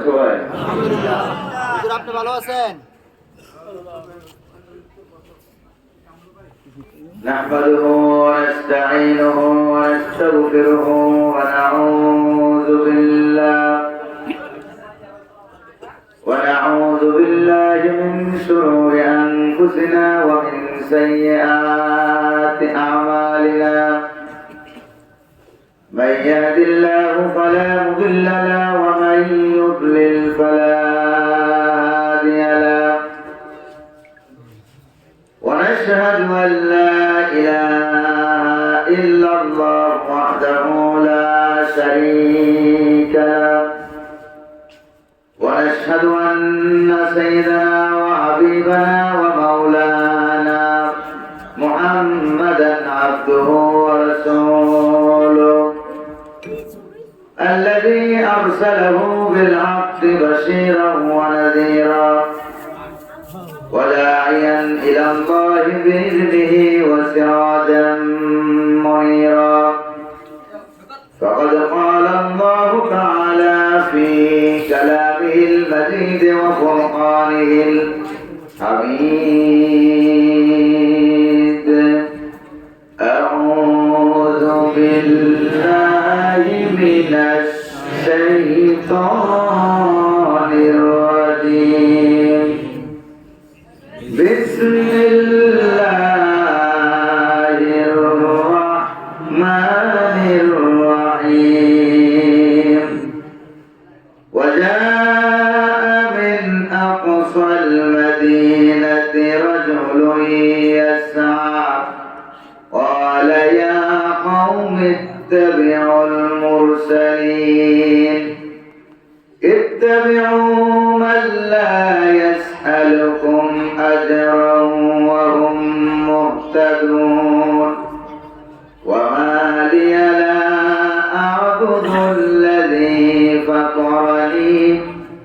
সবাই? আলহামদুলিল্লাহ। হুজুর আপনি ভালো আছেন? نحمده ونستعينه ونستغفره ونعوذ بالله من شرور أنفسنا ومن سيئات أعمالنا من يهد الله فلا مضل له ومن يضلل فلا هادي له ونشهد أن لا إله إلا الله وحده لا شريك له ونشهد أن سيدنا وحبيبنا ومولانا محمدا عبده ورسوله الذي أرسله بالحق بشيرا ونذيرا وداعيا إلى الله بإذنه وسراجا منيرا فقد قال الله تعالى في كلامه المجيد وفرقانه الحميد أعوذ بالله من الشيطان الرجيم بسم الله الرحمن الرحيم وجاء من أقصى المدينة رجل يسعى قال يا قوم اتبعوا المرسلين اتبعوا من لا يسألكم أجرا وهم مهتدون وما لي لا أعبد الذي فطرني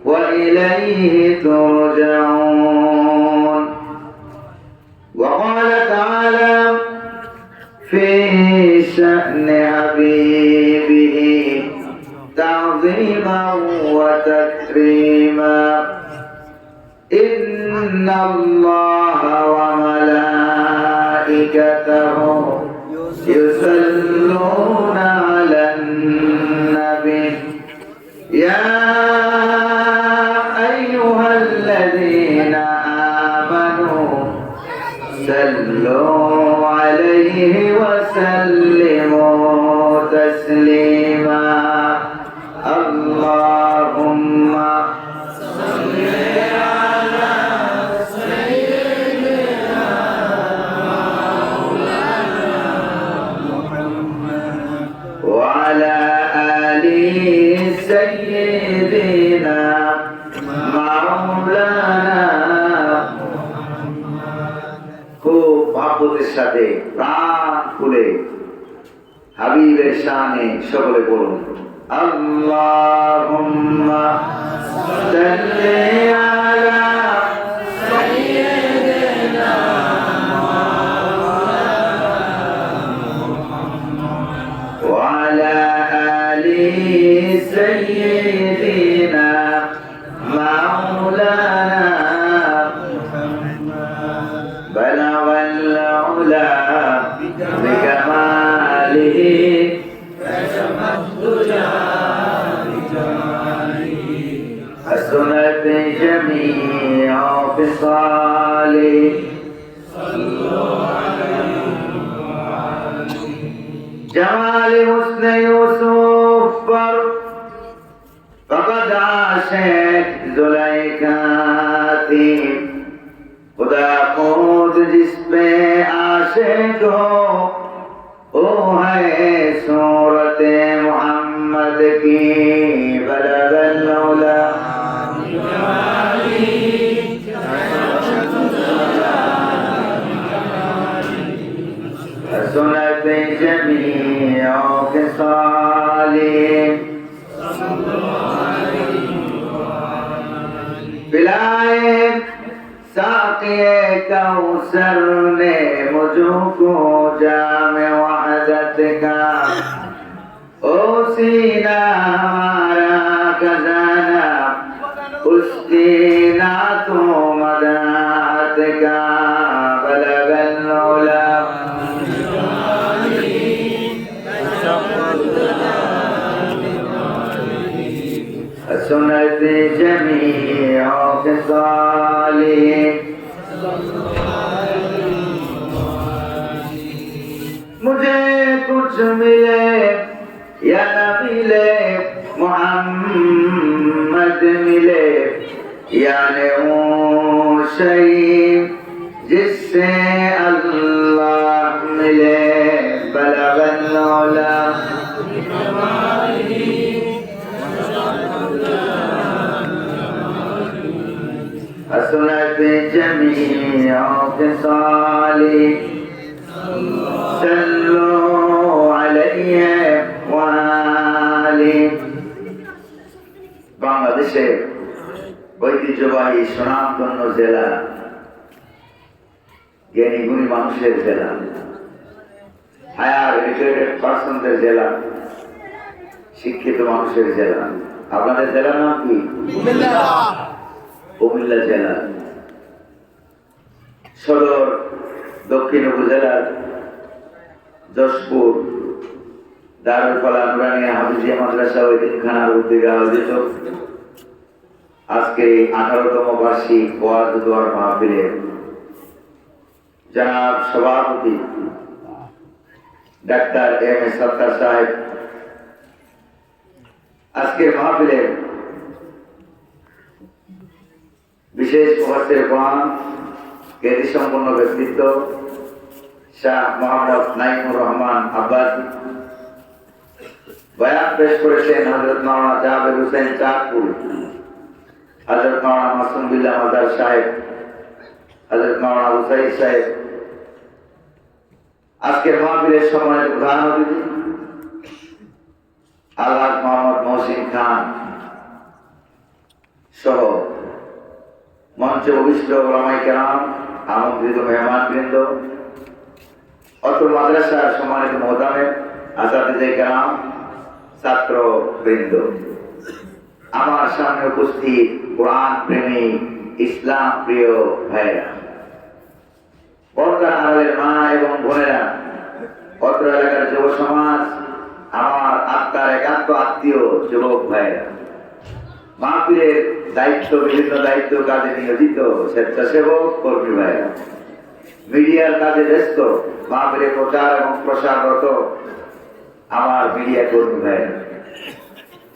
وإليه ترجعون وقال تعالى في شأن حبيبه تعظيما وتكريما إن الله وملائكته يصلون على النبي يا أيها الذين آمنوا صلوا عليه وسلموا تسليما اللهم صل على سيدنا مولانا محمد وعلى آل سيدنا مولانا খুব মহব্বতের সাথে প্রাণ খুলে হাবিবের শানে সকলে বলুন আল্লাহুম্মা সাল্লি আলা সাইয়্যিদিনা মুহাম্মদ ওয়া আলা আলি সাইয়্যিদিনা মাওলানা بلغ العلا بكماله كشف الدجى بجماله حسنت جميع خصاله صلوا عليه جمال حسن يوسف فقد عاشت زليخاتي खुदा खुद जिस पे आशिक हो वो है सूरत मोहम्मद की बलगल मौला सुनत जमीओ के साले पिलाए साक़िए कौसर ने मुझको जाम वहदत का ओ सीना हमारा खजाना جميع خصاله मुझे कुछ मिले या न मिले मोहम्मद मिले यानी वो शई जिससे अल्लाह मिले बलगन्नौला हसनत जमीअ ख़िसाली सल्लु अलैहि व आलिहि বাংলাদেশের ঐতিহ্যবাহী সুনামধন্য জেলা, জ্ঞানী গুণী মানুষের জেলা, হায়ার এডুকেটেড পার্সনদের জেলা, শিক্ষিত মানুষের জেলা। আপনাদের জেলার নাম কি? কুমিল্লা জেলা। সদর দক্ষিণ উপজেলার যশপুর দারুল ফালাহ নুরানিয়া হাফিজিয়া মাদ্রাসা ও এতিমখানার উদ্যোগে আয়োজিত আজকে 18তম বার্ষিক ওয়াজ ও দোয়ার মাহফিলে জনাব সভাপতি ডাক্তার এম এ সত্তার সাহেব, আজকের মাহফিলে বিশেষ মুফাসসির কোরআন, খ্যাতি সম্পন্ন ব্যক্তিত্ব শাহ মোহাম্মদ নাইমুর রহমান আব্বাসী বয়ান পেশ করেছেন হযরত মাওলানা জাবের হোসেন চাঁদপুর, হযরত মাওলানা মাসুম বিল্লাহ মাজার সাহেব, হযরত মাওলানা হুসাইন সাহেব। আজকের মাহফিলের সম্মানিত প্রধান অতিথি আলহাজ মোহাম্মদ মহসিন খান সহ মঞ্চে অভিষ্ট ওলামায়ে কেরাম, আমন্ত্রিত মেহমানবৃন্দ, অত্র মাদ্রাসার সম্মানিত মোহতামেম, আসাতিজে কেরাম, ছাত্র বৃন্দ, আমার সামনে উপস্থিত কোরআন প্রেমী ইসলাম প্রিয় ভাইরা, পর্দার আড়ালের মা এবং বোনেরা, অত্র এলাকার যুব সমাজ, আমার আত্মার একান্ত আত্মীয় যুবক ভাইরা, মাহফিলের দায়িত্ব, বিভিন্ন দায়িত্ব কাজে নিয়োজিত স্বেচ্ছাসেবক কর্মী ভাইরা, মিডিয়ার কাজে ব্যস্ত, মাহফিলের প্রচার এবং প্রসাররত আমার মিডিয়া কর্মী ভাইরা,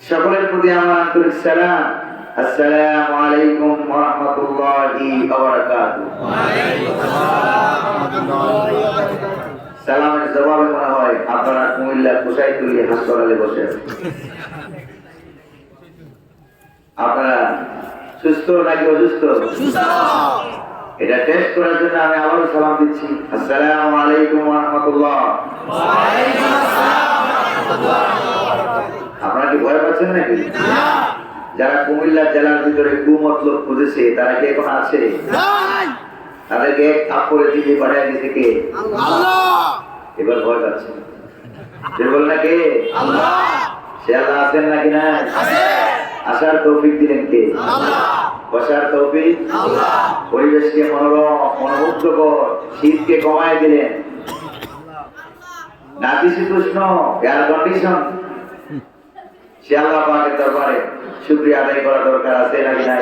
সকলের প্রতি আমার আন্তরিক সালাম। আসসালামু আলাইকুম ওয়া রাহমাতুল্লাহি ওয়া বারাকাতুহু। সালামের জবাবে মনে হয় আপনারা কুমিল্লা কুসাইতুলি হাসপাতালে বসে আছেন। আপনারা সুস্থ নাকি অসুস্থ? এটা টেস্ট করার জন্য আমি আবারও সালাম দিচ্ছি। আসসালামু আলাইকুম ওয়া রাহমাতুল্লাহ। আপনারা কি ভয় পাচ্ছেন নাকি? যারা কুমিল্লা জেলার ভিতরে কুমতলব খুঁজেছে তারা কি এখন আছে? তাদেরকে এক কাপড়ে দিকে পাঠিয়ে দিয়েছে কে? এবার ভয় পাচ্ছে যে বল না কে? সে আল্লাহ আছেন নাকি না? আসার তৌফিক দিলেন কে? বসার তৌফিক, পরিবেশকে মনোরম মনোমুগ্ধকর, শীতকে কমায় দিলেন, নাতিশীতোষ্ণ এয়ার কন্ডিশন। সে আল্লাহ পাকের দরবারে শুকরিয়া আদায় করা দরকার আছে নাকি নাই?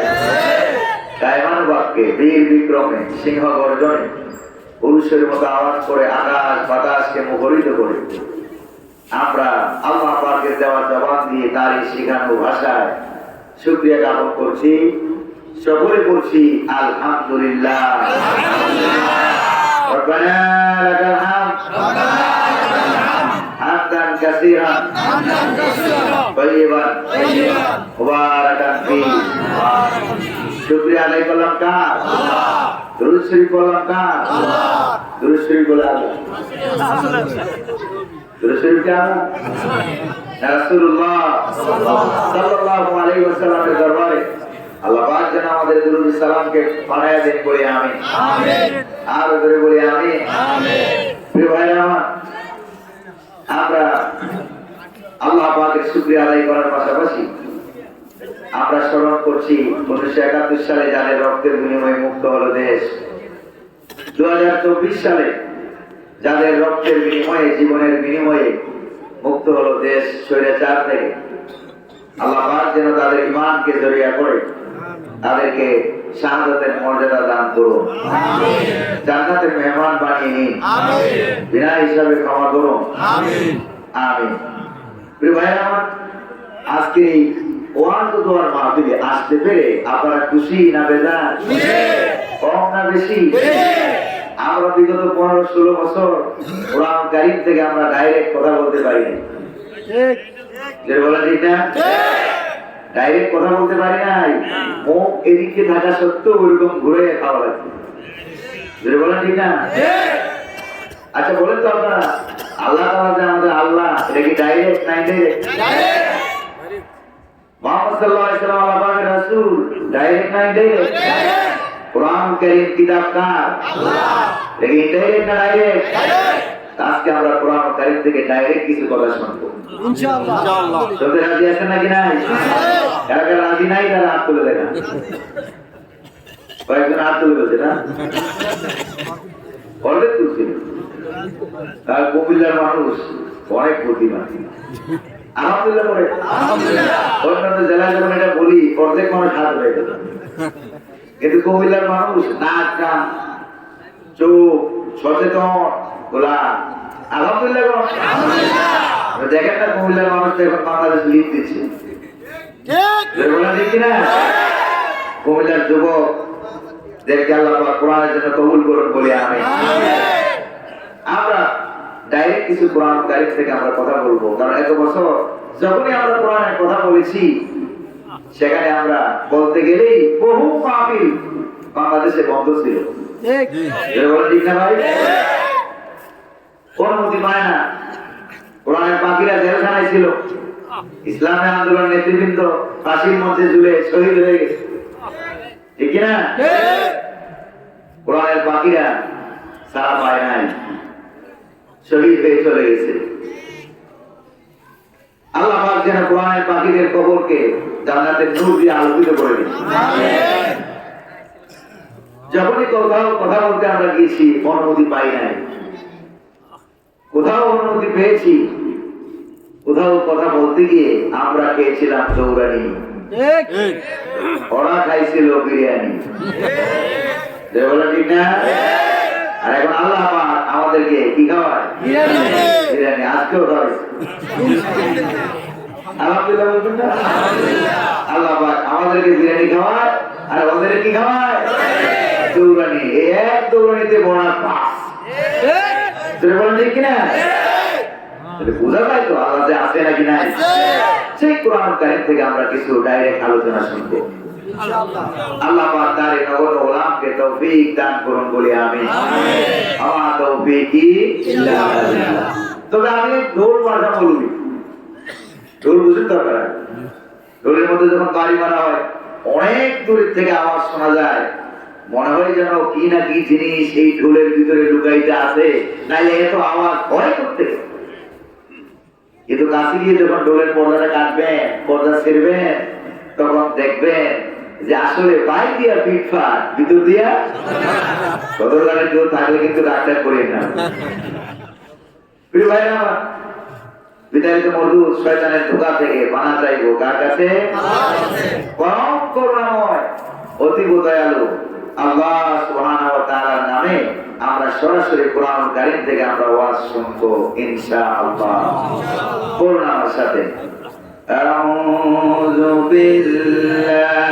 কায়মান বাক্যে বীর বিক্রমে সিংহ গর্জনে পুরুষের মতো আওয়াজ করে আকাশ বাতাসকে মুখরিত করে আমরা আল্লাহ পাকের দেওয়া জবান দিয়ে তারই শেখানো ভাষায় শুকরিয়া জ্ঞাপন করছি, সকলে করছি আলহামদুলিল্লাহ। রব্বানা লাকাল হামদ হামদান কাসীরান তাইয়িবান মুবারাকান ফীহি। শুকরিয়া আদায় করলাম কার? দুরূদ শরীফ পড়লাম কার? দুরূদ শরীফ বলে আল্লাহ। দুরূদ শরীফ কে আল্লাহ রাসূলুল্লাহ সাল্লাল্লাহু আলাইহি ওয়াসাল্লামের দরবারে আল্লাহ পাক যেন আমাদের দুরূদ সালামকে বাড়ায়া দেন, বলি আমিন। আর ধরে বলি আমিন। প্রিয় ভাইরা আমার, আমরা আল্লাহ পাকের শুকরিয়া আদায় করার পাশাপাশি আমরা স্মরণ করছি 1971 সালে যাদের রক্তের বিনিময়ে মুক্ত হলো দেশ, 2024 সালে যাদের রক্তের বিনিময়ে, জীবনের বিনিময়ে মুক্ত হলো দেশ স্বৈরাচার থেকে। আল্লাহ পাক যেন তাদের ঈমানকে জড়িয়ে করে তাদেরকে শাহাদাতের মর্যাদা দান করুন, জান্নাতের মেহমান বানিয়ে নিন, বিনা হিসাবে ক্ষমা করুন, আমিন। প্রিয় ভাইরা আমার, আজকে এই ওয়াজ ও দোয়ার মাহফিলে আসতে পেরে আপনারা খুশি না বেজার? কম না বেশি? আমরা বিগত 15-16 বছর কোরআন কারীম থেকে আমরা ডাইরেক্ট কথা বলতে পারি না, যে বলা ঠিক না? ডাইরেক্ট কথা বলতে পারি নাই, মুখ এদিকে থাকা সত্ত্বেও ওইরকম ঘুরে খাওয়া লাগছে, যে বলা ঠিক না? আচ্ছা বলেন তো আপনারা, আল্লাহ তাআলা যে আমাদের আল্লাহ, এটা কি ডাইরেক্ট না ইনডাইরেক্ট? মুহাম্মদ সাল্লাল্লাহু আলাইহি ওয়াসাল্লাম আল্লাহ পাকের রাসূল, ডাইরেক্ট না ইনডাইরেক্ট? কোরআন কারীম কিতাব কার? আল্লাহ। এটা কি ইনডাইরেক্ট না ডাইরেক্ট? আজকে আমরা কোরআন কারীম থেকে ডাইরেক্ট কিছু কথা শুনবো ইনশাআল্লাহ। সবাই রাজি আছেন নাকি নাই? যারা রাজি নাই তারা হাত তুলে দেন। কয়েকজন হাত তুলে বলছে না? অনেক খুশি। তার কুমিল্লার মানুষ অনেক বুদ্ধিমান, আলহামদুলিল্লাহ বলে। অন্যান্য জেলায় যখন এটা বলি অর্ধেক মানুষ হাত হয়ে গেল, কিন্তু কুমিল্লার মানুষ নাক কান চোখ সচেতন গোলা, আলহামদুলিল্লাহ। দেখেন না কুমিল্লার মানুষ এখন বাংলাদেশ লিড দিচ্ছে, ঠিক না? কুমিল্লার যুবক দেখে আল্লাহ পাক কোরআনের জন্য কবুল করুন বলি আমি। আমরা ডাইরেক্ট কিছু কোরআন কারীম থেকে আমরা কথা বলবো, কারণ এত বছর যখনই আমরা কোরআনের কথা বলেছি সেখানে আমরা বলতে গেলেই বহু মাহফিল বাংলাদেশে বন্ধ ছিল, ঠিক না ভাই? অনুমতি পায় না, কোরআনের পাখিরা জেলখানায় ছিল, ইসলামী আন্দোলন নেতৃবৃন্দ ফাঁসির মঞ্চে ঝুলে শহীদ হয়ে গেছে, ঠিক না? কোরআনের পাখিরা সারা পায় নাই, শহীদ হয়ে চলে গেছে। আল্লাহ পাক যেন কোরআনের পাখিদের কবরকে জান্নাতের নূর দিয়ে আলোকিত করে দিন। যখনই কোথাও কথা বলতে আমরা গিয়েছি অনুমতি পাই নাই, কোথাও অনুমতি পেয়েছি, কোথাও কথা বলতে গিয়ে আমরা খেয়েছিলাম দৌড়ানি, ওরা খাইছিল বিরিয়ানি, ঠিক না? আর এখন আল্লাহ পাক আমাদেরকে কি খাওয়ায়? বিরিয়ানি। আজকেও খাওয়ায়, আলহামদুলিল্লাহ বলবেন না? আল্লাহ পাক আমাদেরকে বিরিয়ানি খাওয়ায় আর ওদের কি খাওয়ায়? দৌড়ানি। এই এক দৌড়ানিতে বোনাস পাস, ঠিক কিনা? বোঝা যায় তো আল্লাহ যে আছে নাকি নাই? সেই কোরআন কারীম থেকে আমরা কিছু ডাইরেক্ট আলোচনা শুনবো। আল্লাহ পাক তার নগর ওলামকে তৌফিক দান করুন বলি আমিন। আমার তৌফিকি ইল্লা বিল্লাহ। তবে আমি ঢোল মারা বলবি, ঢোল বুঝেন তো আপনারা? ঢোলের মধ্যে যখন বাড়ি মারা হয় অনেক দূরের থেকে আওয়াজ শোনা যায়, মনে হয় যেন কি না কি জিনিস এই ঢোলের ভিতরে লুকাইতে আছে, নাইলে এত আওয়াজ ভয় করতে। কিন্তু কাছে গিয়ে যখন ঢোলের পর্দাটা কাটবেন, পর্দা ছেড়বেন, তখন দেখবেন যে আসলে বাইর দিয়া পিটফাট, ভিতর দিয়া সদরকারের কেউ থাকলে কিন্তু ডাক্তার করেন না। প্রিয় ভাই আমার, বিতাড়িত মধু শয়তানের ধোঁকা থেকে বানা চাইবো কার কাছে? পরম করুণাময় অতীব দয়ালু আল্লাহ সুবহানাহু ওয়া তাআলার নামে আমরা সরাসরি কোরআন কারীম থেকে আমরা ওয়াজ শুনবো ইনশাআল্লাহ। করুণার সাথে আউযু বিল্লাহি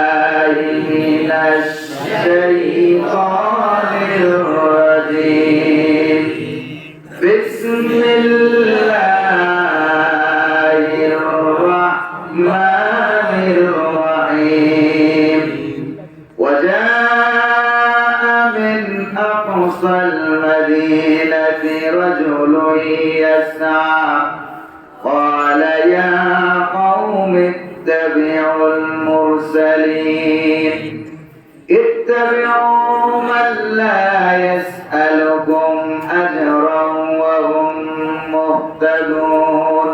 মিনাশ শাইতানির রাজীম। বিসমিল্লাহির রাহমানির রাহিম। ওয়াজাআ মিন আকসাল মাদিনাতি রাজুলুন ইয়াসআ قال يا قوم اتبعوا المرسلين اتبعوا من لا يسألكم أجرا وهم مهتدون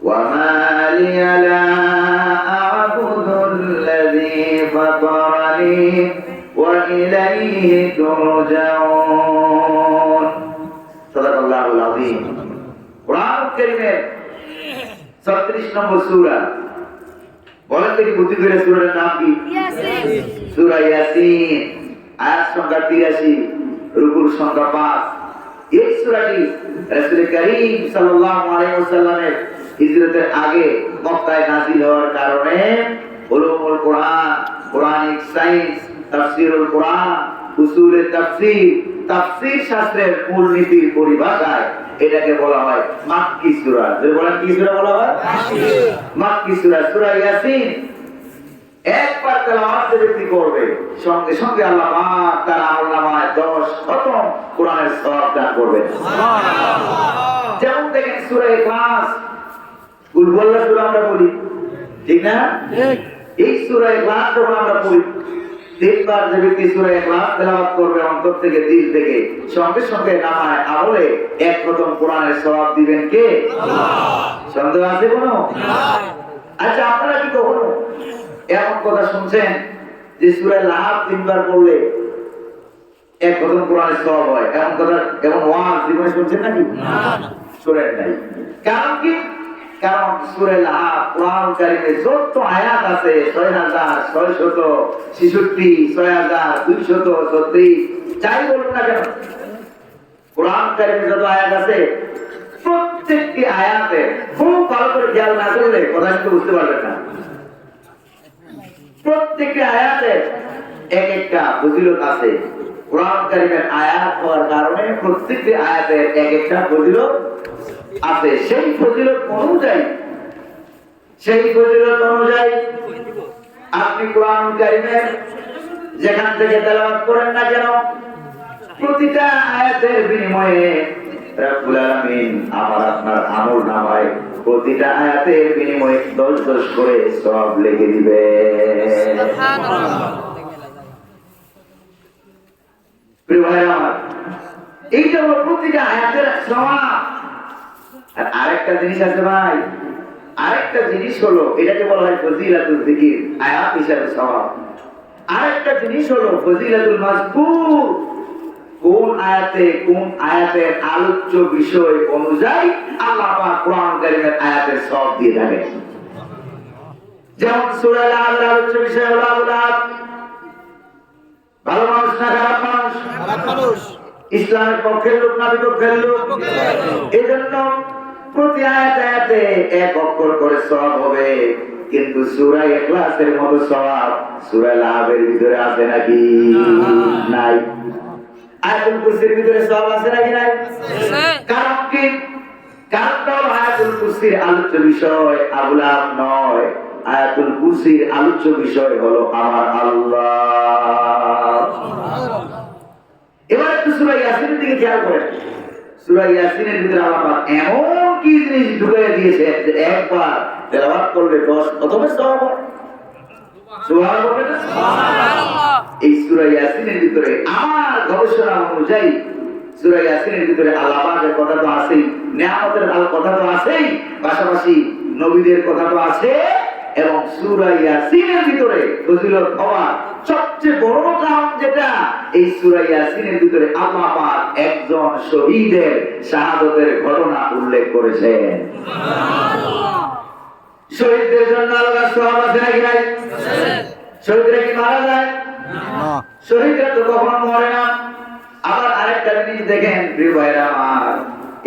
وما لي لا أعبد الذي فطرني وإليه ترجعون صدق الله العظيم। কোরআন কারীমের 36 নম্বর সূরা বলেন দেখি বুদ্ধি করে সূরার নাম কি? সূরা ইয়াসিন। আয়াত সংখ্যা 83, রুকুর সংখ্যা 5। এই সূরাটি রাসূল করিম সাল্লাল্লাহু আলাইহি ওয়াসাল্লামের হিজরতের আগে মক্কায় নাযিল হওয়ার কারণে উলুমুল কোরআন, কোরআনিক সায়েন্স, তাফসীরুল কোরআন, উসুলে তাফসীর, তাফসীর শাস্ত্রের মূলনীতির পরিভাষায় এটাকে বলা হয় মাক্কি সূরা। যে বলেন কি সূরা বলা হয়? মাক্কি সূরা। সূরা ইয়াসিন একবার তেলাওয়াত যে ব্যক্তি করবে সঙ্গে সঙ্গে আল্লাহ পাক তার আমলনামায় 10 খতম কোরআনের সওয়াব দান করবেন। যেমন দেখেন সূরা ইখলাস, কুল ওয়াল্লাহ সূরা আমরা বলি, ঠিক না? এই সূরা ইখলাস যখন আমরা পড়ি, 3 বার যে ব্যক্তি সূরা ইখলাস তেলাওয়াত করবে অন্তর থেকে, দিল থেকে, সঙ্গে সঙ্গে নামায় আমলে 1 খতম কোরআনের সওয়াব দিবেন কে? আল্লাহ। সন্দেহ আছে কোনো? আচ্ছা, আপনারা কি কখনো এমন কথা শুনছেন যে সূরা লাহাব 3 বার পড়লে 1 খতম কোরআনের সওয়াব হয়? এমন কথা, এমন ওয়াজ জীবনে শুনছেন নাকি? না, শুনেন নাই। কারণ কি? কারণ সূরা লাহাব কোরআন কারীমে যত আয়াত আছে 6666, 6236, যাই বলুন না কেন, কোরআন কারীমে যত আয়াত আছে প্রত্যেকটি আয়াতে খুব ভালো করে খেয়াল না করলে কথা কিন্তু বুঝতে পারবেন না। প্রত্যেকটি আয়াতে এক একটা ফজিলত আছে। কোরআন কারীমের আয়াত হওয়ার কারণে প্রত্যেকটি আয়াতে এক একটা ফজিলত আছে। সেই ফজিলত অনুযায়ী আপনি কোরআন কারীমের যেখান থেকে তেলাওয়াত করেন না কেন, প্রতিটা আয়াতের বিনিময়ে রব্বুল আলামিন আমার আপনার আমলনামায় প্রতিটা আয়াতের বিনিময়ে 10 করে সওয়াব লিখে দিবে। সুবহানাল্লাহ। প্রিয় ভাইরা আমার, এইটা হলো প্রতিটা আয়াতের সওয়াব। আর আরেকটা জিনিস আছে ভাই, আরেকটা জিনিস হলো এটাকে বলা হয় ফজিলাতুল যিকির, আয়াত হিসাবে সওয়াব। আরেকটা জিনিস হলো ফজিলাতুল মাযকুর, কোন আয়াতের আলোচ্য বিষয় অনুযায়ী আল্লাহ পাক কোরআন কারীমের আয়াতের সওয়াব দিয়ে থাকেন। যেমন সূরা আল-আ'রাফের আলোচ্য বিষয় হলো আওলাদ, ভালো মানুষ না খারাপ মানুষ? খারাপ মানুষ। ইসলামের পক্ষের লোক না বিপক্ষের লোক? এজন্য প্রতি আয়াতে 1 অক্ষর করে সওয়াব হবে। কিন্তু সূরা ইখলাসের মতো সওয়াব সূরা লাহাবের ভিতরে আছে নাকি? নাই। আয়াতুল কুরসির ভিতরে সওয়াব আছে নাকি নাই? আছে। কারণ কি? কারণ আয়াতুল কুরসির আলোচ্য বিষয় আওলাদ নয়, আয়াতুল কুরসির আলোচ্য বিষয় হলো আমার আল্লাহ। এবার একটু সূরা ইয়াসিনের দিকে খেয়াল করেন। সূরা ইয়াসিনের ভিতরে আল্লাহ পাক এমন কি জিনিস ঢুকিয়ে দিয়েছে যে একবার তেলাওয়াত করলে 10 অথবা সওয়াব হয়। সুবহানাল্লাহ। এই সূরা ইয়াসিনের ভিতরে আমার গবেষণা অনুযায়ী সূরা ইয়াসিনের ভিতরে আল্লাহ পাকের কথা তো আছেই, নিয়ামতের কথা তো আছেই, পাশাপাশি নবীদের কথা তো আছে। এবং সূরা ইয়াসিনের ভিতরে ফজিলত হওয়ার সবচেয়ে বড় কারণ যেটা, এই সূরা ইয়াসিনের ভিতরে আল্লাহ পাক একজন শহীদের শাহাদাতের ঘটনা উল্লেখ করেছেন। সুবহানাল্লাহ। শহীদদের জন্য আলাদা সওয়াব আছে নাকি নাই? আছে। শহীদরা কি মারা যায়? না, শহীদরা তো কখনো মরে না। আবার আরেকটা জিনিস দেখেন প্রিয় ভাইরা আমার,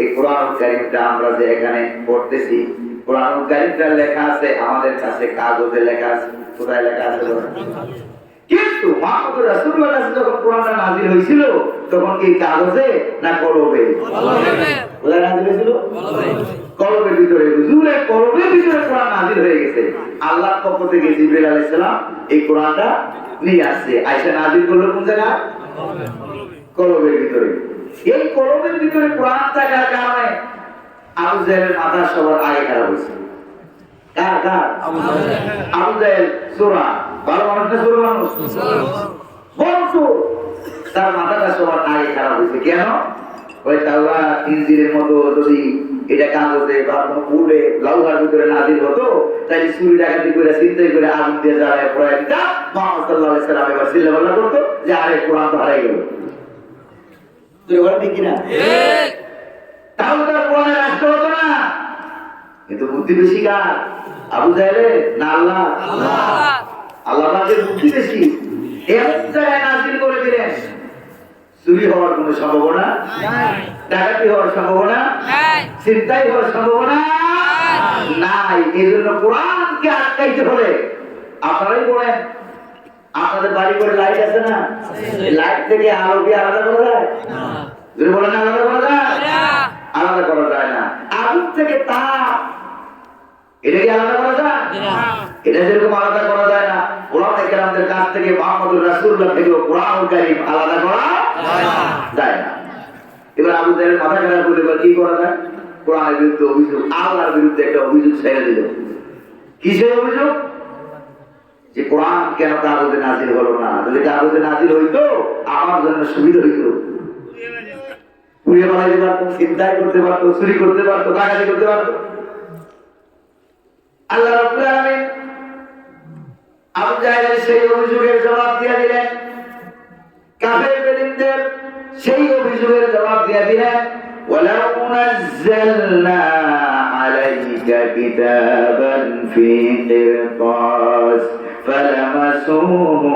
এই কোরআনুল কারীমটা আমরা যে এখানে পড়তেছি, কোরআনুল কারীমটা লেখা আছে আমাদের কাছে কাগজে লেখা আছে। কোথায় লেখা আছে? কিন্তু মুহাম্মদ রাসূলুল্লাহ যখন কোরআনটা নাযিল হয়েছিল তখন কি কাগজে না কলমে? কলমে। কোথায় নাযিল হয়েছিল? কলমে। কলমের ভিতরে, হুজুরের কলমের ভিতরে কোরআন নাযিল হয়ে গেছে। আল্লাহর পক্ষ থেকে জিবরাইল আলাইহিস সালাম এই কোরআনটা নিয়ে আসছে। আয়েশা নাযিল করলো কোন জায়গায়? কলমের ভিতরে। এই কলমের ভিতরে কোরআন থাকার কারণে আবু জাহেলের মাথা সবার আগে খারাপ হয়েছে। কার? আবু জাহেল সূরা ভালো মানুষ না সূরা মানুষ? বলছো তার মাথাটা সবার আগে খারাপ হয়েছে। কেন? ওই তাওরাত ইনজিলের মতো যদি এটা কাগজে বা কোনো উড়ে লাউহার ভিতরে নাযিল হতো, তাই চুরি ডাকাতি করে চিন্তাই করে আগুন দিয়ে জ্বালায় পড়ায় দিতাম, মুহাম্মদ সাল্লাল্লাহু আলাইহি সাল্লাম এবার চিল্লাপাল্লা করতো যে আরে কোরআন তো হারিয়ে গেল। তুই বল ঠিক কিনা? ঠিক। তাহলে তার কোরআনের রাষ্ট্র হতো না। কিন্তু বুদ্ধি বেশি কার? আবু জাহেলের না আল্লাহ? আল্লাহ পাকের বুদ্ধি বেশি। এমন জায়গায় নাযিল করে দিলেন, চুরি হওয়ার কোনো সম্ভাবনা ডাকাতি হওয়ার সম্ভাবনা ছিনতাই হওয়ার সম্ভাবনা নাই। এই জন্য কোরআনকে আটকাইতে হলে আপনারাই বলেন, আপনাদের বাড়ি করে লাইট আছে না? লাইট থেকে আলো কি আলাদা করা যায়? যদি বলেন আলাদা করা যায়? আলাদা করা যায় না। আগুন থেকে তাপ, এটা কি আলাদা করা যায়? এটা যেরকম আলাদা করা যায় না, ওলামায়ে কেরামদের কাছ থেকে মুহাম্মদুর রাসূলুল্লাহ থেকে কোরআনুল কারীম আলাদা করা যায় না। এবার আবু জাহেল মাথা খারাপ করে এবার কি করা যায়? কোরআনের বিরুদ্ধে অভিযোগ, আল্লাহর বিরুদ্ধে একটা অভিযোগ ছেড়ে দিল। কিসের অভিযোগ? যে কোরআন কেন কাগজে নাজিল হলো না? যদি কাগজে নাজিল হইতো আমার জন্য সুবিধা হইতো, পুড়িয়ে বানাইতে পারতো, ছিনতাই করতে পারতো, চুরি করতে পারতো, ডাকাতি করতে পারতো। আল্লাহ রাব্বুল আলামিন আবু জাহেলের সেই অভিযোগের জবাব দিয়ে দিলেন, কাফের বেদিনদের সেই অভিযোগের জবাব দিয়ে দিলেন, ওয়ালাউ নাযালনা আলাইকা কিতাবান ফি কিরতাস ফালামাসুহু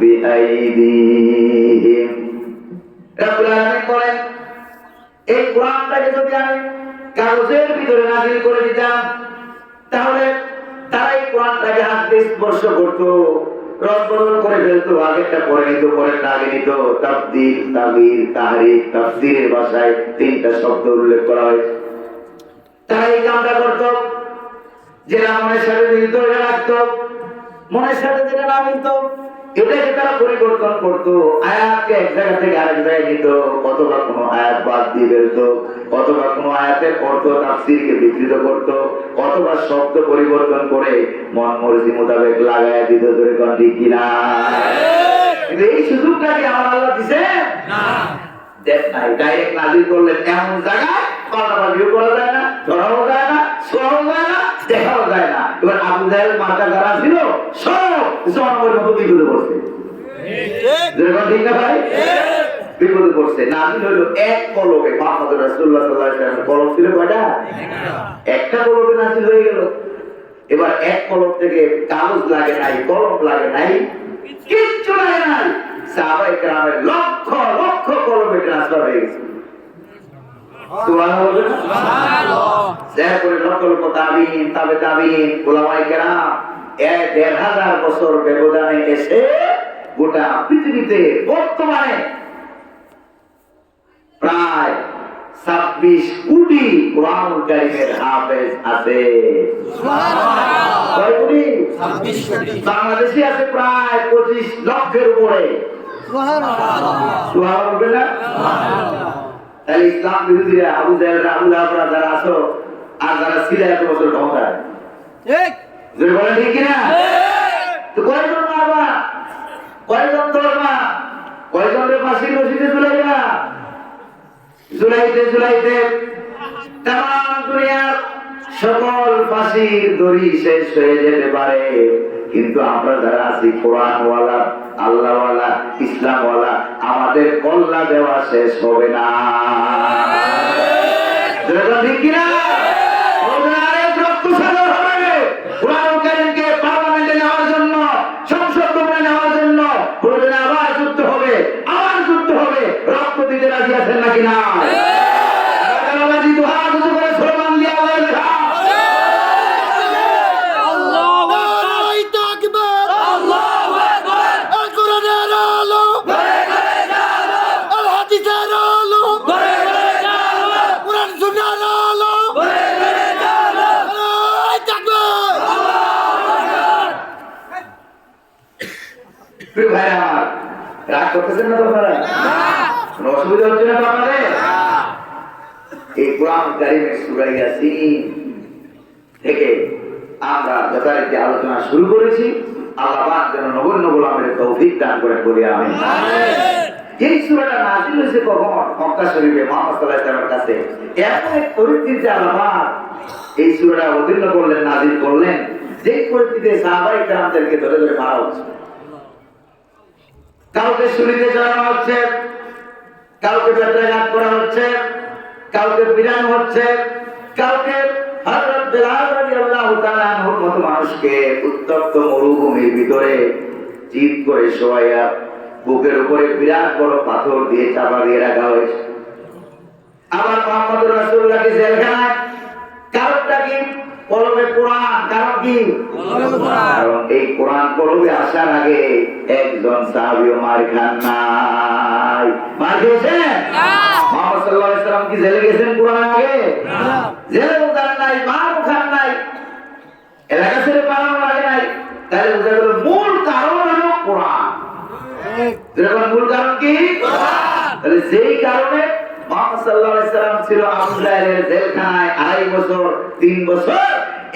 বিআইদিহিম। রাব্বুল আলামিন বলেন, এই কোরআনটাকে যদি আমি কাগজের ভিতরে নাযিল করে দিতাম, তাহলে তারা এই কোরআনটাকে হাত দিয়ে স্পর্শ করতো, রদবদল করে ফেলতো, আগেরটা পরে নিত, পরেরটা আগে নিত। তাবদীল, তাগয়ীর, তাহরিফ, তাফসীরের ভাষায় 3টা শব্দ উল্লেখ করা হয়েছে। তারা এই কামটা করতো, যেটা মনের সাথে মিলত এটা রাখতো, মনের সাথে যেটা না মিলত এটাকে তারা পরিবর্তন করতো। আয়াতকে এক জায়গা থেকে আরেক জায়গায় নিত, অথবা কোনো আয়াত বাদ দিয়ে ফেলতো, অথবা কোনো আয়াতের অর্থ তাফসীরকে বিকৃত করতো, অথবা শব্দ পরিবর্তন করে মন মর্জি মোতাবেক লাগায় দিত। ধরে কোন ঠিক কিনা? কিন্তু এই সুযোগটা কি আমার আল্লাহ দিছে? না, দেখ নাই। ডাইরেক্ট নাযিল করলেন এমন জায়গায় পাল্টাপাল্টিও করা যায় না, ধরাও যায় না, ছোঁয়াও যায় না, দেখাও যায় না। এবার আবু জাহেল মার্কা যারা ছিল সব জনগণের মতো বিপদে পড়ছে। ঠিক না ভাই? বিপদে পড়ছে। নাযিল হলো এক কলমে। মুহাম্মদ রাসূলুল্লাহ সাল্লাল্লাহু আলাইহি ওয়াসাল্লাম কলম ছিল কয়টা? একটা কলমে নাযিল হয়ে গেল। এবার এক কলম থেকে কাগজ লাগে নাই, কলম লাগে নাই, কিচ্ছু লাগে নাই। সাহাবায়ে কেরামের লক্ষ লক্ষ কলমে ট্রান্সফার হয়ে গেছে। সুবহানাল্লাহ, সুবহানাল্লাহ। যারপরে লক্ষ লক্ষ তাবিঈন, তাবে তাবিঈন, উলামায়ে কেরাম ১,৫০০ বছর ব্যবধানে এসে গোটা পৃথিবীতে বর্তমানে প্রায় ২৬ কোটি কোরআনুল কারীমের হাফেজ আছে। সুবহানাল্লাহ। কয় কোটি? ২৬ কোটি। বাংলাদেশে আছে প্রায় ২৫ লক্ষের উপরে। সুবহানাল্লাহ। সুবহানাল্লাহ। তাহলে ইসলাম বিরোধীরা, আবু জাহেলরা, আবু লাহাবরা যারা আছো, আর যারা ছিল এত বছর ক্ষমতায়, ঠিক যদি বলেন ঠিক কিনা? তো কয়জন মারবা, কয়জন ধরবা, কয়জনের ফাঁসির রশিদে ঝুলাইবা? ঝুলাইতে ঝুলাইতে তাম দুনিয়ার সকল ফাঁসির দড়ি শেষ হয়ে যেতে পারে, কিন্তু আমরা যারা আছি কোরআনওয়ালা, আল্লাহওয়ালা, ইসলামওয়ালা, আমাদের কল্লা দেওয়া শেষ হবে না। ঠিক কিনা? কোরআনুল কারীমকে পার্লামেন্টে নেওয়ার জন্য, সংসদ ভবনে নেওয়ার জন্য প্রয়োজনে আবার যুদ্ধ হবে, আবার যুদ্ধ হবে। রক্ত দিতে রাজি আছেন নাকি না? রাগ করতেছেন না? আপনারা অসুবিধা হচ্ছে না? আপনাদের এই কোরআনুল কারীমের সূরা ইয়াসিন থেকে আমরা যথারীতি আলোচনা শুরু করেছি। আল্লাহ পাক যেন নগণ্য গোলামের তৌফিক দান করেন বলি আমিন। এই সূরাটা নাযিল হয়েছে কখন? মক্কা শরীফে মুহাম্মদ সাল্লাল্লাহু আলাইহি ওয়াসাল্লামের কাছে। এমন এক পরিস্থিতিতে আল্লাহ পাক এই সূরাটা অবতীর্ণ করলেন, নাযিল করলেন, যে পরিস্থিতিতে সাহাবায়ে কেরামদেরকে ধরে ধরে মারা হচ্ছে। কাউকে ছুরিতে চড়ানো হচ্ছে, কাউকে বেত্রাঘাত করা হচ্ছে, কাউকে পিটানো হচ্ছে, কাউকে হযরত বেলাল রাদিয়াল্লাহু তাআলা আনহুর মতো মানুষকে উত্তপ্ত মরুভূমির ভিতরে চিৎ করে শোয়াইয়া বুকের উপরে বিরাট বড় পাথর দিয়ে চাপা দিয়ে রাখা হয়েছে। আবার মুহাম্মদুর রাসূলুল্লাহকে জেলখানায়, কারণটা কি? কলবে কোরআন। কারণ কি? কারণ এই কোরআন কলবে আসার আগে একজন সাহাবীও মার খান নাই। মার খেয়েছেন? মুহাম্মদ সাল্লাল্লাহু আলাইহি ওয়াসাল্লাম কি জেলে গেছেন কোরআন আগে? জেলেও যান নাই, মারও খান নাই, এলাকা ছেড়ে পালানো লাগে নাই। তাহলে বোঝা গেল মূল কারণ হলো কোরআন। মূল কারণ কি? তাহলে যেই কারণে মুহাম্মদ সাল্লাল্লাহু আলাইহি ওয়াসাল্লাম ছিল আবু জাহেলের জেলখানায় 2.5 বছর 3 বছর,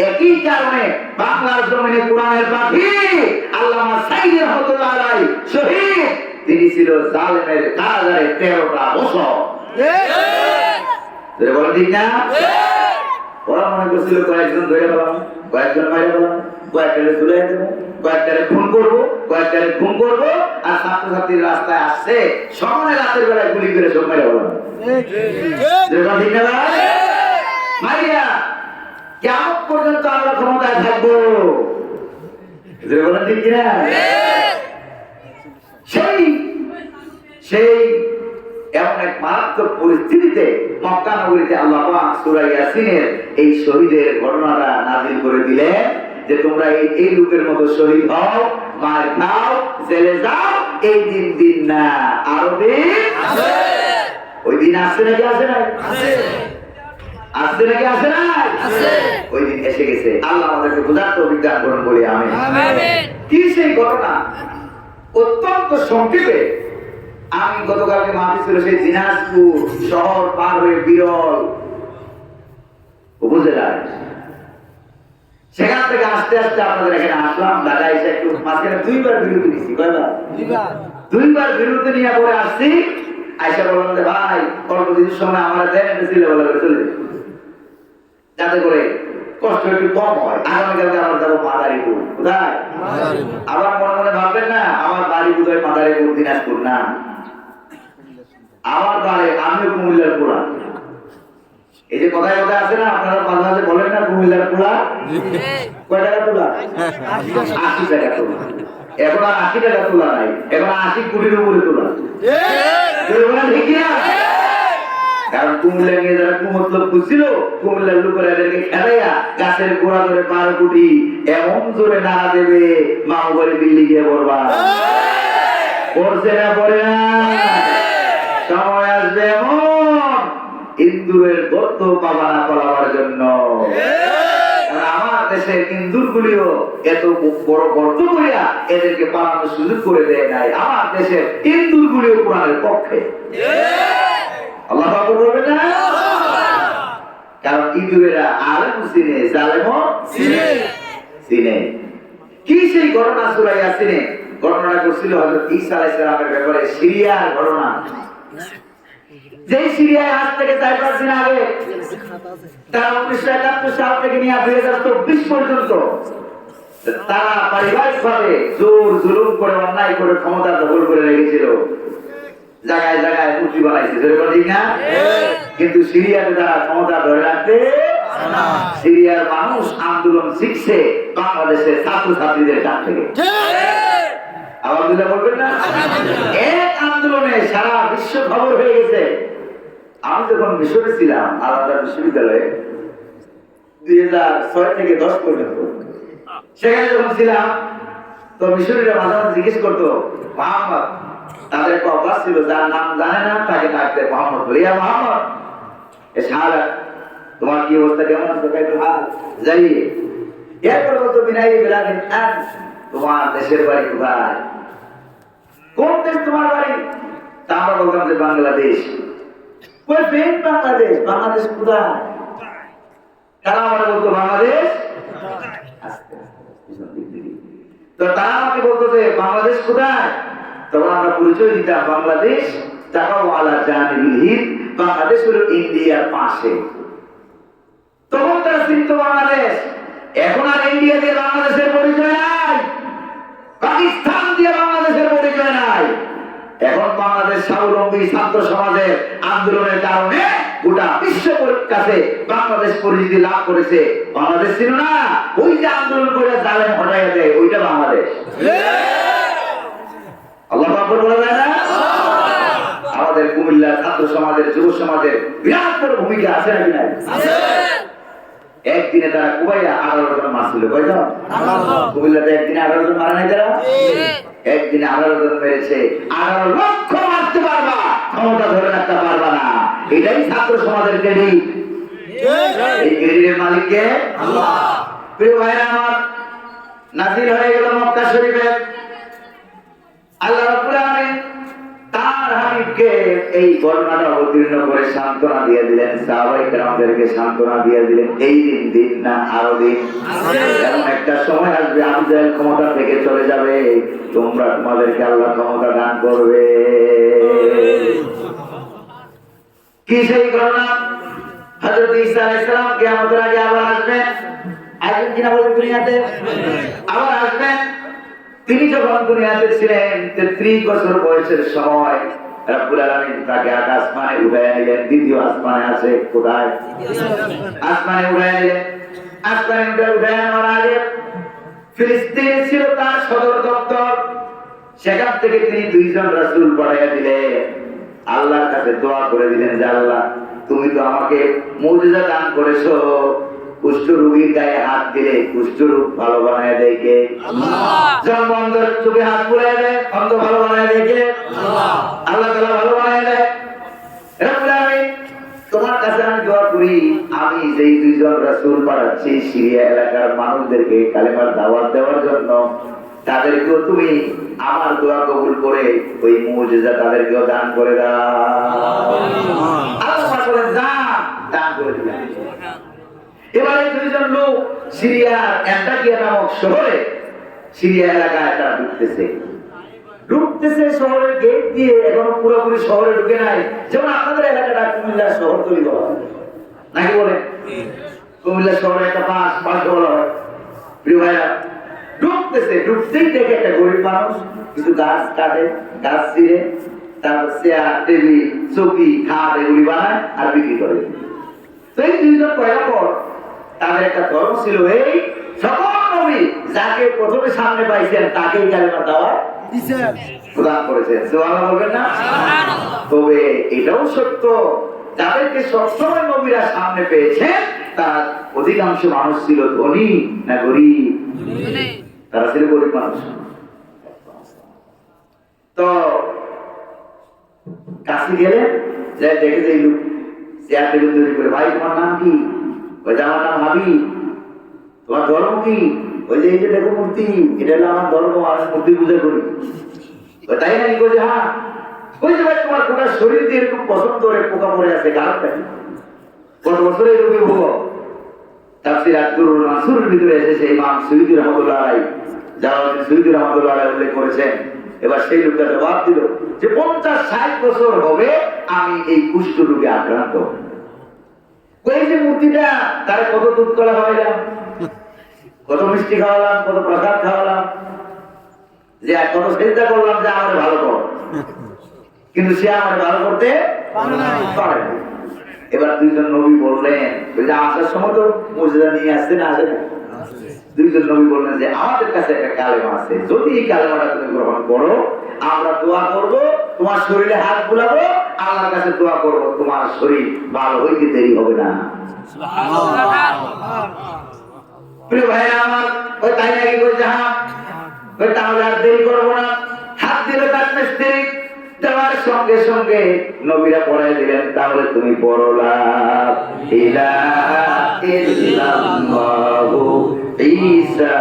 একই কারণে বাংলার জমিনে কোরআনের পাখি আল্লামা সাইয়্যিদ রহমাতুল্লাহ আলাইহি শহীদ, তিনি ছিল জালেমের কারাগারে 13টা বছর। বলেন ঠিক না? ওরা মনে করছিল কয়েকজন ধরে পেলাম, কয়েকজন মারে পেলাম, কয়েকটারে তুলে দেবো, কয়েকটারে খুন করবো, কয়েকটারে খুন করবো, আর ছাত্রছাত্রীর রাস্তায় আসছে সকালে রাতের বেলায় গুলি করে সব মেরে বললাম। ঠিক না ভাই? মারিয়া কিয়ামত পর্যন্ত আমরা ক্ষমতায় থাকবো। বলেন ঠিক কিনা? সেই এমন এক মারাত্মক পরিস্থিতিতে মক্কা নগরীতে আল্লাহ পাক সূরা ইয়াসিনের এই শহীদের ঘটনাটা নাযিল করে দিলেন যে তোমরা এই লোকের মতো শহীদ হও, মার খাও, জেলে যাও। এই দিন না, আরো দিন আছে। ওই দিন আসছে নাকি আসে নাই? আসছে নাকি আসে নাই? ওই দিন এসে গেছে। আল্লাহ আমাদেরকে বুঝার তৌফিক দান করুন বলি আমিন। কি সেই ঘটনা? অত্যন্ত সংক্ষেপে আমি গতকালকে মাহফিল ছিল সেই দিনাজপুর শহর পার হয়ে বিরল উপজেলায়, সেখান থেকে আস্তে আস্তে আপনাদের এখানে আসলাম। ঢাকা এসে একটু মাঝখানে 2বার বিরতি নিচ্ছি। কয়বার? 2বার বিরতি নিয়ে পরে আসছি। আইসা বললাম যে ভাই অল্প কিছুর সময় আমার দেন, একটা ছিল বলে চলে যাতে করে কষ্ট একটু কম হয়। আগামীকালকে আবার যাবো মাদারীপুর। কোথায়? আবার মনে মনে ভাববেন না আমার বাড়ি কোথায় মাদারীপুর দিনাজপুর না, আমার বাড়ি আমিও কুমিল্লার পোড়া। এই যে কথায় কথায় আছে না, আপনারা মাঝে মাঝে বলেন না কুমিল্লার পোড়া। কয় টাকা তোলা? 80 টাকা তোলা। এখন আর 80 টাকা তোলা নাই, এখন 80 কোটির উপরে তোলা। ঠিক না? কারণ কুমিল্লা নিয়ে যারা কুমতলব খুঁজছিল, কুমিল্লার লোকেরা এদেরকে খেলাইয়া গাছের গোড়া ধরে 12 কোটি এমন জোরে নাড়া দেবে, মাও বাড়ি দিল্লি গিয়ে পড়বা। পড়ছে না? পড়ে না? সময় আসবে এমন ইন্দুরের গর্ত পাবা না পলাবার জন্য। আমার দেশের ইন্দুর গুলিও এত বড় গর্ত করিয়া এদেরকে পালানোর সুযোগ করে দেয় নাই। আমার দেশের ইন্দুর গুলিও কোরআনের পক্ষে। আল্লাহ পাক বলবেন না? কারণ ইন্দুরেরা আলেম চিনে, জালেমও চিনে। কি সেই ঘটনা? সূরা ইয়াসিনে ঘটনা করছিল হযরত ঈসা আলাইহিস সালামের ব্যাপারে, সিরিয়ার ঘটনা। যে সিরিয়ায় আজ থেকে 4-5 দিন আগে, তারা 1971 সাল থেকে নিয়ে 2024 পর্যন্ত তারা পারিবারিকভাবে জোর জুলুম করে, অন্যায় করে ক্ষমতা দখল করে রেখেছিল। জায়গায় জায়গায় মূর্তি বানাইছে, ঠিক না? কিন্তু সিরিয়াতে তারা ক্ষমতা ধরে রাখতে, সিরিয়ার মানুষ আন্দোলন শিখছে বাংলাদেশের ছাত্রছাত্রীদের কাছ থেকে। আবার দুটা বলবেন না? এক আন্দোলনে সারা বিশ্ব খবর হয়ে গেছে। আমি যখন মিশরে ছিলাম আলাদা বিশ্ববিদ্যালয়ে 2006 থেকে 10 পর্যন্ত, সেখানে যখন ছিলাম তো মিশরীরা মাঝে মাঝে জিজ্ঞেস করতো মোহাম্মদ, তাদের একটা অভ্যাস ছিল যার নাম জানে না তাকে ডাকতে মোহাম্মদ বলে, ইয়া মোহাম্মদ এ সারা তোমার কি অবস্থা, কেমন আছো? যাই এরপর কত বিনাই বেলাদিন, তোমার দেশের বাড়ি কোথায়? কোন দেশ তোমার বাড়ি? তা আমরা বলতাম যে বাংলাদেশ। বাংলাদেশ? বাংলাদেশ কোথায়? তারা আমরা বলতো বাংলাদেশ। তো তারা আমাকে বলতো যে বাংলাদেশ কোথায়? তখন আমরা পরিচয় দিতাম বাংলাদেশ তাকাওয়ালা জানিবিল হিন্দ, বাংলাদেশ হলো ইন্ডিয়ার পাশে। তখন তারা চিনত বাংলাদেশ। এখন আর ইন্ডিয়া দিয়ে বাংলাদেশের পরিচয় নাই, পাকিস্তান দিয়ে বাংলাদেশের পরিচয় নাই। এখন বাংলাদেশ স্বাবলম্বী ছাত্র সমাজের আন্দোলনের কারণে গোটা বিশ্বের কাছে বাংলাদেশ পরিচিতি লাভ করেছে। বাংলাদেশ ছিল না, ওই যে আন্দোলন করে জালেম হটাইয়া দেয়, ওইটা বাংলাদেশ। আল্লাহু আকবার বলা যায় না? আমাদের কুমিল্লা ছাত্র সমাজের, যুব সমাজের বিরাট বড় ভূমিকা আছে নাকি নাই? একদিনে তারা কুবাইয়া 18 জন মারছিল। কয়জন? কুমিল্লাতে একদিনে 18 জন মারা নাই তারা? একদিনে 18 জন মেরেছে। 18 লক্ষ মারতে পারবা, ক্ষমতা ধরে রাখতে পারবা না। এটাই ছাত্র সমাজের ক্রেডিট। এই ক্রেডিটের মালিক কে? আল্লাহ। প্রিয় ভাইরা আমার, নাজিল হয়ে গেল মক্কা শরীফে। আল্লাহ রাব্বুল আলামিন তার হাবিবকে এই ঘটনাটা অবতীর্ণ করে সান্ত্বনা দিয়ে দিলেন, সাহাবায়ে কেরামদেরকে সান্ত্বনা দিয়ে দিলেন। এই দিন না আরো দিন, এমন একটা সময় আসবে আবু জাহেল ক্ষমতা থেকে চলে যাবে, তোমরা তোমাদেরকে আল্লাহ ক্ষমতা দান করবে। কি সেই ঘটনা? হযরত ঈসা আলাইহিস সালাম কিয়ামতের আগে আবার আসবেন। আসবেন কিনা বলেন দুনিয়াতে? আবার আসবেন। তিনি যখন দুনিয়াতে ছিলেন 33 বছর বয়সের সময় রব্বুল আলামিন তাকে আসমানে উঠাইয়া নিলেন। দ্বিতীয় আসমানে আছে, কোথায়? আসমানে উঠাইয়া নিলেন। আসমানে উঠাইয়া নেওয়ার আগে ফিলিস্তিনে ছিল তার সদর দপ্তর। সেখান থেকে তিনি 2 জন রাসূল পাঠাইয়া দিলেন। আল্লাহর কাছে দোয়া করে দিলেন যে আল্লাহ, তুমি তো আমাকে মুজিজা দান করেছো, কুষ্ঠ রোগীর গায়ে হাত দিলে কুষ্ঠ রোগ ভালো বানায় দেয় কে? আল্লাহ। অন্ধের চোখে হাত বুলায় দেয়, অন্ধ ভালো বানায় দেয় কে? আল্লাহ। আল্লাহ তাআলা ভালো বানায় দেয়। রব্বুল আলামিন, তোমার কাছে আমি দোয়া করি, আমি যেই 2 জন রাসূল পাঠাচ্ছি সিরিয়া এলাকার মানুষদেরকে কালেমার দাওয়াত দেওয়ার জন্য, তাদেরকেও তুমি আমার দোয়া কবুল করে ওই মুজিজা তাদেরকেও দান করে দাও। আল্লাহ বলেন দান করে দিলেন। এবারে 2 জন লোক সিরিয়ার অ্যান্টাকিয়া নামক শহরে, সিরিয়া এলাকায় তারা ঢুকতেছে শহরের গেট দিয়ে। এখনো পুরোপুরি শহরে ঢুকে নাই। যেমন আপনাদের এলাকাটা কুমিল্লা শহর তৈরি করা হয় নাকি বলেন? কুমিল্লা শহরে একটা পাশ বলা হয়। প্রিয় ভাইরা, ঢুকতেই দেখে একটা গরিব মানুষ কিছু গাছ কাটে, গাছ ছিঁড়ে, তারপর চেয়ার, টেবিল, চৌকি, খাট এগুলি বানায় আর বিক্রি করে। তো এই 2 জন পয়গম্বর, তাদের একটা ধর্ম ছিল, এই সকল নবী যাকে প্রথমে সামনে পাইছেন তাকেই কালেমার দাওয়াত প্রদান করেছেন। সুবহানাল্লাহ বলবেন না? তবে এটাও সত্য, যাদেরকে সবসময় নবীরা সামনে পেয়েছেন তার অধিকাংশ মানুষ ছিল ধনী না গরিব? তারা ছিল গরিব মানুষ। তো কাছে গেলে দেখে যে এই লোক চেয়ার টেবিল তৈরি করে, ভাই তোমার নাম কি? ওই যে আমার নাম হাবি। তোমার ধর্ম কি? ওই যে এই যে দেখো মূর্তি, এটা হলো আমার ধর্ম, আমি মূর্তি পূজা করি। তাই নাকি? বলছে হ্যাঁ। ওই যে ভাই তোমার গোটা শরীর দিয়ে এরকম পছন্দ করে পোকা পড়ে আছে, কারণটা কি? কত বছর এই রোগী ভোগ? তাফসীর আব্দুর মানসুরের ভিতরে এসেছে ইমাম সুয়ুতী রাহমাতুল্লাহ আলাইহি, জালালউদ্দিন সুয়ুতী রাহমাতুল্লাহ আলাইহি উল্লেখ করেছেন। এবার সেই লোকটা জবাব দিল যে 50-60 বছর হবে আমি এই কুষ্ঠ রোগে আক্রান্ত। ওই যে মূর্তিটা, তার কত দুধ করা খাওয়াইলাম, কত মিষ্টি খাওয়ালাম, কত প্রসাদ খাওয়ালাম, যে কত চেষ্টা করলাম যে আমার ভালো কর, কিন্তু সে আমার ভালো করতে পারে না। এবার 2 জন নবী বললেন, আসার সময় তো মুজিজা নিয়ে আসছে না, আসে না? 2 জন নবী বললেন যে আমাদের কাছে একটা কালেমা আছে, যদি এই কালেমাটা তুমি গ্রহণ করো আমরা দোয়া করব, তোমার শরীরে হাত বুলাবো, আল্লাহর কাছে দোয়া করব, তোমার শরীর ভালো হইতে দেরি হবে না। প্রিয় ভাইরা আমার, ওই তাই নাকি? বলছে হ্যাঁ। ওই তাহলে আর দেরি করবো না। হাত দিলে তার মিস্ত্রি দেওয়ার সঙ্গে সঙ্গে নবীরা পড়াই দিলেন, তাহলে তুমি পড়ো লা ইলাহা ইল্লাল্লাহু ঈসা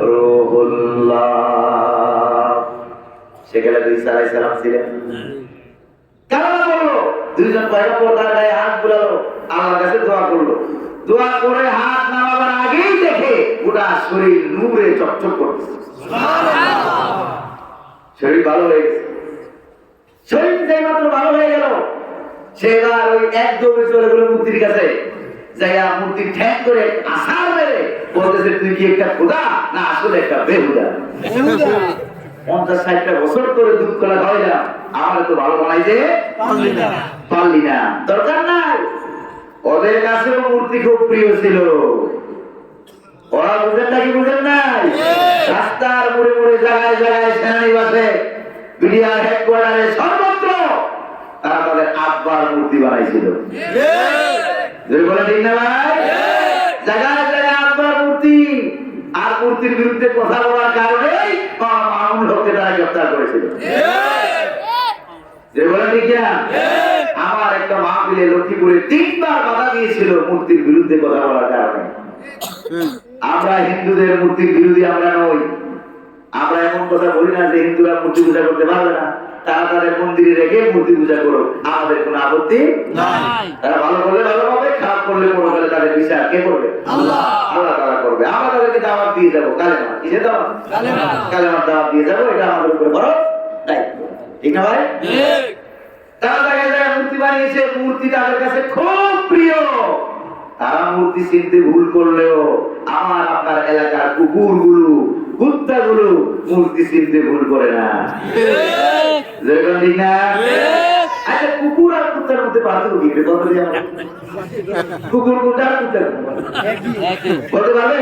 রূহুল্লাহ। সেখানে ঈসা আলাইহিস সালাম ছিলেন। কেন বললো? 2 জন পয়গম্বর তার গায়ে হাত বুলালো, আল্লাহর কাছে দোয়া করলো। দোয়া করে হাত নামাবার আগেই দেখে গোটা শরীর নূরে চকচক করছে। শরীর ভালো হয়ে গেছে। শরীর যেই মাত্র ভালো হয়ে গেল, সে এবার ওই এক দৌড়ে চলে গেল মূর্তির কাছে। যাইয়া মূর্তি ঠ্যাং করে আসার মেরে বলতেছে, তুই কি একটা খোদা না আসলে একটা বেহুদা? 50-60টা বছর করে দুধ কলা খাওয়াইলাম, আমার তো ভালো বানাইতে পারলি না। দরকার নাই। ওদের কাছেও মূর্তি খুব প্রিয় ছিল। ওরা বুঝেন নাকি বুঝেন নাই? রাস্তার মোড়ে মোড়ে জায়গায় জায়গায় সেনানিবাসে বিডিআর হেডকোয়ার্টারে সর্বত্র তারা তাদের আব্বার মূর্তি বানাইছিল। বলে ঠিক না ভাই? জায়গায় জায়গায় আব্বার মূর্তি, আর মূর্তির বিরুদ্ধে কথা বলার কারণেই মামুন হককে তারা গ্রেফতার করেছিল। বলে ঠিক না? আমার একটা মাহফিলে লক্ষ্মীপুরে 3বার বাধা দিয়েছিল মূর্তির বিরুদ্ধে কথা বলার কারণে। আমরা হিন্দুদের মূর্তির বিরোধী আমরা নই। আমরা এমন কথা বলি না যে হিন্দুরা মূর্তি পূজা করতে পারবে না, তারা তাদের মন্দিরে রেখে মূর্তি পূজা করো, আমাদের কোনো আপত্তি নাই। তারা ভালো করলে ভালো পাবে, খারাপ করলে মনে করলে তাদের বিচার কে করবে? আল্লাহ তাআলা করবে। আমরা তাদেরকে দাওয়াত দিয়ে যাবো, কালেমা। কিসের দাওয়াত? কালেমার দাওয়াত দিয়ে যাবো, এটা আমাদের উপরে বড় দায়িত্ব। ঠিক না ভাই? তারা জায়গায় জায়গায় মূর্তি বানিয়েছে, মূর্তি তাদের কাছে খুব প্রিয়। তারা মূর্তি চিনতে ভুল করলেও আমার আপনার এলাকার কুকুরগুলো, কুত্তাগুলো মূর্তি চিনতে ভুল করে না। ঠিক না? আচ্ছা, কুকুর আর কুত্তার মধ্যে পার্থক্য কি? কুকুর কুত্তার কুত্তার বলতে পারবে?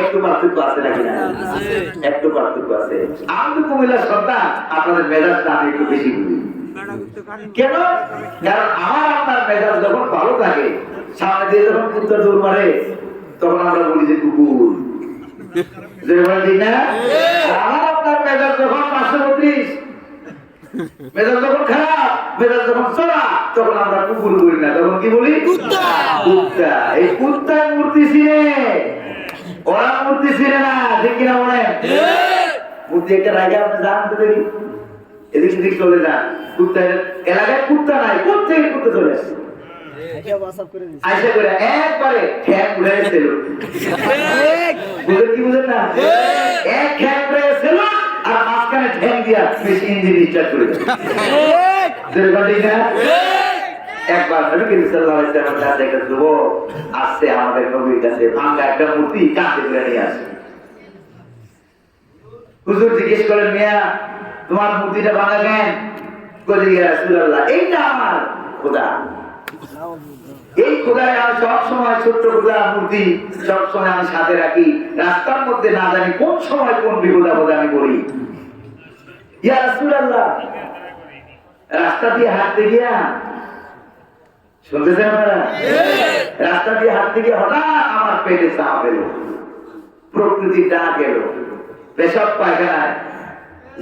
একটু পার্থক্য আছে নাকি না? একটু পার্থক্য আছে। আমি তো কুমিল্লার সন্তান, আপনাদের মেজাজটা আমি একটু বেশি বুঝি। কেন? কারণ আমার আপনার মেজাজ যখন ভালো থাকে, সামনে দিয়ে যখন কুত্তা দৌড় মারে, তখন আমরা বলি যে কুকুর। ঠিক না? আমার আপনার মেজাজ যখন 532, মেজাজ যখন খারাপ, মেজাজ যখন চড়া, তখন আমরা কুকুর বলি না, তখন কি বলি? কুত্তা। কুত্তা। এই কুত্তার মূর্তি চিনে, ওরা মূর্তি চিনে না। ঠিক কিনা বলেন? মূর্তি একটা রাখে আপনি জানতে দেখি, এদিক সেদিক চলে যান, কুত্তা এলাকায় কুত্তা নাই, কোথেকে কুত্তা চলে আসছে? আইসা করে একবারে ঠ্যাং উড়ে ছিল। বুঝেন কি বুঝেন না? এক ঠ্যাং উড়ে ছিল আর মাঝখানে ঠ্যাং দিয়া বেশি ইঞ্জিন স্টার্ট করে দেয়। একবার নবী করিম সাল্লাল্লাহু আলাইহি ওয়াসাল্লাম কাছে একটা যুবক আসছে আমাদের নবীর কাছে, ভাঙা একটা মূর্তি কাঁধে করে নিয়ে আসে। হুজুর জিজ্ঞেস করেন, মিয়া তোমার মূর্তিটা ভাঙা কেন? বলে, ইয়া রাসূলুল্লাহ, এইটা আমার খোদা। এই খোদায় আমি সবসময় ছোট্ট খোদা মূর্তি সবসময় আমি সাথে রাখি, রাস্তার মধ্যে না জানি কোন সময় কোন বিপদ আপদে আমি পড়ি। ইয়া রাসূলুল্লাহ, রাস্তা দিয়ে হাঁটতে গিয়া, শুনতেছেন আপনারা? রাস্তা দিয়ে হাঁটতে গিয়ে হঠাৎ আমার পেটে চাপ এলো, প্রকৃতি ডাক এলো, পেশাব পায়খানায়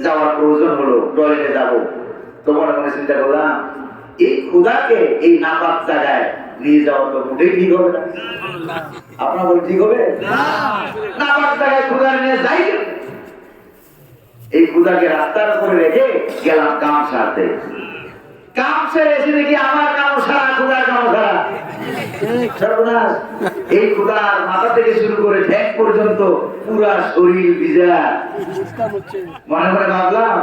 যাওয়ার প্রয়োজন হলো, টয়লেটে যাবো। তো মনে মনে চিন্তা করলাম, এই খোদাকে এই নাপাক জায়গায় নিয়ে যাওয়া তো মোটেই ঠিক হবে না। আপনার বলে ঠিক হবে? নাপাক জায়গায় খোদা নিয়ে যাই। এই খোদাকে রাস্তার উপরে রেখে গেলাম কাম সারতে। কাম সেরে এসে দেখি আমার কাম সারা, খোদার কাম সারা। সর্বনাশ! এই খোদার মাথা থেকে শুরু করে ঠ্যাং পর্যন্ত পুরা শরীর ভিজা। মনে মনে ভাবলাম,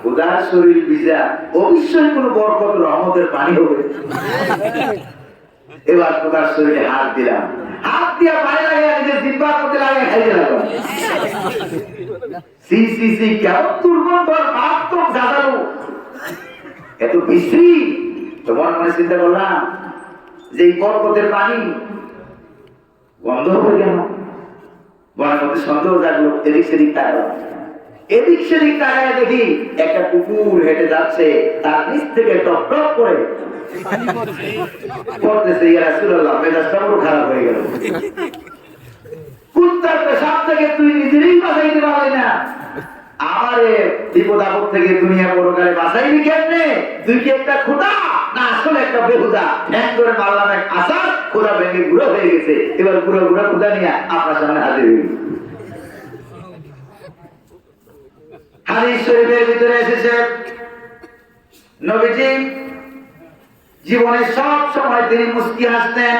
খোদার শরীর ভিজা, অবশ্যই কোনো বরকত রহমতের পানি হবে। এবার খোদার শরীরে হাত দিলাম, হাত দিয়া পানি লাগিয়ে নিজের জিহ্বার মধ্যে লাগিয়ে খাইতে লাগলাম। সি সি সি, কেমন দুর্গন্ধ, মারাত্মক ঝাঁঝালো, এত বিশ্রী। তোমার মনে চিন্তা করলাম যে এই বরকতের পানি বন্ধ হবে কেন? মনের মধ্যে সন্দেহ জাগলো। এদিক সেদিক তাকালাম, এদিক সেদিক তাকায় দেখি একটা কুকুর হেঁটে যাচ্ছে, তার নিচ থেকে টপ টপ করে পড়তেছে। ইয়া রাসূলুল্লাহ, মেজাজটা বড় খারাপ হয়ে গেল। কুত্তার পেশাব থেকে তুই নিজেরই বাঁচাইতে পারলি না, আমারে বিপদ আপদ থেকে দুনিয়া পরকালে বাঁচাইবি কেমনে? তুই কি একটা খোদা না আসলে একটা বেহুদা? ঠ্যাং করে মারলাম এক আসার, খোদা ভেঙে গুঁড়ো হয়ে গেছে। এবার গুঁড়ো গুঁড়ো খোদা নিয়ে আপনার সামনে হাজির হয়ে গেছে। হাদিস শরীফের ভিতরে এসেছে, নবীজি জীবনে সব সময় তিনি মুস্কি হাসতেন,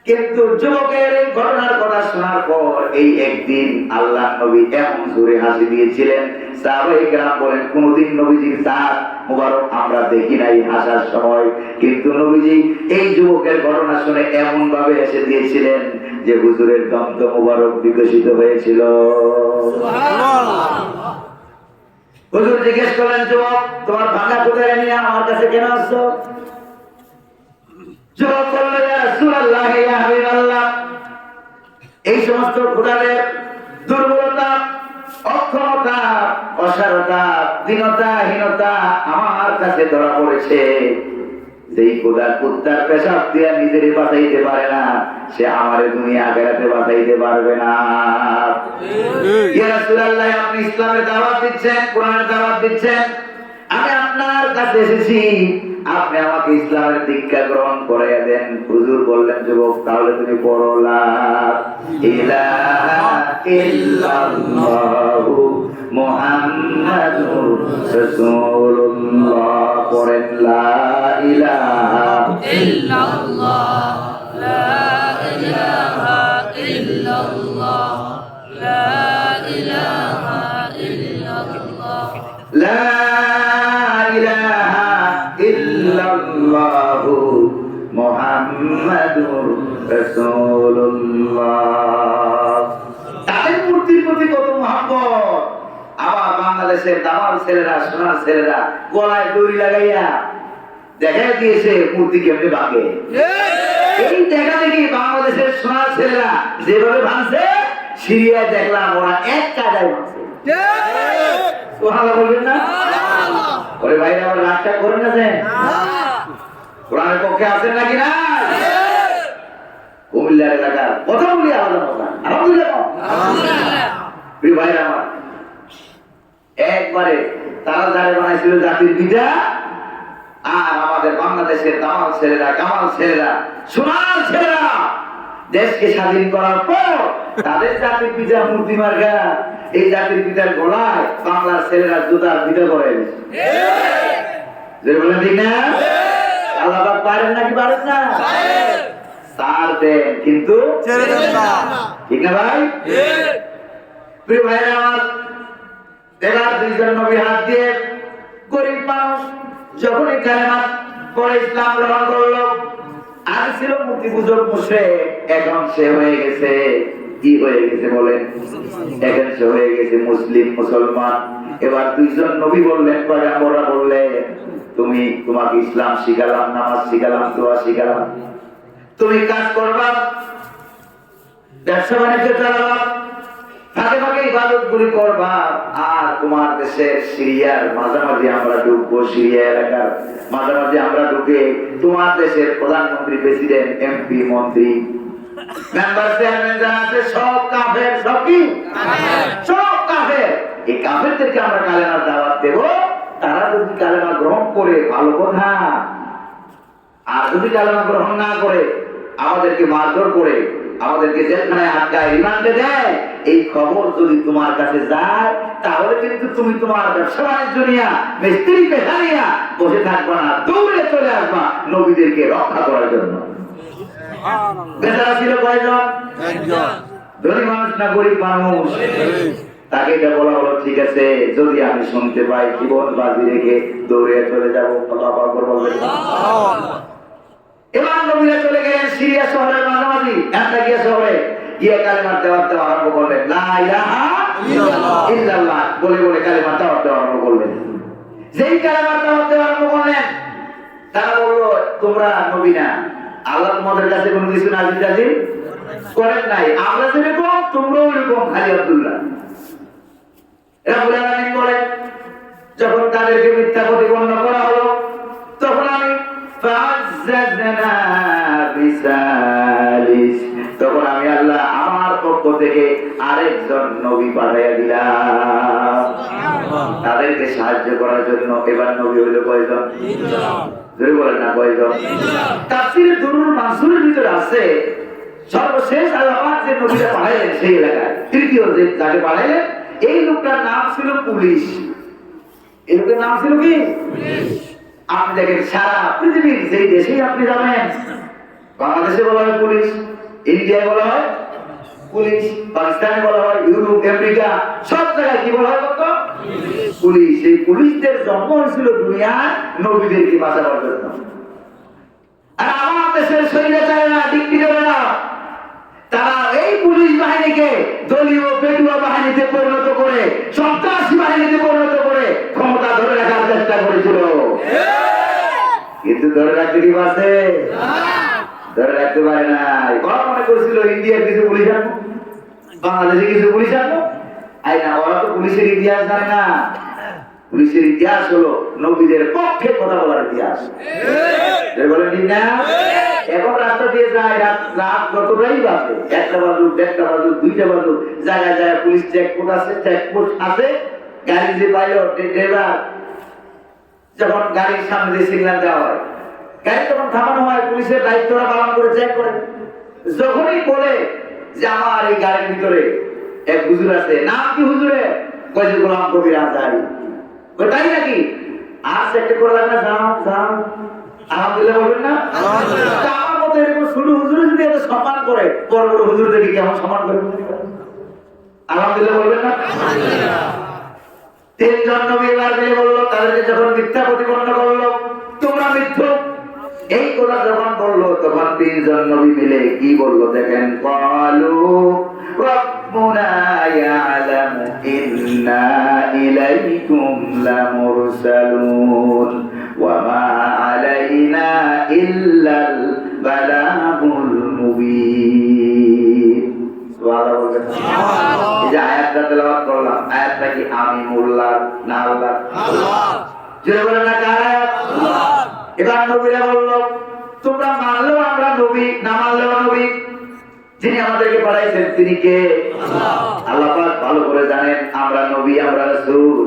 কিন্তু যুবকের এই ঘটনার কথা শোনার পর এই একদিন আল্লাহ নবী এমন জোরে হাসি দিয়েছিলেন, সাহাবায়ে কেরাম বলেন কোনদিন নবীজির দাঁত মুবারক আমরা দেখি নাই হাসার সময়। কিন্তু নবীজি এই যুবকের ঘটনা শুনে এমন ভাবে হেসে দিয়েছিলেন যে হুজুরের দন্ত মুবারক বিকশিত হয়েছিল। সুবহানাল্লাহ। হুজুর জিজ্ঞেস করলেন, যুবক তোমার ভাঙা কোথায় নিয়ে আমার কাছে কেন আসছো? যুবক বলল, ইয়া রাসূলুল্লাহ, ইয়া হাবিবাল্লাহ, এই সমস্ত খোদাদের দুর্বলতা, অক্ষমতা, অসারতা, দীনতা, হীনতা আমার কাছে ধরা পড়েছে। যেই খোদার কুত্তার পেশাব দিয়া নিজের বাঁচাইতে পারে না, সে আমার দুনিয়া আখিরাতে বাঁচাইতে পারবে না। ইয়া রাসূলুল্লাহ, আপনি ইসলামের দাওয়াত দিচ্ছেন, কোরআনের দাওয়াত দিচ্ছেন, আমি আপনার কাছে এসেছি, আপনি আমাকে ইসলামের দীক্ষা গ্রহণ করাইয়া দেন। হুজুর বললেন, যুবক তাহলে তুমি পড়ো লা ইলাহা ইল্লাল্লাহু মুহাম্মাদুর রাসূলুল্লাহ। পড়েন লা ইলাহা ইল্লাল্লাহ, লা ইলাহা ইল্লাল্লাহ, লা ইলাহা ইল্লাল্লাহ, লা ইলাহা ইল্লাল্লাহু মুহাম্মাদুর রাসূলুল্লাহ। তাদের মূর্তির প্রতি কত মহব্বত। আবার বাংলাদেশের দামাল ছেলেরা, সোনার ছেলেরা গলায় দড়ি লাগাইয়া দেখা দিয়েছে মূর্তি কেমনে ভাঙে। এই দেখা দেখি বাংলাদেশের সোনার ছেলেরা যেভাবে ভাঙছে, সিরিয়ায় দেখলাম ওরা এক কায়দায় ভাঙছে। সুবহানাল্লাহ বলবেন না? ওরে ভাইরা, আবার রাগটা করেন না যে কোরআনের পক্ষে আছেন নাকি না? কুমিল্লার এলাকার কথা বলি, আলাদা কথা। আলহামদুলিল্লাহ, প্রিয় ভাইরা আমার, একবারে তারা যারা বানাইছিল জাতির পিতা, আর আমাদের বাংলাদেশের দামাল ছেলেরা, কামাল ছেলেরা, সোনার ছেলেরা দেশকে স্বাধীন করার পর তাদের জাতির পিতা মূর্তি মার্কা, এই জাতির পিতার গলায় বাংলার ছেলেরা জুতার পিতা করে বলেন, ঠিক না? আল্লাহ পাক পারেন নাকি পারেন না? তার দেন, কিন্তু ঠিক না ভাই? প্রিয় ভাইরা আমার, এবার দুইজন নবী হাত দিয়ে, গরিব মানুষ যখনই কালেমা পড়ে ইসলাম গ্রহণ করলো, আগে ছিল মূর্তি পূজক মুশরিক, এখন সে হয়ে গেছে, কি হয়ে গেছে বলেন? এখন সে হয়ে গেছে মুসলিম, মুসলমান। এবার দুইজন নবী বললেন, পয়গম্বররা বললেন, তোমাকে ইসলাম শিখালাম, নামাজ শিখালাম, দোয়া শিখালাম, তুমি কাজ করবা, ব্যবসা বাণিজ্য চালাবা, ফাঁকে ফাঁকে ইবাদত গুলি করবা, আর তোমার দেশের সিরিয়ার মাঝামাঝি আমরা ঢুকবো, সিরিয়া এলাকার মাঝামাঝি আমরা ঢুকে তোমার দেশের প্রধানমন্ত্রী, প্রেসিডেন্ট, এমপি, মন্ত্রী, মেম্বার, চেয়ারম্যান যারা আছে সব কাফের। সব কি? সব কাফের। এই কাফেরদেরকে আমরা কালেমার দাওয়াত দেব, তারা যদি কালেমা গ্রহণ করে ভালো কথা, আর যদি কালেমা গ্রহণ না করে আমাদেরকে মারধর করে, আমাদেরকে জেলখানায় আটকায় রিমান্ডে দেয়, এই খবর যদি তোমার কাছে যায়, তাহলে কিন্তু তুমি তোমার ব্যবসা বাণিজ্য নিয়া, মিস্ত্রি পেশা নিয়া বসে থাকবা না, দৌড়ে চলে আসবা নবীদেরকে রক্ষা করার জন্য। বেচারা ছিল কয়জন? ধনী মানুষ না গরিব মানুষ? তাকে এটা বলা হলো, ঠিক আছে, যদি আমি শুনতে পাই, জীবন বাজি রেখে দৌড়ে চলে যাবো। আল্লাহু আকবার বলবেন। এবার নবীরা চলে গেলেন সিরিয়া শহরের মাঝামাঝি, অ্যান্টাকিয়া শহরে গিয়ে কালেমার দাওয়াত দেওয়া আরম্ভ করলেন। লা ইলাহা ইল্লাল্লাহ বলে বলে কালেমার দাওয়াত দেওয়া আরম্ভ করলেন। যেই কালেমার দাওয়াত দেওয়া আরম্ভ করলেন, তারা বলল, তোমরা নবী না, আল্লাহ তোমাদের কাছে কোনো কিছু নাযিল টাযিল করেন নাই, আমরা যেরকম তোমরাও এরকম, খালি আব্দুল্লাহ। রাব্বুল আলামিন বলেন, যখন তাদেরকে মিথ্যা প্রতিপন্ন করা হলো, তখন আমি তখন আমি আল্লাহ আমার পক্ষ থেকে আরেকজন নবী পাঠাইয়া দিলাম তাদেরকে সাহায্য করার জন্য। এবার নবী হইল কয়জন? যদি বলেন না কয়জন? তাফসীরে দুরুল মানসুরের ভিতরে আছে, সর্বশেষ আল্লাহ যে নবীটা পাঠাইলেন সেই এলাকায়, তৃতীয় যে যাকে পাঠাইলেন, এই লোকটার নাম ছিল পুলিশ। এই লোকের নাম ছিল কি? আপনি দেখেন সারা পৃথিবীর যেই দেশেই আপনি যাবেন, বাংলাদেশে বলা হয় পুলিশ, ইন্ডিয়ায় বলা হয় পুলিশ, পাকিস্তানে বলা হয়, ইউরোপ, আমেরিকা, সব জায়গায় কি বলা হয়? কত পুলিশ। এই পুলিশদের জন্ম হয়েছিল দুনিয়ার নবীদেরকে বাঁচাবার জন্য। আর আমার দেশের স্বৈরাচারেরা, ডিক্টেটররা, তারা এই পুলিশ বাহিনীকে দলীয় পেটুয়া বাহিনীতে পরিণত করে, সন্ত্রাসী বাহিনীতে পরিণত করে কিন্তু ধরে রাখতে কি পারছে? ধরে রাখতে পারে না। কখন মনে করছিল ইন্ডিয়ার কিছু পুলিশ আনবো, বাংলাদেশে কিছু পুলিশ আনবো? আই না, ওরা তো পুলিশের ইতিহাস জানে না। পুলিশের ইতিহাস হলো নবীদের পক্ষে কথা বলার ইতিহাস। বলেন ঠিক না? এখন রাস্তা দিয়ে যায়, রাত যতটাই বাজে, 1টা বাজুক, 1টা বাজুক, 2টা বাজুক, জায়গায় জায়গায় পুলিশ চেকপোস্ট আছে, চেকপোস্ট আছে। গাড়ি যে পাইলট ড্রাইভার যখন গাড়ির সামনে দিয়ে সিগন্যাল দেওয়া হয়, গাড়ি যখন থামানো হয়, পুলিশের দায়িত্বটা পালন করে চেক করে। যখনই বলে যে আমার এই গাড়ির ভিতরে এক হুজুর আছে, নাম কি হুজুরে? কয়েছে গোলাম কবির আজহারী। তাই নাকি? আর চেকটা করে লাগবে না, যাও যাও আলহামদুলিল্লাহ বলবেন না? আমার মতো এরকম ছোট হুজুরে যদি এত সম্মান করে, বড় বড় হুজুরদেরকে কেমন সম্মান করে? আলহামদুলিল্লাহ বলবেন না? 3 জন নবী এবার মিলে বললো, তাদেরকে যখন মিথ্যা প্রতিপন্ন করলো, তোমরা মিথ্যুক, এই কথা যখন বললো, তখন 3 জন নবী মিলে কি বললো দেখেন, ক্বালু রাব্বুনা ইয়ালামু ইন্না ইলাইকুম লামুরসালুন ওয়া মা আলাইনা ইল্লাল বালাগুল মুবিন। সুবহানাল্লাহ বলবেন। এই যে আয়াতটা তেলাওয়াত করলাম, আয়াতটা কি আমি মোল্লা না আল্লাহ? আল্লাহ। জোরে বলেন না কারা? আল্লাহ। এবার নবীরা বলল, তোমরা মানলেও আমরা নবী, না মানলেও নবী। যিনি আমাদেরকে পাঠাইছেন তিনি কে? আল্লাহ। আল্লাহ পাক ভালো করে জানেন আমরা নবী, আমরা রাসূল।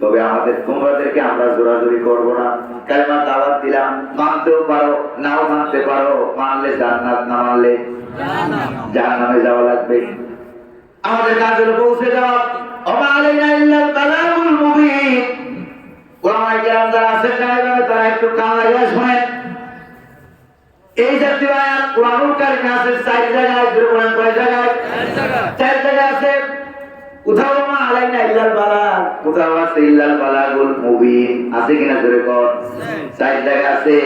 তবে তোমাদেরকে আমরা জোরাজুরি করব না। কালেমা দাওয়াত দিলাম, মানতেও পারো, নাও মানতে পারো। মানলে জান্নাত, না মানলে জাহান্নামে যাওয়া লাগবে। আমাদের কাজ হলো পৌঁছে যাওয়া। ওমা আলাইনা ইল্লাল বালাগুল মুবিন। ওলামায়ে কেরাম যারা আছেন তারা একটু কান লাগিয়ে শুনেন। এই জাতীয় আয়াত কুরআনুল কারীমে আছে 4 জায়গায়। জোরে বলেন কয় জায়গায়? 4 জায়গায় আছে। কোথাও ওমা আলাইনা ইল্লাল বালাগ, কোথাও আছে ইল্লাল বালাগুল মুবিন। আছে কিনা জোরে কর? 4 জায়গায় আছে।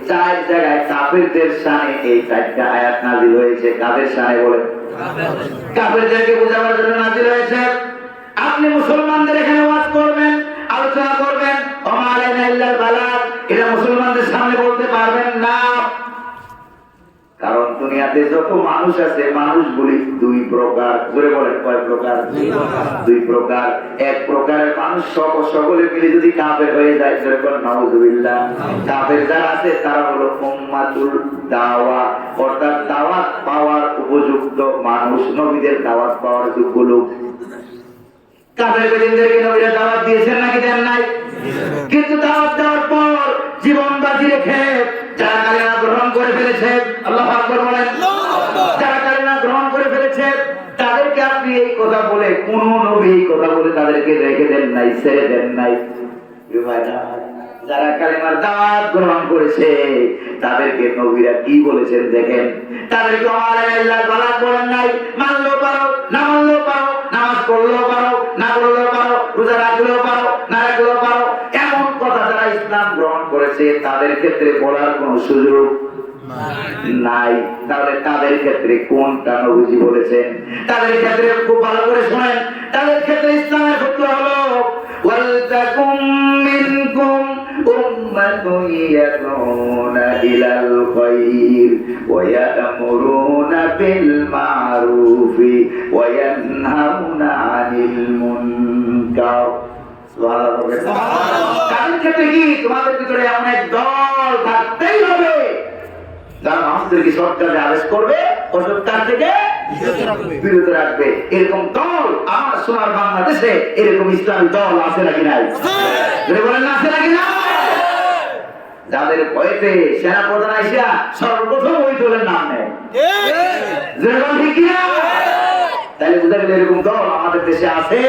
4 জায়গায় কাফিরদের শানে এই 4টা আয়াত নাযিল হয়েছে। কাদের শানে বলেন? কাফিরদেরকে বোঝানোর জন্য নাযিল হয়েছে। আপনি মুসলমানদের এখানে ওয়াজ করবেন, আলোচনা করবেন, ওমা আলাইনা ইল্লাল বালাগ, এটা মুসলমানদের সামনে বলতে পারবেন না। কারণ দুনিয়াতে যত মানুষ আছে, মানুষগুলি 2 প্রকার। জোরে বলেন কয় প্রকার? 2 প্রকার। এক প্রকারের মানুষ সকলে মিলে যদি কাফের হয়ে যায়, জোরে বলেন নাউযুবিল্লাহ। কাফের যারা আছে তারা হলো উম্মাতুল দাওয়া, অর্থাৎ দাওয়াত পাওয়ার উপযুক্ত মানুষ, নবীদের দাওয়াত পাওয়ার যোগ্য লোক। কাফের বেদিনদেরকে নবীরা দাওয়াত দিয়েছেন নাকি দেন নাই? কিন্তু দাওয়াত দেওয়ার পর জীবন বাজি রেখে যারা কালেমা গ্রহণ করে ফেলেছে, আল্লাহু আকবার বলেন, যারা কালেমা গ্রহণ করে ফেলেছে তাদেরকে আপনি এই কথা বলে, কোন নবী এই কথা বলে তাদেরকে রেখে দেন নাই, ছেড়ে দেন নাই। যারা কালেমার দাওয়াত গ্রহণ করেছে তাদেরকে নবীরা কি বলেছেন দেখেন। তাদেরকে আল্লাহ বালাগ বলেন নাই, মানলেও পারো, না মানলেও পারো, নামাজ পড়লেও পারো, না পড়লেও পারো, রোজা রাখলেও পারো, না রাখলেও পারো, এমন কথা যারা ইসলাম গ্রহণ করেছে তাদের ক্ষেত্রে বলার কোন সুযোগ নাই। তাহলে তাদের ক্ষেত্রে কোনটা নবীজি বলেছেন? তাদের ক্ষেত্রে খুব ভালো করে শুনেন। তাদের ক্ষেত্রে ইসলামের ফতোয়া হলো ওয়ালতাকুম মিনকুম উম্মাতুন ইয়াদউনা ইলাল খায়র ওয়া ইয়া'মুরুনা বিল মা'রুফি ওয়া ইয়ানহাউনা আনিল মুনকার। সুবহানাল্লাহ। তাদের ক্ষেত্রে কি তোমাদের ভিতরে এমন এক দল থাকতেই হবে যারা মানুষদেরকে সৎকাজে আদেশ করবে, অসৎকার থেকে বিরত রাখবে। এরকম দল আমার সোনার বাংলাদেশে এরকম ইসলামী দল আছে নাকি নাই? বলেন না, আছে নাকি না? যাদের ভয়েতে সেনাপ্রধান আইসা সর্বপ্রথম ওই দলের নাম নেয়, ঠিক কিনা? তাহলে বোঝা গেল এরকম দল আমাদের দেশে আছে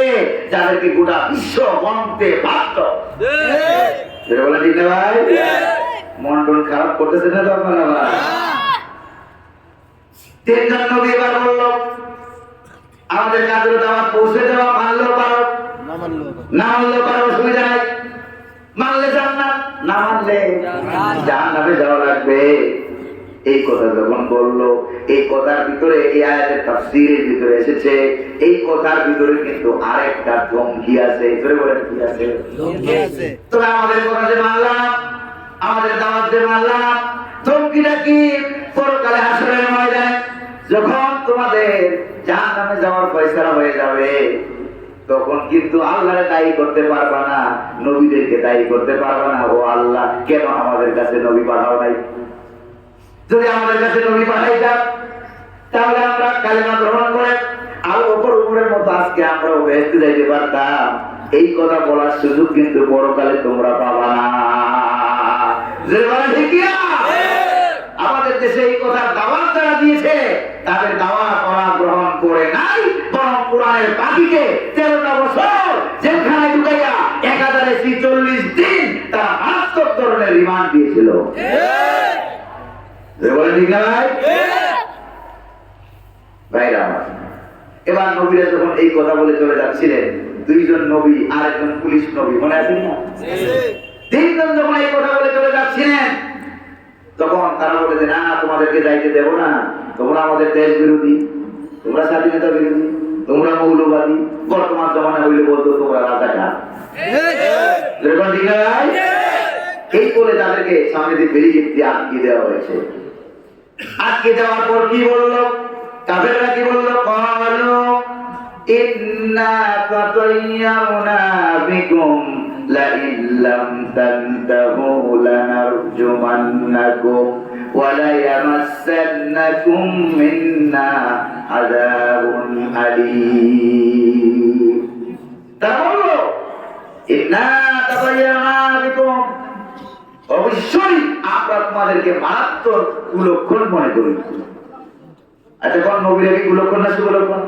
যাদেরকে গোটা বিশ্ব মানতে বাধ্য। বলেন ঠিক না ভাই? মন টন খারাপ করতেছে না তো আপনারা? 3 জন নবী এবার বলল আমাদের কাজের দাওয়াত পৌঁছে দেওয়া, মানলেও পারো, না মানলেও পারো, অসুবিধা নাই। মানলে জান্নাত, না মানলে জাহান্নামে যাওয়া লাগবে। এই কথা যখন বললো, এই কথার ভিতরে, এই আয়াতের তাফসীরের ভিতরে এসেছে, এই কথার ভিতরে কিন্তু আরেকটা ধমকি আছে। বলেন কি আছে? তবে আমাদের কথা যে মানলাম, আমাদের দাওয়াত দেবে আল্লাহ। ধমকিটা কি? পরকালে হাসরের ময়দানে যখন তোমাদের জাহান্নামে যাওয়ার ফয়সালা হয়ে যাবে, তখন কিন্তু আল্লাহরে দায়ী করতে পারবা না, নবীদেরকে দায়ী করতে পারবা না। ও আল্লাহ, কেন আমাদের কাছে নবী পাঠাও নাই? যদি আমাদের কাছে নবী পাঠাইতা, তাহলে আমরা কালেমা গ্রহণ করে আবু বকর উমরের মতো আজকে আমরা বেহেশতে যাইতে পারতাম। এই কথা বলার সুযোগ কিন্তু পরকালে তোমরা পাবা না। যে বলে ঠিক না? আমাদের দেশে এই কথা দাওয়াত যারা দিয়েছে, তাদের দাওয়াত ওরা গ্রহণ করে নাই, বরং কোরআনের পাখিকে 13টা বছর জেলখানায় ঢুকাইয়া 1040 দিন তারা মারাত্মক ধরনের রিমান্ড দিয়েছিল। যে বলে ঠিক না ভাই? ভাইরা আমার, এবার নবীরা যখন এই কথা বলে চলে যাচ্ছিলেন, দুইজন নবী আর একজন পুলিশ নবী, মনে আছে না? তিনজন যখন এই কথা বলে চলে যাচ্ছিলেন, তখন তারা বলে যে না, তোমাদেরকে যাইতে দেব না, তোমরা আমাদের দেশ বিরোধী, তোমরা স্বাধীনতা বিরোধী, তোমরা মৌলবাদী। বর্তমান জমানা হইলে বলতো তোমরা রাজাকার। এই বলে তাদেরকে সামনে দিয়ে ব্যারিকেড দিয়ে আটকে দেওয়া হয়েছে। আটকে দেওয়ার পর কি বললো কাফেররা? কি বললো? ক্বালু ইন্না তাতায়্যারনা বিকুম লা ইল্লাম তানতাহু লানারজুমান্নাকুম ওয়া লা ইয়ামাসসান্নাকুম মিন্না আযাবুন আলীম। তারা বলল, ইন্না তাতায়্যারনা বিকুম, অবশ্যই আমরা তোমাদেরকে মারাত্মক কুলক্ষণ মনে করি। আচ্ছা, কোন নবীরা কি কুলক্ষণ না সুলক্ষণ?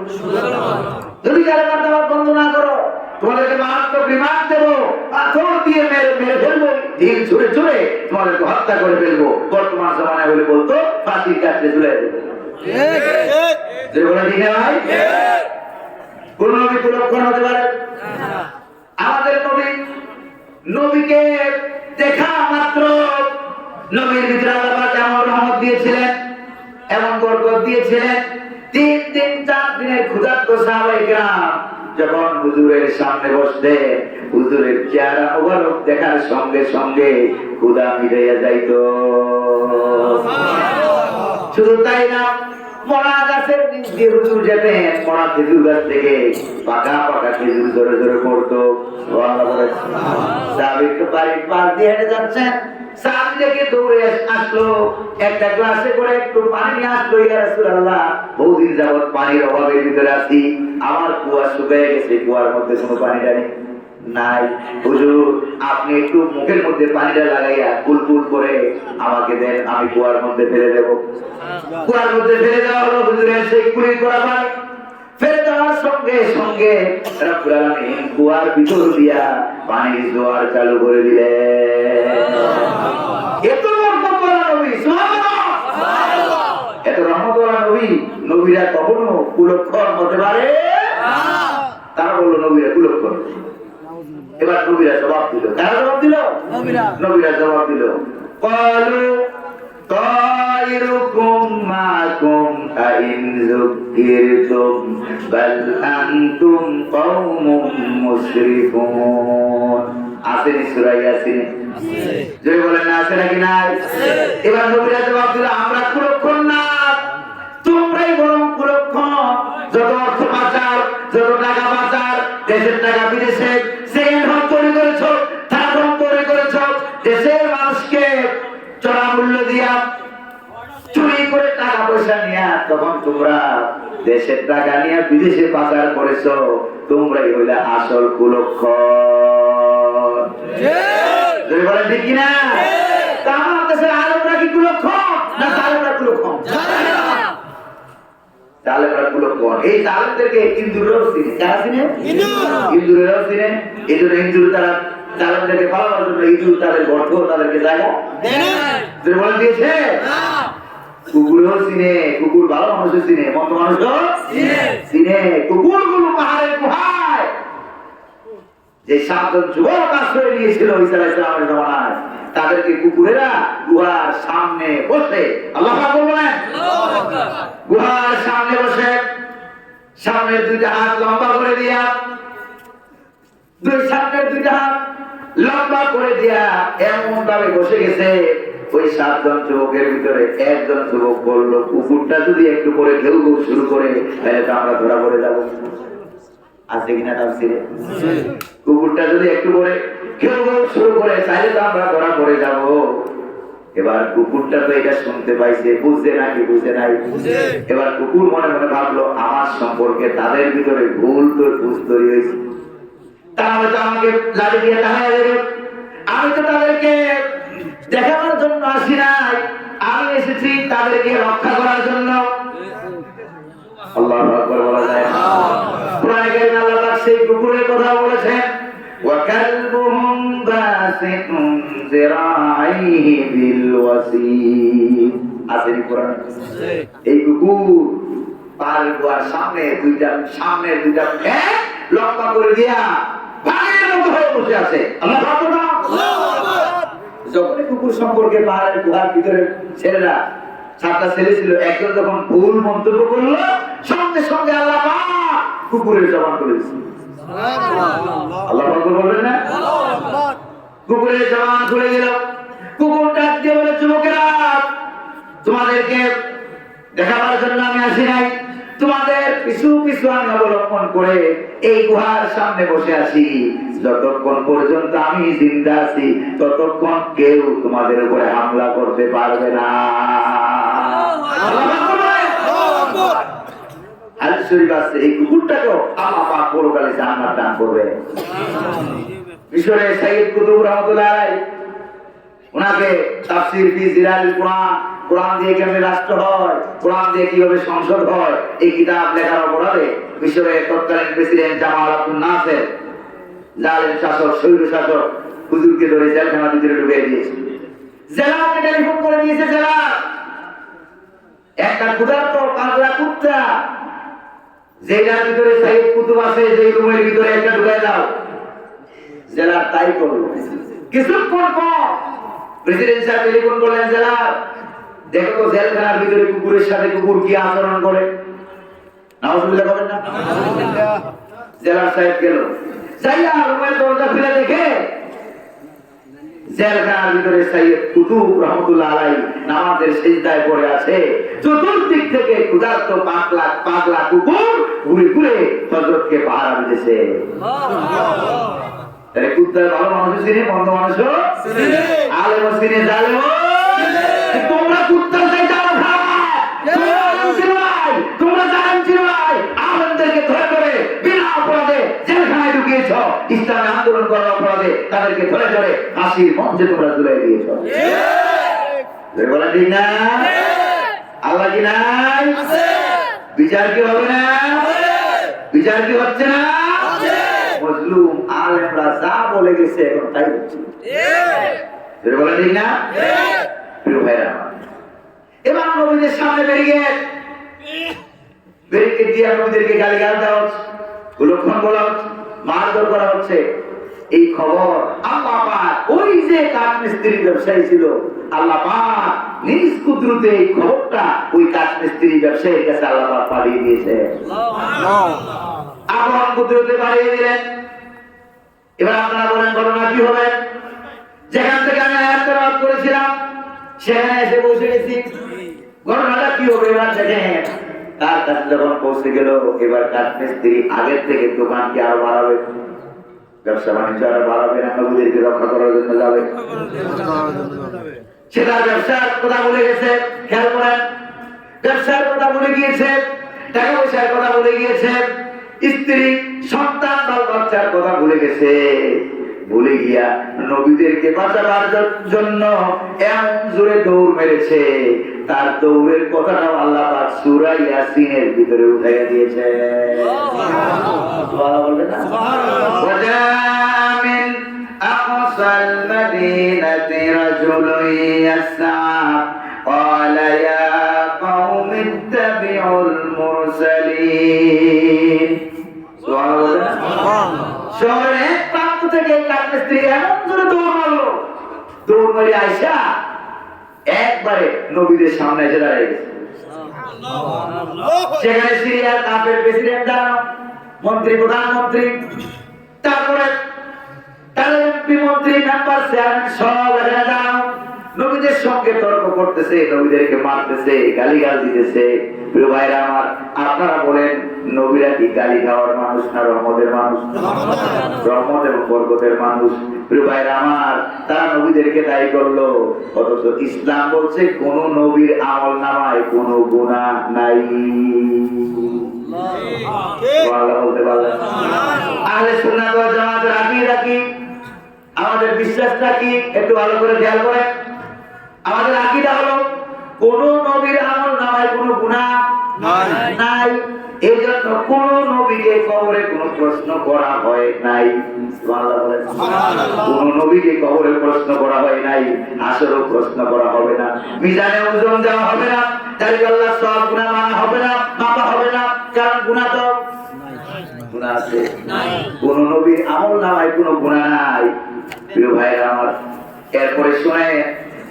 যদি কালেমা দাওয়াত বন্ধ না করো, তোমাদেরকে মারাত্মক রিমান্ড দেবো, পাথর দিয়ে মেরে মেরে ফেলবো, ঢিল ছুঁড়ে ছুঁড়ে তোমাদেরকে হত্যা করে ফেলবো। বর্তমান জমানায় বলে বলতো ফাঁসির কাছে ঝুলে দেবো। যে বলে ঠিক না ভাই? কোন নবী কুলক্ষণ হতে পারে? আমাদের নবীকে দেখা মাত্র নবীর ভিতরে আল্লাহ এমন রহমত দিয়েছিলেন, এমন বরকত দিয়েছিলেন। 3 দিন 4 দিনের ক্ষুধার্ত সাহাবায়ে কেরাম যখন হুজুরের সামনে বসতে, হুজুরের চেহারা মোবারক দেখার সঙ্গে সঙ্গে ক্ষুধা মিটাইয়া যাইত। শুধু তাই না, মরা গাছের নিচ দিয়ে হুজুর যেতেন, মরা খেজুর গাছ থেকে পাকা পাকা খেজুর ধরে ধরে পড়তো। সাহাবী তো বাড়ির পাশ দিয়ে হেঁটে যাচ্ছেন, সাহাবী দেখে দৌড়ে আসলো, একটা গ্লাসে করে একটু পানি নিয়ে আসলো। ইয়া রাসূলুল্লাহ, বহুদিন যাবত পানির অভাবের ভিতরে আছি, আমার কুয়া শুকিয়ে গেছে, কুয়ার মধ্যে কোনো পানি নাই। হুজুর, আপনি একটু মুখের মধ্যে পানিটা লাগাইয়া কুলকুল করে আমাকে দেন, আমি কুয়ার মধ্যে ফেলে দেব। কুয়ার মধ্যে ফেলে দেওয়া হলো। হুজুরের সেই কুলি করা পানি ফেলে দেওয়ার সঙ্গে সঙ্গে রব্বুল আলামিন কুয়ার ভিতর দিয়া পানির জোয়ার চালু করে দিলেন। এত রহমতওয়ালা নবী, সুবহানাল্লাহ, এত রহমতওয়ালা নবী, নবীরা কখনো কুলক্ষণ হতে পারে না। তারা বললো নবীরা কুলক্ষণ। এবার নবীরা জবাব দিল। কারা জবাব দিল? নবীরা জবাব দিল, ক্বালু তায়রুকুম মাকুম আইন যুকিরতুম বাল আনতুম কওমুম মুসরিফুন। আছে নি সূরা ইয়াসিনে? যদি বলেন না আছে নাকি নাই? এবার নবীরা জবাব দিল, আমরা কুলক্ষণ না, তোমরাই বরং কুলক্ষণ। যত অর্থ পাচার, যত টাকা পাচার, দেশের টাকা বিদেশে সেকেন্ড হ্যান্ড তৈরি করেছ, থার্ড হ্যান্ড তৈরি করেছ, দেশের মানুষকে চড়া মূল্য দিয়া চুরি করে টাকা পয়সা নিয়ে তখন তোমরা দেশের টাকা নিয়ে বিদেশে পাচার করেছ, তোমরাই হইলে আসল কুলক্ষণ। যদি বলেন ঠিক কিনা? তা আমার দেশের আলেমরা কি কুলক্ষণ না জালেমরা কুলক্ষণ? জালেমরা কুলক্ষণ। এই জালেমদেরকে হিন্দুরাও চিনে। কারা চিনে? হিন্দুরাও চিনে। এই জন্য হিন্দুরা তারা জালেমদেরকে পালানোর জন্য হিন্দু তাদের গর্ভ তাদেরকে জায়গা দেয়। বলে দিয়েছে কুকুরও চিনে, কুকুর ভালো মানুষও চিনে, মন্দ মানুষও চিনে। কুকুরগুলো পাহাড়ের গুহায় যে 7 জন যুবক আশ্রয় নিয়েছিল ঈসা আলাইহিস সালামের জমানায়, তাদেরকে কুকুরেরা গুহার সামনে বসে, আল্লাহু আকবার বলেন, গুহার সামনে বসে সামনের 2টা হাত লম্বা করে দিয়া, দুই সামনের 2টা হাত লম্বা করে দিয়া এমন ভাবে বসে গেছে, ওই 7 জন যুবকের ভিতরে একজন যুবক বলল, কুকুরটা যদি একটু করে ঘেউ ঘেউ শুরু করে তাহলে তো আমরা ধরা পড়ে যাবো। আছে কিনা তাফসিরে? কুকুরটা যদি একটু করে ঘেউ ঘেউ শুরু করে তাহলে তো আমরা ধরা পড়ে যাব। এবার কুকুরটা তো এটা শুনতে পাইছে, বুঝছে নাকি বুঝে নাই? এবার কুকুর মনে মনে ভাবলো, আমার সম্পর্কে তাদের ভিতরে ভুল তো বুঝ তৈরি হয়েছে, তারা হয়তো আমাকে লাঠি দিয়ে টাঙায় দেবে। আমি তো তাদেরকে দেখানোর জন্য আসি নাই, আমি এসেছি তাদেরকে রক্ষা করার জন্য। আল্লাহু আকবার বলা যায় না? কোরআনে কারীমে আল্লাহ পাক সেই কুকুরের কথা বলেছেন, ওয়া কালবুহুম বাসিতুন যিরাইহি বিল ওয়াসিদ। আছে কি কোরআনে? এই কুকুর পাহাড়ের গুহার সামনের দুইটা লম্বা করে দিয়া বাঘের মতো হয়ে বসে আছে। আল্লাহু আকবার। যখন কুকুর সম্পর্কে পাহাড়ের গুহার ভিতরে ছেলেরা 7টা ছেলে ছিল, একজন যখন ভুল মন্তব্য করলো, সঙ্গে সঙ্গে আল্লাহ পাক কুকুরের জবান করে দিয়েছে। আল্লাহু আকবার বলবেন না? কুকুরের জবান খুলে দিল। কুকুর ডাক দিয়ে বলে, যুবকেরা, তোমাদেরকে দেখাবার জন্য আমি আসি নাই, তোমাদের পিছু পিছু আমি অবলম্বন করে এই গুহার সামনে বসে আছি। যতক্ষণ পর্যন্ত আমি জিন্দা আছি ততক্ষণ কেউ তোমাদের উপরে হামলা করতে পারবে না। হাদিস শরীফ আছে, এই কুকুরটাকেও আল্লাহ পাক পরকালে জান্নাত দান করবে। মিশরের সাইয়্যিদ কুতুব রাহমাতুল্লাহ আলাইহি ওনাকে তাফসীর ফি জিলালিল কুরআন, কোরআন দিয়ে কেমনে রাষ্ট্র হয়, কোরআন দিয়ে কিভাবে সংসদ হয়, এই কিতাব লেখার অপরাধে মিশরের তৎকালীন প্রেসিডেন্ট জামাল আব্দুল নাসের জালেম শাসক, স্বৈর শাসক হুজুরকে ধরে জেলখানার ভিতরে ঢুকিয়ে দিয়েছে। জেলাকে টেলিফোন করে দিয়েছে, জেলা একটা ক্ষুধার্ত পাগলা কুত্তা যেটার ভিতরে সাইয়্যিদ কুতুব আছে, যে রুমের ভিতরে একটা ঢুকিয়ে দাও। জেলা তাই করলো। কিছুক্ষণ পর প্রেসিডেন্ট সাহেব টেলিফোন করলেন, জেলা দেখো তো জেলখানার ভিতরে কুকুরের সাথে কুকুর কি আচরণ করে। নাউজুবিল্লাহ বলেন না? জেলার সাহেব গেল, যাইয়া রুমের দরজা খুলে দেখে জেলখানার ভিতরে সাইয়্যিদ কুতুব রাহমাতুল্লাহ আলাইহি নামাজের সিজদায় পড়ে আছে। চতুর্দিক থেকে ক্ষুধার্ত পাগলা কুকুর ঘুরে ঘুরে হযরতকে পাহারা দিতেছে। তাহলে কুত্তার ভালো মানুষ চিনে, মন্দ মানুষ চিনে, আলেম চিনে, জালেম চিনে। তোমরা কুত্তার চাইতে আরো খারাপ, তোমরা জালেম চিনো ভাই। আলেমদেরকে ধরে ধরে বিনা অপরাধে জেলখানায় ঢুকিয়েছ, ইসলামী আন্দোলন করার অপরাধে তাদেরকে ধরে ধরে ফাঁসির মঞ্চে তোমরা ঝুলাই দিয়েছ। বলা ঠিক না? আল্লাহ কি নাই? বিচার কি হবে না? বিচার কি হচ্ছে না? মজলুম আলেমরা যা বলে গেছে এখন তাই হচ্ছে। বলা ঠিক না? প্রিয় ভাইরা, এবার নবীদের সামনে ব্যারিকেড দিয়ে নবীদেরকে গালিগাল দেওয়া হচ্ছে, কুলক্ষণ বলা হচ্ছে, মারধর করা হচ্ছে। এই খবর আল্লাহ পাক, ওই যে কাঠমিস্ত্রি ব্যবসায়ী ছিল, আল্লাহ পাক নিজ কুদরতে এই খবরটা ওই কাঠমিস্ত্রি ব্যবসায়ীর কাছে আল্লাহ পাক পাঠিয়ে দিয়েছে। আপন কুদরতে পাঠিয়ে দিলেন। এবার আপনারা বলেন ঘটনা কি হবে? যেখান থেকে আমি আয়াত তেলাওয়াত করেছিলাম সেখানে এসে পৌঁছে গেছি। ঘটনাটা কি হবে এবার দেখেন। তার কাছে যখন পৌঁছে গেল, এবার কাঠমিস্ত্রি আগের থেকে দোকানকে আরো বাড়াবে, ব্যবসা বাণিজ্য আরো বাড়াবে, নবীদেরকে রক্ষা করার জন্য যাবে। সে তার ব্যবসার কথা বলে গেছে। খেয়াল করেন, ব্যবসার কথা বলে গিয়েছে, টাকা পয়সার কথা বলে গিয়েছে, স্ত্রী সন্তান বাল বাচ্চার কথা ভুলে গেছে। ভুলে গিয়া নবীদেরকে বাঁচাবার জন্য এমন জোরে দৌড় মেরেছে, তার দৌড়ের কথাটাও আল্লাহ পাক সূরা ইয়াসিনের ভিতরে উঠাইয়া দিয়েছে। সুবহানাল্লাহ বলবেন না? ওয়াজামিন আকসাল মাদিনাতি রাজুলুন ইয়াসা ক্বালা ইয়া কওমি ইত্তাবিউল মুরসালিন। সুবহানাল্লাহ। শহরের প্রান্ত থেকে কাঠমিস্ত্রি এমন জোরে দৌড় মারলো, দৌড় মারি আইসা একবারে নবীদের সামনে এসে দাঁড়িয়ে গেছে। সেখানে সিরিয়ার কাফের প্রেসিডেন্ট দাঁড়ানো, মন্ত্রী, প্রধানমন্ত্রী, তারপরে তাহলে এমপি মন্ত্রী মেম্বার চেয়ারম্যান সব এখানে দাও, নবীদের সঙ্গে তর্ক করতেছে, নবীদেরকে মারতেছে, গালিগাল দিতেছে। প্রিয় ভাইরা আমার, আপনারা বলেন নবীরা কি গালি খাওয়ার মানুষ না রহমতের মানুষ? রহমত এবং বরকতের মানুষ। প্রিয় ভাইরা আমার, তারা নবীদেরকে দায়ী করলো, অথচ ইসলাম বলছে কোন নবীর আমল নামায় কোনো গুনাহ নাই। আল্লাহ বলতে পারলেন আহলে সুন্নাত ওয়াল জামাতের আকীদা কি, আমাদের বিশ্বাসটা কি একটু ভালো করে খেয়াল করেন। আমাদের আকীদা হলো কোন নবীর আমল নামায় কোনো গুনাহ নাই। এই জন্য কোন নবীকে কবরে কোনো প্রশ্ন করা হয় নাই। সুবহানাল্লাহ বলেন। কোন নবীকে কবরে প্রশ্ন করা হয় নাই, আসরেও প্রশ্ন করা হবে না, মিজানে ওজন দেওয়া হবে না, তাহলে আল্লাহ সব গুনাহ মানা হবে না, মাপা হবে না, কারণ গুনাহ তো গুনাহ আছে। কোন নবীর আমল নামায় কোনো গুনাহ নাই। প্রিয় ভাইরা আমার, এরপরে শুনে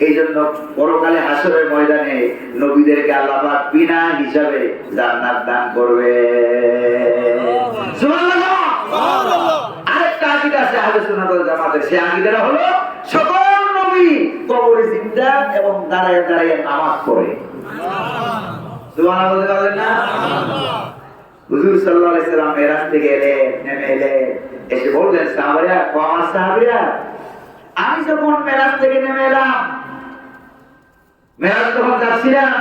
এই জন্য পরকালে হাসরের ময়দানে নবীদেরকে আল্লাহ পাক বিনা হিসাবে জান্নাত দান করবে। সুবহানাল্লাহ। আরেকটা আকীদা আছে আহলে সুন্নাত ওয়াল জামাতের, সেই আকীদাটা হলো সকল নবী কবরে জিন্দা এবং দাঁড়ায় দাঁড়ায় নামাজ পড়ে। সুবহানাল্লাহ বলতে পারলেন না? হুজুর সাল্লাল্লাহু আলাইহি সাল্লাম মেরাজ থেকে এলেন, নেমে এলেন, এসে বললেন সাহাবারা, আমার সাহাবীরা, আমি যখন মেরাজ থেকে নেমে এলাম, মেরাজ যখন যাচ্ছিলাম,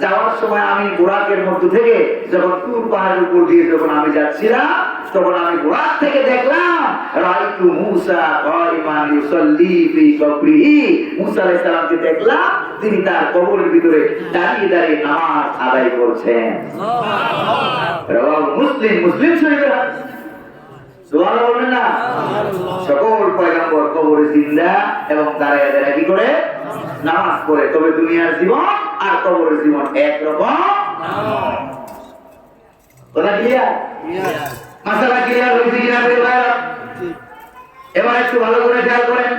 যাওয়ার সময় আমি বুরাকের মধ্য থেকে যখন তুর পাহাড়ের উপর দিয়ে যখন আমি যাচ্ছিলাম, তখন আমি বুরাক থেকে দেখলাম রাইতু মূসা কাইমান ইউসাল্লি ফি কবরিহি, মূসা আলাইহিস সালামকে দেখলাম তিনি তার কবরের ভিতরে দাঁড়িয়ে দাঁড়িয়ে নামাজ আদায় করছেন। রাওয়াহু মুসলিম, মুসলিম শরীফের হাদিস। সুবহানাল্লাহ বলেন না? সকল পয়গম্বর কবরে জিন্দা এবং দাঁড়িয়ে দাঁড়িয়ে কি করে? নামাজ পড়ে। তবে দুনিয়ার জীবন আর কবরের জীবন একরকম। কথা ক্লিয়ার? মাসালা ক্লিয়ার হয়েছে কিনা? এবার একটু ভালো করে খেয়াল করেন।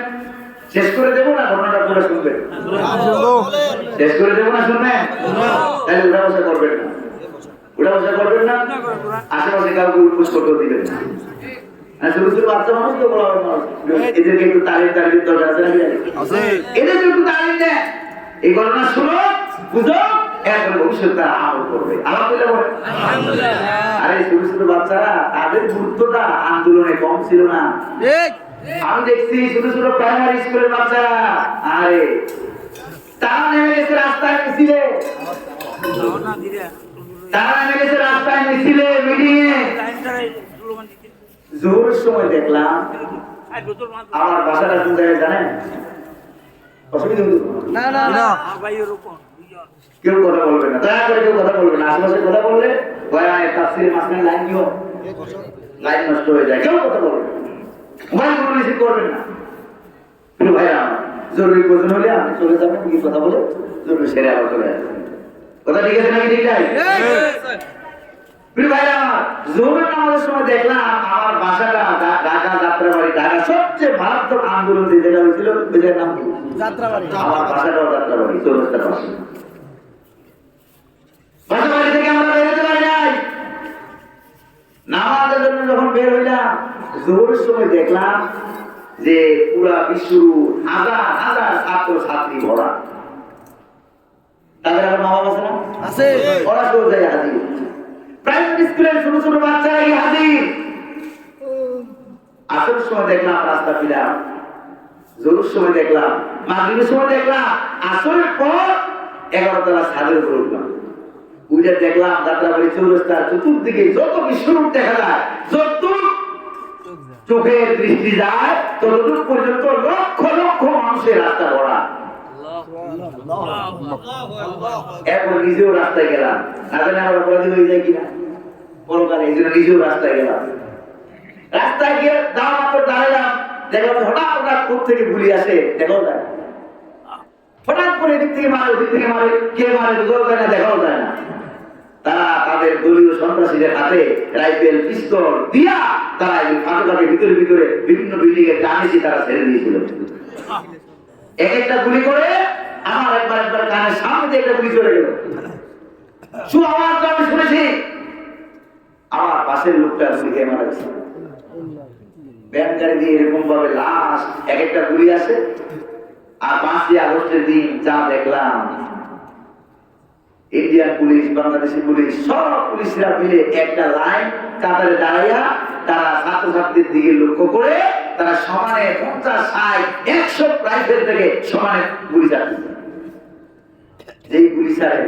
শেষ করে দেবো না ঘটনাটা পুরো শুনবেন? শেষ করে দেবো না শুনবেন? তাহলে উঠা বসা করবেন না, উঠা বসা করবেন না, আশেপাশে কাউকে উঠবোস করতেও দিবেন না। ছোট ছোট বাচ্চা মানুষ তো বলা হয়, এদেরকে একটু তালিম দরকার আছে নাকি? এদেরকে একটু তালিম দেন, এই ঘটনা শুনো, বুঝো, এরপরে ভবিষ্যৎ তারা আমল করবে। আলহামদুলিল্লাহ বলে। আরে ছোট ছোট বাচ্চারা, তাদের গুরুত্বটা আন্দোলনে কম ছিল না। আমি দেখছি ছোট ছোট প্রাইমারি স্কুলের বাচ্চারা, আরে তারা নেমে গেছে রাস্তায় মিছিলে, তারা নেমে গেছে রাস্তায় মিছিলে, মিটিংয়ে। জোরের সময় দেখলাম, আমার বাসাটা কোন জায়গায় জানেন? অসুবিধা না, কেউ কথা বলবে না, দয়া করে কেউ কথা বলবে না। আশেপাশে কথা বললে তাফসীরের মাঝখানে লাইন দিও, লাইন নষ্ট হয়ে যায়। কেউ কথা বলবে না, মোবাইল কোনো রিসিভ করবেন না। প্রিয় ভাইরা, জরুরি প্রয়োজন হলে আপনি চলে যাবেন, কি কথা বলে জরুরি সেরে আবার চলে আসবেন। কথা ঠিক আছে নাকি? ঠিক নাই? প্রিয় ভাইরা, জোহরের নামাজের সময় দেখলাম আমার বাসাটা ঢাকা যাত্রাবাড়ি, ঢাকা সবচেয়ে মারাত্মক আন্দোলন যে জায়গা হয়েছিল, ওই জায়গার নাম কি? যাত্রাবাড়ি। আমার বাসাটাও যাত্রাবাড়ি, চৌরাস্তার পাশে। বাসাবাড়ি থেকে আমরা বেরোতে পারি নাই। নামাজের জন্য যখন বের হইলাম, জোহরের সময় দেখলাম যে পুরা বিশ্ব হাজার হাজার ছাত্র ছাত্রী ভরা। তাদের আবার মা বাবা আছে না? আছে। ওরা সব জায়গায় হাজির। প্রাইমারি স্কুলের ছোট ছোট বাচ্চারা হাজির। আসর সময় দেখলাম রাস্তা ফিরাম, জোহরের সময় দেখলাম, মাগরিবের সময় দেখলাম, আসরের পর 11 তলা ছাদের উপর উঠলাম। উঠে দেখলাম যাত্রাবাড়ি চৌরাস্তার চতুর্দিকে যত বিশ্বরূপ দেখা যায়, যত চোখের দৃষ্টি যায়, ততদূর পর্যন্ত লক্ষ লক্ষ মানুষের রাস্তা ভরা। এরপর নিজেও রাস্তায় গেলাম, না জানি আমার অপরাধী হয়ে যায় কিনা পরকালে, এই জন্য নিজেও রাস্তায় গেলাম। রাস্তায় গিয়ে দাঁড়ালাম, দেখলাম হঠাৎ হঠাৎ কোথা থেকে গুলি আসে দেখাও যায় না। হঠাৎ করে এদিক থেকে মারে, ওদিক থেকে মারে, কে মারে বোঝাও যায় না, দেখাও যায় না। তারা তাদের দলীয় সন্ত্রাসীদের হাতে রাইফেল পিস্তল দিয়া তারা এই ফাটকের ভিতরে ভিতরে বিভিন্ন বিল্ডিং এর টানেছি, তারা ছেড়ে দিয়েছিল। এক একটা গুলি করে আমার একবার একবার কানের সামনে দিয়ে একটা গুলি চলে গেল। আওয়াজ আমি শুনেছি, আমার পাশের লোকটা গুলি খেয়ে মারা গেছে। ব্যান গাড়ি দিয়ে এরকম ভাবে লাশ এক একটা গুলি আসে। আর 5ই আগস্টের দিন যা দেখলাম, ইন্ডিয়ান পুলিশ, বাংলাদেশি পুলিশ, সব পুলিশরা মিলে একটা লাইন কাতারে দাঁড়াইয়া তারা ছাত্রছাত্রীদের দিকে লক্ষ্য করে তারা সমানে 50, 60, 100 রাইফেল থেকে সমানে গুলি চালাচ্ছে। যেই গুলি চালে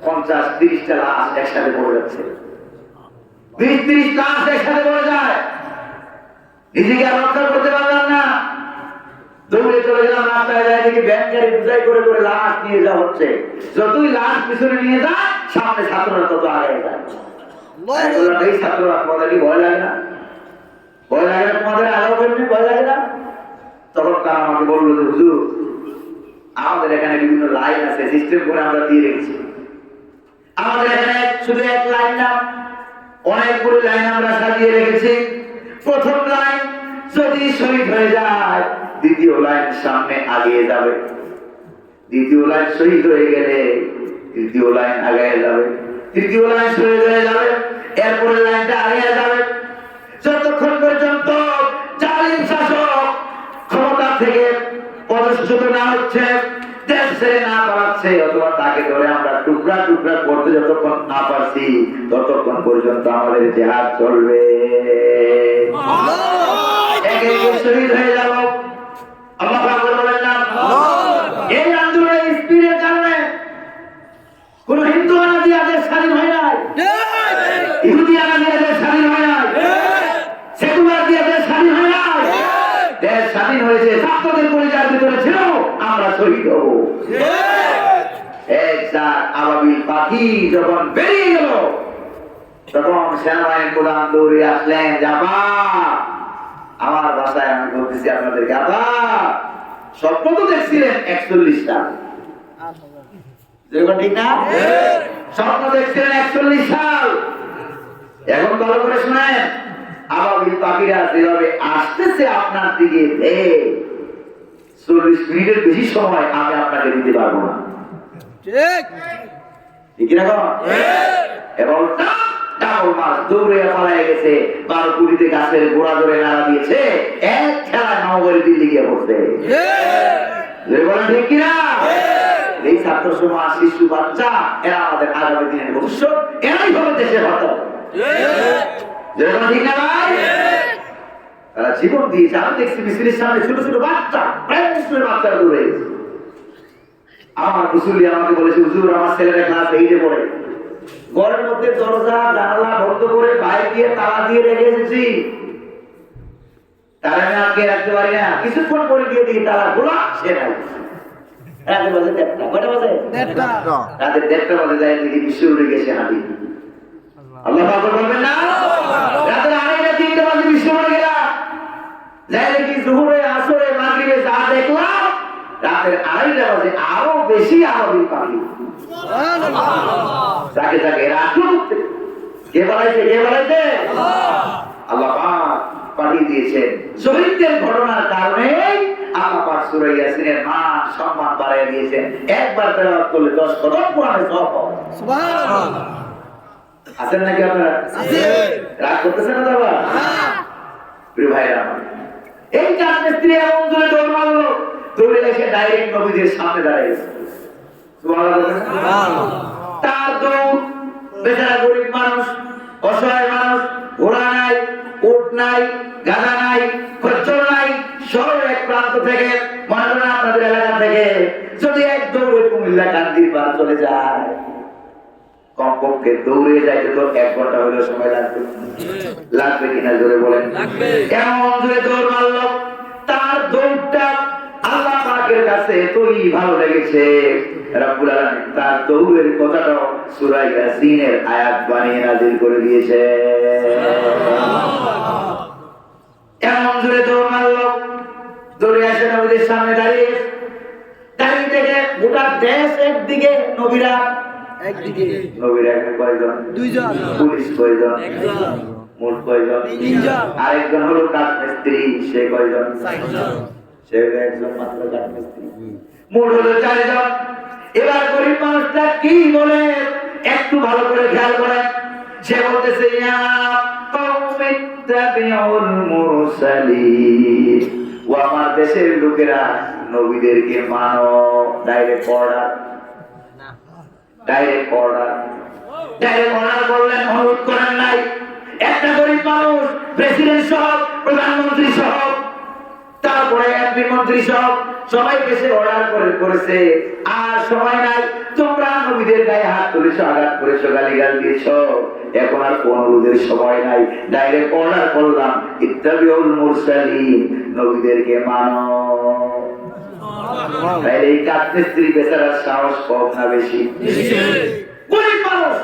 50, 30টা লাশ একসাথে পড়ে যাচ্ছে। 20-30 লাশ একসাথে পড়ে যায়। নিজেকে আর রক্ষা করতে পারলাম না, দৌড়ে চলে গেলাম রাস্তায়, যায় দেখি ব্যান গাড়ি বুঝাই করে করে লাশ নিয়ে যাওয়া হচ্ছে। যতই লাশ পিছনে নিয়ে যায়, সামনে ছাত্ররা তত আগে যায়। এই ছাত্ররা, তোমাদের কি ভয় লাগে না? ভয় লাগে না তোমাদের? আগে বলবে ভয় লাগে না? তখন তারা আমাকে বললো যে হুজুর, আমাদের এখানে বিভিন্ন লাইন আছে, সিস্টেম করে আমরা দিয়ে রেখেছি। আমাদের এখানে শুধু এক লাইন না, অনেকগুলো লাইন আমরা সাজিয়ে রেখেছি। প্রথম লাইন যদি শহীদ হয়ে যায়, দ্বিতীয় লাইন সামনে আগিয়ে যাবে। দ্বিতীয় লাইন শহীদ হয়ে গেলে তৃতীয় লাইন আগায় যাবে। তৃতীয় লাইন শহীদ হয়ে যাবে, এরপরে লাইনটা আগিয়ে যাবে। যতক্ষণ পর্যন্ত জালিম শাসক ক্ষমতা থেকে পদচ্যুত না হচ্ছে, দেশ ছেড়ে না পালাচ্ছে, অথবা তাকে ধরে আমরা টুকরা টুকরা করতে যতক্ষণ না পারছি, ততক্ষণ পর্যন্ত আমাদের জিহাদ চলবে। একে একে শহীদ হয়ে যাব। আল্লাহু আকবার বলেন না? এই আন্দোলনের স্পিডের কারণে কোন হিন্দু আনাদি আদেশ স্বাধীন হয় নাই, ইহুদি আনাদি আদেশ স্বাধীন হয় নাই, সেকুলার দিয়ে দেশ স্বাধীন হয় নাই। দেশ স্বাধীন হয়েছে ছাত্রদের পরিচয়ের ভিতরে ছিল আমরা শহীদ হব। আবাবিল পাখি যখন বেরিয়ে গেল, তখন সেনাবাহিনী প্রধান দৌড়ে আসলেন, যাবা আমার ভাষায় আমি বলতেছি আপনাদেরকে, আবা স্বপ্ন তো দেখছিলেন 41টা, ঠিক না? স্বপ্ন দেখছিলেন 41 সাল। এখন ভালো করে শুনেন, আবাবিল পাখিরা যেভাবে আসতেছে আপনার দিকে, 40 মিনিটের বেশি সময় আমি আপনাকে দিতে পারবো না। ঠিক না? এবং ডাবল মাছ দৌড়ে পালায় গেছে, 12 কুড়িতে গাছের গোড়া ধরে নাড়া দিয়েছে, এক খেলা নগরী দিল্লি গিয়ে পড়ছে। বলেন ঠিক কিনা? এই ছাত্র সমাজ, শিশু, বাচ্চা, এরা আমাদের আগামী দিনের ভবিষ্যৎ, এরাই হবে দেশের হতো। ঠিক না ভাই? তারা জীবন দিয়েছে। আমি দেখছি মিছিলের সামনে ছোট ছোট বাচ্চা, বাচ্চারা দৌড়ে গেছে। আমার মুসল্লি আমাকে বলেছে, হুজুর আমার ছেলেরা ক্লাস 8-এ পড়ে, ঘরের মধ্যে দরজা জানালা বন্ধ করে বাইরে দিয়ে তালা দিয়ে রেখে এসেছি, তারা আমি আগে রাখতে পারি না। কিছুক্ষণ পরে গিয়ে দিকে তালা খোলা, সে নাই। রাতে বাজে 1:30, কয়টা বাজে? 1:30। রাতে 1:30 বাজে যায় দিকে বিশ্ব উঠে গেছে হাঁটি। আল্লাহ আকবার বলবেন না? রাতে 2:30, 3টা বাজে বিশ্ব উঠে গেলাম, যাই দেখি জোহরে, আসরে, মাগরিবে যা দেখলাম, রাতের 2:30 বাজে আরো বেশি আবাবিল পাখি। যাকে যাকে রাখলো কে বানাইছে? কে বানাইছে? আল্লাহ পাক পাঠিয়ে দিয়েছেন। শহীদদের ঘটনার কারণে আল্লাহ পাক সূরা ইয়াসিনের মান সম্মান বাড়িয়ে দিয়েছেন। একবার তেলাওয়াত করলে 10 কদম কোরআনে সওয়াব পাবে। সুবহানাল্লাহ। আছেন নাকি আপনারা? আছে। রাগ করতেছেন না বাবা? প্রিয় ভাইরা আমার, এই চার মিস্ত্রি এমন জোরে দৌড় মারলো, দৌড়ে এসে ডাইরেক্ট নবীদের সামনে দাঁড়িয়ে গেছে। সুবহানাল্লাহ। তার দৌড়, বেচারা গরিব মানুষ, অসহায় মানুষ, ঘোড়া নাই, উট নাই, গাধা নাই, খচ্চর নাই, শহরের এক প্রান্ত থেকে, মনে করেন আপনাদের এলাকা থেকে যদি এক দৌড়ে কুমিল্লা কান্দির পার চলে যায়, কমপক্ষে দৌড়ে যাইতে তো 1 ঘন্টা হলেও সময় লাগবে। লাগবে কিনা জোরে বলেন? কেমন জোরে দৌড় মারলো, তার দৌড়টা আল্লাহ পাকের কাছে এতই ভালো লেগেছে, রব্বুল আলামিন তার দৌড়ের কথাটাও সূরা ইয়াসিনের আয়াত বানিয়ে নাযিল করে দিয়েছে। কেমন জোরে দৌড় মারলো, দৌড়ে এসে নবীদের সামনে দাঁড়িয়ে থেকে গোটা দেশ একদিকে, নবীরা একদিকে। নবীরা এখানে কয়জন? 2জন। পুলিশ কয়জন? 1জন। মোট কয়জন? 3জন। আরেকজন হলো কাঠমিস্ত্রি, সে কয়জন? 4জন। সে একজন মাত্র কাঠমিস্ত্রি, মোট হলো 4জন। এবার গরিব মানুষটা কি বলে একটু ভালো করে খেয়াল করেন। সে বলতেছে, ইয়া কওমি ইত্তাবিউল মুরসালিন, ও আমার দেশের লোকেরা নবীদেরকে মানো। Direct order, direct order, direct order করলেন, অনুরোধ করেন নাই। একটা গরিব মানুষ প্রেসিডেন্ট সহ, প্রধানমন্ত্রী সহ, তারপরে এমপি মন্ত্রী সহ সবাইকে সে অর্ডার করেছে। আর সময় নাই, তোমরা নবীদের গায়ে হাত তুলেছো, আঘাত করেছো, গালিগাল দিয়েছো, এখন আর কোন অনুরোধের সময় নাই। ডাইরেক্ট অর্ডার করলাম, ইত্তাবিউল মুরসালিন, নবীদেরকে মানো। তাই এই কাঠমিস্ত্রি বেচারার সাহস কম না বেশি? গরিব মানুষ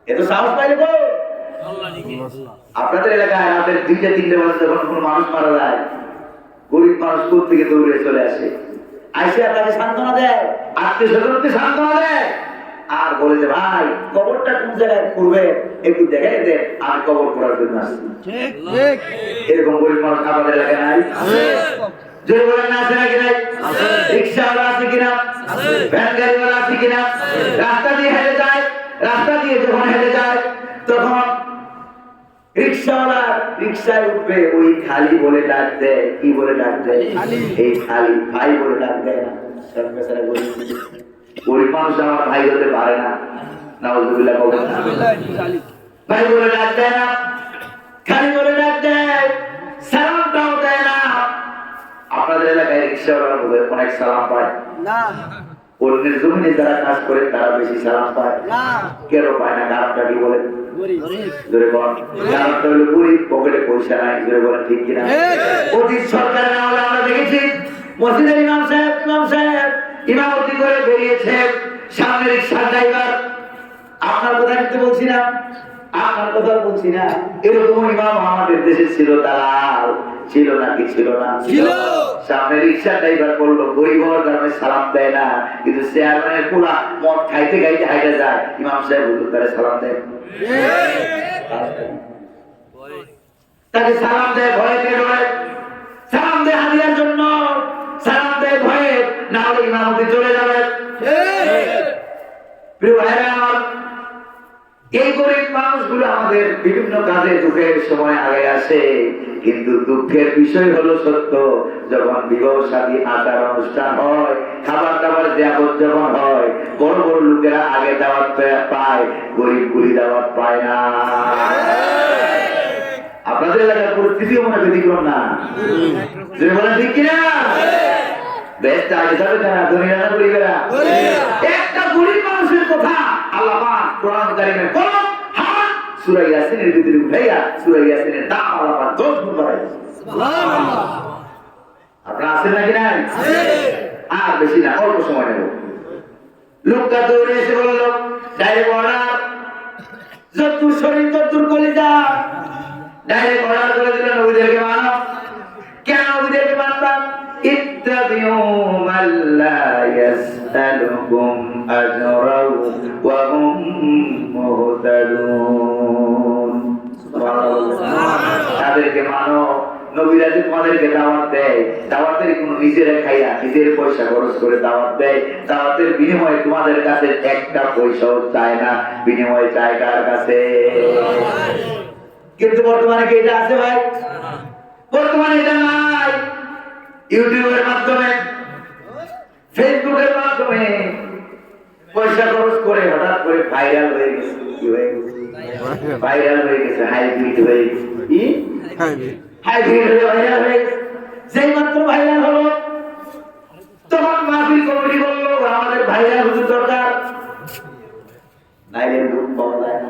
এত সাহস পাইলে গো। আপনাদের এলাকায় রাতের 2টা-3টে বাজে যখন কোনো মানুষ মারা যায়, গরিব মানুষ কোথা থেকে দৌড়ে চলে আসে, আইসে আপনাকে সান্ত্বনা দেয়, আত্মীয় স্বজনকে সান্ত্বনা দেয়, আর বলে যে ভাই কবরটা কোন জায়গায় করবে একটু দেখাই দেন, আর কবর করার জন্য আসছি। এরকম গরিব মানুষ আপনাদের এলাকায় নাই? জোরে বলেন না, আছে নাকি নাই? রিক্সাওয়ালা আছে কিনা? ভ্যান গাড়িওয়ালা আছে কিনা? রাস্তা দিয়ে হেঁটে যায়, রাস্তা দিয়ে যখন হেঁটে যায় তখন রিক্সাওয়ালা রিক্সায় উঠবে, ওই খালি বলে ডাক দেয়। কি বলে ডাক দেয়? এই খালি ভাই বলে ডাক দেয় না। গরিব মানুষ আমার ভাই হতে পারে না, নাউজুবিল্লাহ বলেন না। ভাই বলে ডাক দেয় না, খালি বলে ডাক দেয়, সালামটাও দেয় না। আপনাদের এলাকায় রিক্সাওয়ালা অনেক সালাম পায় না? অন্যের জমিনে যারা কাজ করে তারা বেশি সালাম পায় না। কেন পায় না? কারণটা কি বলেন? জোরে বলেন। কারণটা হলো গরিব, পকেটে পয়সা নাই। জোরে বলেন, ঠিক কিনা? অতীত সরকারের আমলে আমরা দেখেছি মসজিদের ইমাম সাহেব ইমামতি করে বেরিয়েছে, সামনে রিক্সার ড্রাইভার। আপনার কথা কিন্তু বলছি না, আপনার কথা বলছি না, এরকম ইমাম আমাদের দেশে ছিল। দালাল ছিল নাকি ছিল না? সামনে রিক্সা ড্রাইভার করলো, গরিব হওয়ার কারণে সালাম দেয় না, কিন্তু চেয়ারম্যানের পুরা মদ খাইতে খাইতে হাইটে যায়, ইমাম সাহেব হুজুর তারে সালাম দেয়। তাকে সালাম দেয় ভয়ে, সালাম দেয় হাদিয়ার জন্য, সালাম দেয় ভয়ে, না হলে ইমামতি চলে যাবে। প্রিয় ভাইরা আমার, এই গরিব মানুষগুলো আমাদের বিভিন্ন কাজে দুঃখের সময় আগে আসে, কিন্তু দুঃখের বিষয় হলো সত্য, যখন বিবাহ শাদী আচার অনুষ্ঠান হয়, খাবার দাবার জিয়ারত যখন হয়, বড় বড় লোকেরা আগে দাওয়াত পায়, গরিব গুলি দাওয়াত পায় না। আপনাদের এলাকার পরিস্থিতিও মনে ব্যতিক্রম না? যদি বলেন ঠিক কিনা? বেশ আগে যাবে না, ধনী রানা গরিবেরা। একটা গরিব মানুষের কথা আল্লাহ পাক কোরআন কারীমে বলেন, হাত সূরা ইয়াসিনের ভিতরে উঠাইয়া সূরা ইয়াসিনের দাম আল্লাহ পাক 10 গুণ বাড়ায়। সুবহানাল্লাহ। আপনারা আছেন নাকি নাই? আর বেশি না, অল্প সময় নেব। লোকটা দৌড়ে এসে বলল, ডাইরেক্ট অর্ডার, যতদূর শরীর ততদূর কলিজা। ডাইরেক্ট অর্ডার করে দিলেন, নবীদেরকে মানো। কেন নবীদেরকে মানতাম? ইত্তাবিউ মান লা ইয়াসআলুকুম আজরাও ওয়া হুম মুহতাদুন। তাদেরকে মানো। নবীরা যে তোমাদেরকে দাওয়াত দেয়, দাওয়াতের কোনো নিজেরা খাইয়া নিজের পয়সা খরচ করে দাওয়াত দেয়, দাওয়াতের বিনিময়ে তোমাদের কাছে একটা পয়সাও চায় না, বিনিময়ে চায় কার কাছে? কিন্তু বর্তমানে কি এটা আছে ভাই? বর্তমানে এটা নাই। ইউটিউবের মাধ্যমে, ফেসবুকের মাধ্যমে পয়সা খরচ করে হঠাৎ করে ভাইরাল হয়ে গেছে। কি হয়ে গেছে? ভাইরাল হয়ে গেছে, হাইব্রিড হয়ে গেছে। কি হাইব্রিড হয়ে ভাইরাল হয়ে গেছে। যেই মাত্র ভাইরাল হলো, তখন মাহফিল কমিটি বললো আমাদের ভাইরাল হুজুর দরকার, নাইলে লুক পাওয়া যায় না।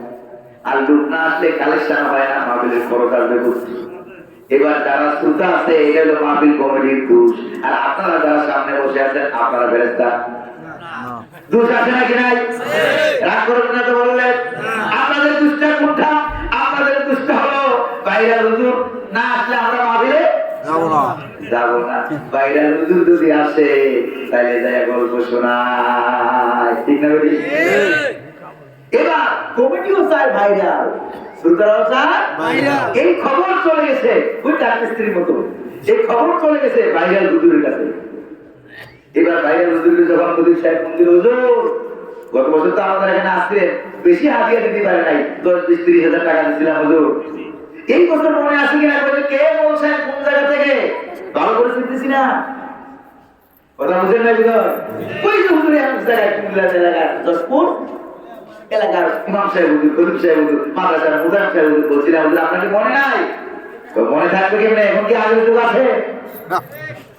আর লুক না আসলে কালেকশন হয় না, মাহফিলের খরচ আসবে করছি। এবার যারা শ্রোতা আছে, এটা হলো মাহফিল কমিটির দোষ। আর আপনারা যারা সামনে বসে আছেন, আপনারা ফেরেশতা। দোষ আছে নাকি নাই? রাগ করবেন না তো বললেন। আপনাদের দোষটা কোনটা? আপনাদের দোষটা হলো ভাইরাল হুজুর না আসলে আমরা মাহফিলে যাব না। ভাইরাল হুজুর যদি আসে তাহলে যায় গল্প শোনায়, ঠিক না? এবার কমিটিও চায় ভাইরাল, শ্রোতারাও চায় ভাইরাল। এই খবর চলে গেছে ওই ডাক্তারের মতো, এই খবর চলে গেছে ভাইরাল হুজুরের কাছে। এবার ভাইরাল হুজুরকে যখন বলি, সাহেব মন্দির হুজুর, গত বছর তো আমাদের এখানে আসছিলেন, বেশি হাদিয়া দিতে পারে নাই, 10-20-30 হাজার টাকা দিচ্ছিলাম হুজুর, এই কথা মনে আছে কিনা? বলে কে বলছেন, কোন জায়গা থেকে? ভালো করে চিনতেছি না, কথা বুঝেন না? বিধর ওই যে হুজুরে এক জায়গায়, কুমিল্লা এলাকার যশপুর এলাকার ইমাম সাহেব হুজুর, খলিফ সাহেব হুজুর, মাদ্রাসার মুজাম সাহেব হুজুর বলছিলাম, হুজুর আপনার কি মনে নাই? তো মনে থাকবে কেমনে? এখন কি আলুর যুগ আছে?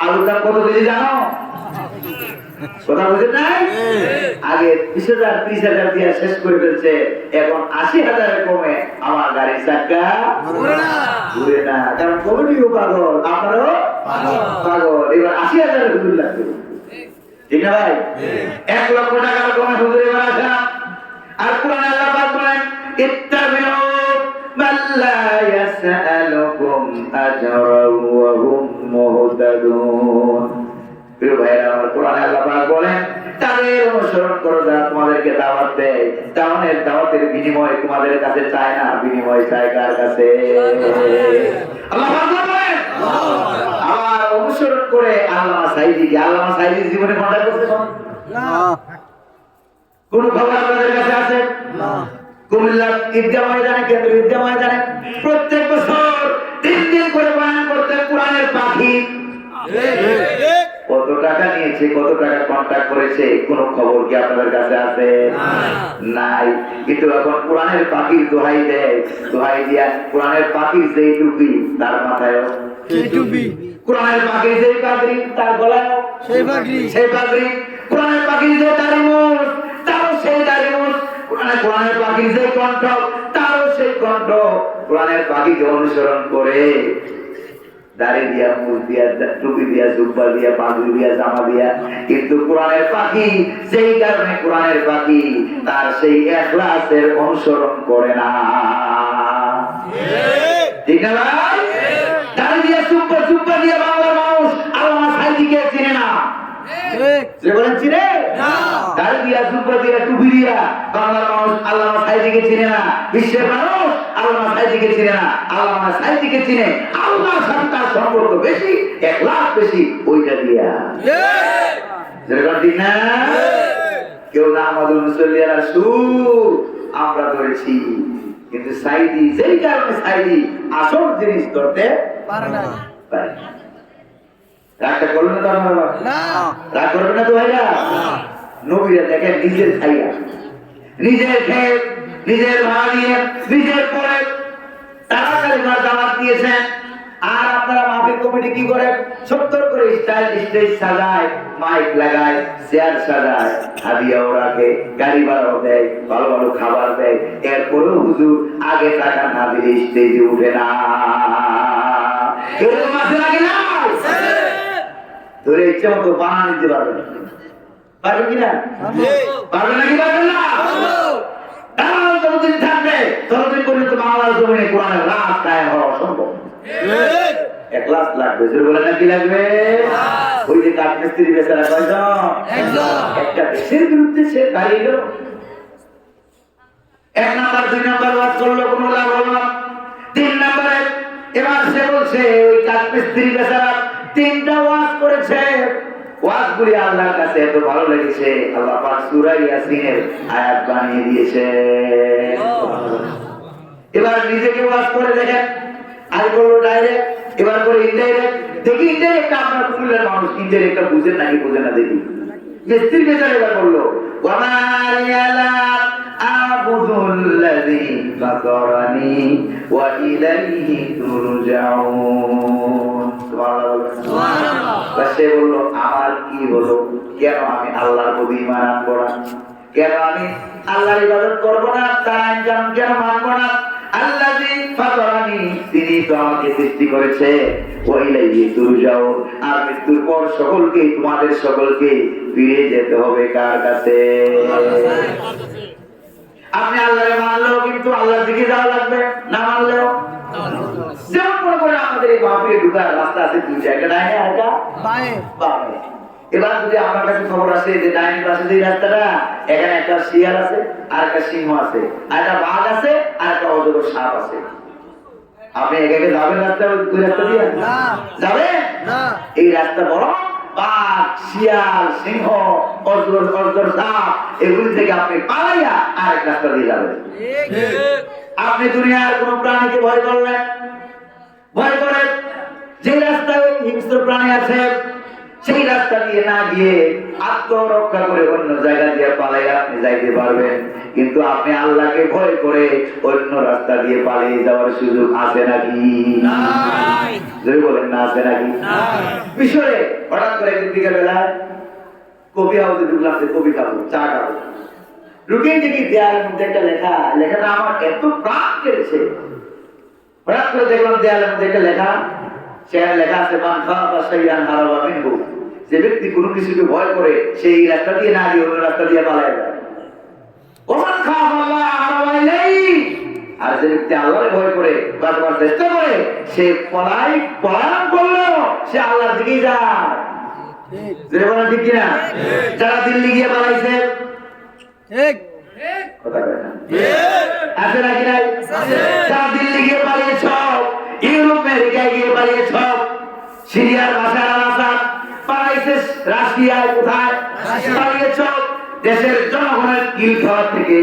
আলুর দাম কত কেজি জানো? কথা বুঝেন নাই? আগে 20,000 30,000 দিয়ে শেষ করে ফেলছে, এখন 80,000 কমে আমার গাড়ির চাকা ঘুরে না। কারণ কমিটিও পাগল, আপনারও পাগল। এবার 80,000 হুজুর লাগবে, ঠিক না ভাই? 1 লক্ষ টাকার কমে হুজুর এবার আসে না। আর কোরআন আল্লাহ পাক বলেন, ইত্তাবিউ মান লা ইয়াসআলুকুম আজরান ওয়া হুম মুহতাদুন। প্রিয় ভাইরা আমার, কোরআনে আল্লাহ পাক বলেন, তাদের অনুসরণ করো যারা তোমাদেরকে দাওয়াত দেয়। দাওয়াতের বিনিময় তোমাদের কাছে চায় না, বিনিময় চায় কার কাছে? আল্লাহ পাক বলেন, আমার অনুসরণ করে আল্লামা সাইদিকে। আল্লামা সাইদির জীবনে কন্টাক্ট করছে না? কোন খবর আপনাদের কাছে আছে? কুমিল্লা ঈদগাহ ময়দানে, কেন্দ্রীয় ঈদগাহ ময়দানে প্রত্যেক বছর 3 দিন করে বয়ান করতেন কোরআনের পাখি। কত টাকা নিয়েছে, কত টাকা কন্ট্যাক্ট করেছে, কোন খবর কি আপনাদের কাছে আছে? নাই। কিন্তু এখন কোরআনের পাখির দোহাই দেয়, দোহাই দিয়া কোরআনের পাখির যেই টুপি তার মাথায়ও সেই টুপি, কোরআনের পাখির যেই পাগড়ি তার গলায়ও সেই পাগড়ি, কোরআনের পাখির যে দাড়িমুছ তারও সেই দাড়িমুছ, কোরআনের পাখির যে কণ্ঠ তারও সেই কণ্ঠ। কোরআনের পাখিকে অনুসরণ করে দাড়ি দিয়া, মুখ দিয়া, টুপি দিয়া, জুব্বা দিয়া, পাগড়ি দিয়া, জামা দিয়া। কিন্তু কোরআনের পাখি সেই কারণে কোরআনের পাখি তার সেই ইখলাসের অনুসরণ করে না, ঠিক না ভাই? দাড়ি দিয়া, জুব্বা দিয়া বাংলার মানুষ আল্লামা সাইদিকে চিনে না। যে বলেন চিনে? দাড়ি দিয়া, জুব্বা দিয়া, টুপি দিয়া বাংলার মানুষ আল্লামা সাইদিকে চিনে না। বিশ্বের মানুষ আল্লামা সাইদিকে চিনে না। আল্লামা সাইদিকে চিনে আল্লাহর সাথে তার সম্পর্ক বেশি, ইখলাস বেশি, ওইটা দিয়া। যেরকম ঠিক না? কেউ না আমাদের মুসল্লিয়ারা সুর আমরা ধরেছি, কিন্তু সাইদি যেই কারণে সাইদি আসল জিনিস ধরতে পারে না। রাগটা করবেন না তো আপনারা? রাগ করবেন না তো ভাইরা? নবীরা দেখেন নিজের খাইয়া, নিজের খেয়ে, নিজের ভাড়া দিয়ে, নিজের পরে তারা কালিমার দাওয়াত দিয়েছেন। আর আপনারা মাহফিল কমিটি কি করে? 70 করে স্টেজ সাজায়, মাইক লাগায়, চেয়ার সাজায়, হাদিয়াও রাখে, গাড়ি ভাড়াও দেয়, ভালো ভালো খাবার দেয়। এরপরেও হুজুর আগে টাকা না দিলে স্টেজে উঠে না। এরকম আছে নাকি না? ধরে ইচ্ছে মতো বানা নিতে পারবেন, পারবেন কিনা? পারবেন নাকি পারবেন না? যতদিন থাকবে ততদিন পর্যন্ত বাংলার জমিনে কোরআনের রাজ কায়েম হওয়া অসম্ভব। ইখলাস লাগবে, জোরে বলেন না কি লাগবে? ওই যে কাঠমিস্ত্রি বেচারা কয়জন? একটা দেশের বিরুদ্ধে সে দাঁড়িয়ে গেল। 1 নাম্বার 2 নাম্বার ওয়াজ করলো, কোনো লাভ হলো না। 3 নাম্বারে এবার সে বলছে ওই কাঠমিস্ত্রি বেচারা 3টা ওয়াজ করেছে, ওয়াজগুলি আল্লাহর কাছে এত ভালো লেগেছে, আল্লাহ পাক সূরা ইয়াসিনের আয়াত বানিয়ে দিয়েছে। এবার নিজেকে ওয়াজ করে দেখেন, আর বললো ডাইরেক্ট, এবার করে ইনডাইরেক্ট। দেখি ইনডাইরেক্ট আপনার কুমিল্লার মানুষ ইনডাইরেক্টটা বুঝেন নাকি বুঝেন না দেখি। মিস্ত্রি বেচারা এবার বললো, ওয়া মারিয়ালা আবুদুল্লাযী ফাতারানি ওয়া ইলাইহি তুরজাউন। সুবহানাল্লাহ। সে বললো, আমার কি হলো? কেন আমি আল্লাহর প্রতি ঈমান আনবো না? কেন আমি আল্লাহর ইবাদত করবো না? তার আইন কেন মানবো না? আল্লাযী ফাতারানি, তিনি তো আমাকে সৃষ্টি করেছে, ওয়া ইলাইহি তুরজাউন, আর মৃত্যুর পর সকলকে, তোমাদের সকলকে ফিরে যেতে হবে কার কাছে? আপনি আল্লাহরে মানলেও কিন্তু আল্লাহর দিকে যাওয়া লাগবে, না মানলেও। যেমন মনে করে আমাদের এই মাহফিলে ঢুকার রাস্তা আছে 2টা, একটা ডাইনে আর একটা বামে। এবার যদি আমার কাছে খবর আসে যে ডাইনে পাশে যে রাস্তাটা, এখানে একটা শিয়াল আছে, আর একটা সিংহ আছে, আর একটা বাঘ আছে, আর একটা অজগর সাপ আছে, আপনি এখানে যাবেন রাস্তা? ওই রাস্তা দিয়ে যাবেন না। এই রাস্তা বড় বাঘ, শিয়াল, সিংহ, অজগর, সাপ, এগুলি থেকে আপনি পালাইয়া আরেক রাস্তা দিয়ে যাবেন। আপনি দুনিয়ার কোন প্রাণীকে ভয় করলেন, ভয় করে যে রাস্তায় ওই হিংস্র প্রাণী আছে সেই রাস্তা দিয়ে না গিয়ে আত্মরক্ষা করে অন্য জায়গা দিয়ে পালিয়ে আপনি যাইতে পারবেন, কিন্তু আপনি আল্লাহকে ভয় করে অন্য রাস্তা দিয়ে পালিয়ে যাওয়ার সুযোগ আছে নাকি? যদি বলেন না, আছে নাকি? মিশরে হঠাৎ করে একদিন বিকেলবেলায় কবি হাউসে ঢুকলাম, যে কবি খাবো, চা খাবো, ঢুকে দেখি দেয়ালের মধ্যে একটা লেখা, লেখাটা আমার এত প্রাণ কেড়েছে। হঠাৎ করে দেখলাম দেয়ালের মধ্যে একটা লেখা, সেখানে লেখা আছে মান খাওয়া সাইয়ান হারাবা মিনহু, যে ব্যক্তি কোনো কিছুকে ভয় করে সেই রাস্তা দিয়ে না গিয়ে অন্য রাস্তা দিয়ে পালায় যায়। ওমান খাওয়া আল্লাহ হারাবাইলেই, আর যে ব্যক্তি আল্লাহর ভয় করে বাঁচবার চেষ্টা করে সে পলায়ন করলো সে আল্লাহর দিকেই যায়। যদি বলেন ঠিক কিনা? যারা দিল্লি গিয়ে পালাইছে, কথা কয় না, আছে নাকি নাই? যারা দিল্লি গিয়ে পালিয়েছ, ইউরোপ আমেরিকায় গিয়ে পালিয়েছ, সিরিয়ার বাশার আল আসাদ পালাইছে, রাশিয়ায় কোথায় পালিয়েছ, দেশের জনগণের কিল খাওয়ার থেকে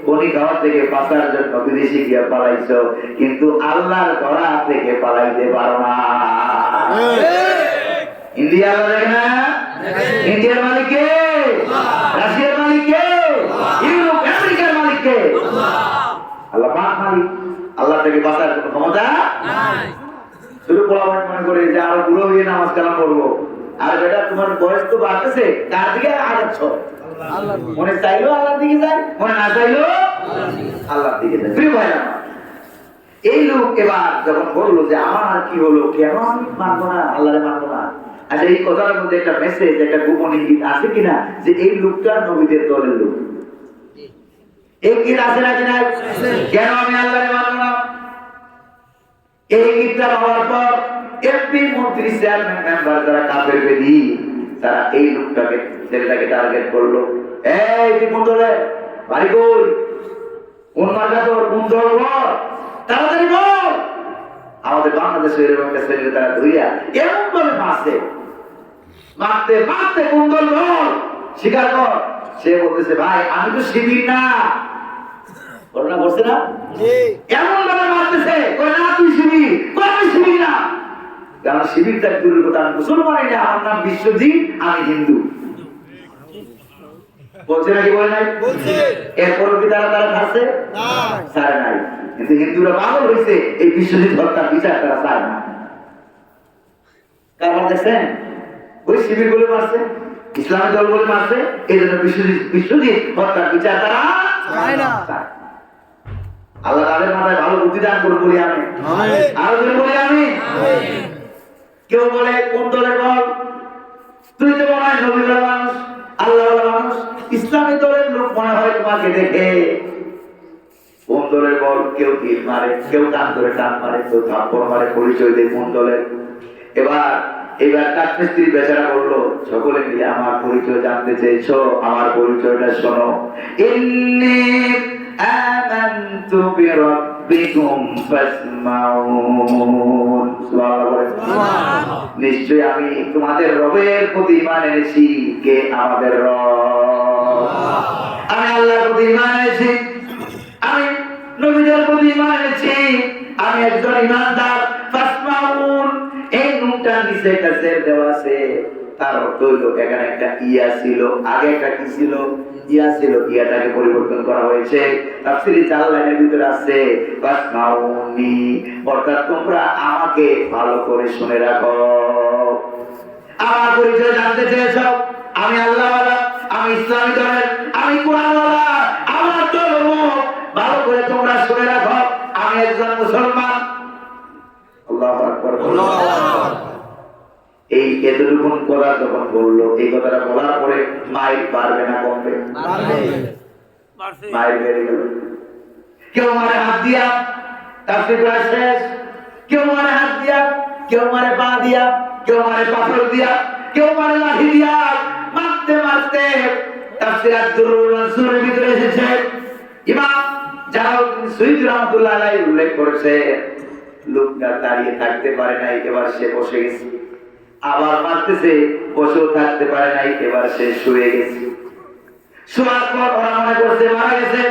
খনি খাওয়ার থেকে বাঁচার জন্য বিদেশে গিয়ে পালাইছ, কিন্তু আল্লাহর ধরা থেকে পালাইতে পারো না। ইন্ডিয়া দেখে না, ইন্ডিয়ার মালিক কে? রাশিয়ার মালিক কে? ইউরোপ আমেরিকার মালিক কে? আল্লাহ পাক মালিক। আল্লাহ থেকে বাঁচার কোনো ক্ষমতা নাই। শুধু পোলাপান মনে করে যে আরো বুড়ো হয়ে নামাজ কালাম করবো, আর বেটা তোমার বয়স তো বাড়তেছে, কার দিকে আগাচ্ছ? মনে চাইলো আল্লাহর দিকে যায়, মনে না চাইলো আল্লাহর দিকে যায়। প্রিয় ভাইরা, এই লোক এবার যখন বললো যে আমার কি হলো, কেন আমি মানবো না, আল্লাহরে মানবো না, আচ্ছা এই কথার মধ্যে একটা মেসেজ, একটা গোপন ইঙ্গিত আছে কিনা যে এই লোকটা নবীদের দলের লোক? এই ইঙ্গিত আছে নাকি না? কেন আমি আল্লাহরে মানবো না? এই ইঙ্গিতটা পাওয়ার পর এমপি, মন্ত্রী, চেয়ারম্যান, মেম্বার যারা কাফের বেদি, তারা এই লোকটাকে, ছেলেটাকে টার্গেট করলো। এই তুই কোন দলে, বাড়ি কই, কোন মার্কা তোর, কোন দল বল, তাড়াতাড়ি বল। আমাদের বাংলাদেশে এরকম একটা ছেলে তারা ধরিয়া এমন ভাবে মারছে, মারতে মারতে কোন দল বল স্বীকার কর। সে বলতেছে ভাই আমি তো শিবির না, ঘটনা করছে না, এমন ভাবে মারতেছে, কই না তুই শিবির, কই আমি শিবির না। কারণ শিবিরটা দূরের কথা, আমি মুসলমানই না, আমার নাম বিশ্বজিৎ, আমি হিন্দু। বলছে নাকি বলে নাই? এরপরও কি তারা ছাড়ছে? ছাড়ে নাই। কিন্তু হিন্দুরা পাগল হয়েছে, এই বিশ্বজিৎ হত্যার বিচার তারা চায় না। কারণ দেখছেন ওই শিবির বলে মারছে, ইসলামী দল বলে মারছে, এই জন্য বিশ্বজিৎ হত্যার বিচার তারা চায় না। আল্লাহ তাদের মাথায় ভালো বুদ্ধি দান করে বলি আমি, আরো যদি বলি আমি। কেউ বলে কোন দলের বল, তুই তো মনে হয় নবীর মানুষ, আল্লাহ মানুষ, ইসলামী দলের লোক মনে হয় তোমাকে দেখে। কোন দলের বল, কেউ তীর মারে, কেউ টান ধরে টান মারে, কেউ থাপ্পড় মারে, পরিচয় দেয় কোন দলের। এবার কাঠমিস্ত্রি বেচারা বললো, সকলে মিলে আমার পরিচয় জানতে চেয়েছো, আমার পরিচয়টা শোনো। ইন্নী আমানতু বিরাব্বিকুম ফাসমাউন। সুবহানাল্লাহ। নিশ্চয় আমি তোমাদের রবের প্রতি ঈমান এনেছি। কে? আমাদের রব। আমি আল্লাহর প্রতি ঈমান এনেছি, আমি নবীদের প্রতি ঈমান এনেছি, আমি একজন ঈমানদার। ফাসমাউন, এই নুনটা নিচে একটা জের দেওয়া আছে, তার অর্থ হলো এখানে একটা ইয়া ছিল, আগে একটা কি ছিল? ইয়া ছিল, ইয়াটাকে পরিবর্তন করা হয়েছে। তাফসীরে 4 লাইনের ভিতরে আছে ফাসমাউনি, অর্থাৎ তোমরা আমাকে ভালো করে শুনে রাখো। আমার পরিচয় জানতে চেয়েছো, আমি আল্লাহওয়ালা, আমি ইসলামী দলের, আমি কোরআনওয়ালা, আমার ধর্ম ভালো করে তোমরা শুনে রাখো, আমি একজন মুসলমান। আল্লাহু আকবার। এই এতটুকুন কথা যখন বললো, এই কথাটা বলার পরে মাইল বাড়বে না কমবে? মাইল বেড়ে গেল। কেউ মারে হাত দিয়া, তাফসীর প্রায় শেষ। কেউ মারে হাত দিয়া, কেউ মারে পা দিয়া, কেউ মারে পাথর দিয়া, কেউ মারে লাঠি দিয়া। মারতে মারতে তাফসীর আদ-দুররুল মানসুরের ভিতরে এসেছে, ইমাম জালালউদ্দিন সুয়ুতী রাহমাতুল্লাহ আলাইহি উল্লেখ করেছে, লোকটা দাঁড়িয়ে থাকতে পারে নাই, এবার সে বসে গেছে। আবার মারতেছে, বসেও থাকতে পারে নাই, এবার সে শুয়ে গেছে। শোয়ার পর ওরা মনে করছে মারা গেছে,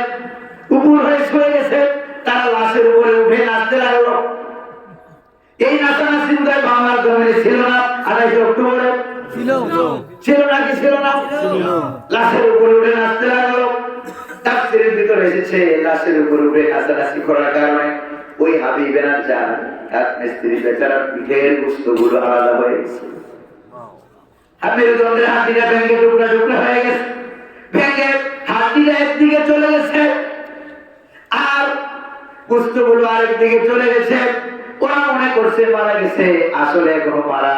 উপর হয়ে শুয়ে গেছে। তারা লাশের উপরে উঠে নাচতে লাগলো। এই নাচানাচি বোধহয় বাংলার জমিনে ছিল না 28 অক্টোবরে, ছিল নাকি ছিল না? লাশের উপরে উঠে নাচতে লাগলো। তাফসীরের ভিতরে এসেছে লাশের উপরে উঠে নাচানাচি করার কারণে ওই হাবিবে নাজ্জার রাজমিস্ত্রি বেচারার পিঠের গোশতগুলো আলাদা হয়ে গেছে। হাবিবের গন্ডের হাড্ডিটা ভেঙে টুকরা টুকরা হয়ে গেছে, ভেঙে হাড্ডিটা একদিকে চলে গেছে আর গোশতগুলো আরেকদিকে চলে গেছে। ওরা মনে করছে মারা গেছে, আসলে এখনো মারা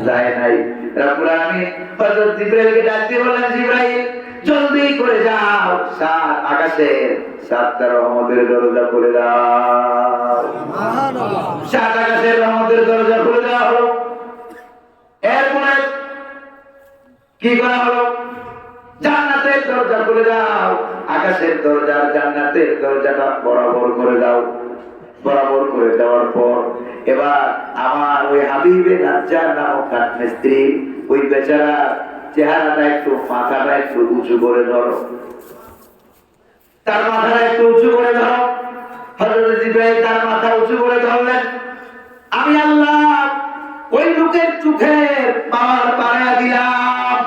যায় নাই। রব্বুল আলামিন হযরত জিবরাইলকে ডাক দিয়ে বললেন, জিবরাইল জলদি করে যাও, সাত আকাশের সাতটা রহমতের দরজা খুলে দাও। সাত আকাশের রহমতের দরজা খুলে দেওয়া হলো। এরপরে কি করা হলো? জান্নাতের দরজা খুলে দাও, আকাশের দরজা জান্নাতের দরজাটা বরাবর করে দাও। বরাবর করে দেওয়ার পর এবার আমার ওই হাবিবে নাজ্জার নামক রাজমিস্ত্রি ওই বেচারা চেহারাটা একটু, মাথাটা একটু উঁচু করে ধরো, তার মাথাটা একটু উঁচু করে ধরো। হযরত জিবরাইল তার মাথা উঁচু করে ধরলেন। আমি আল্লাহ ওই লোকের চোখের পাওয়ার বাড়ায়া দিলাম।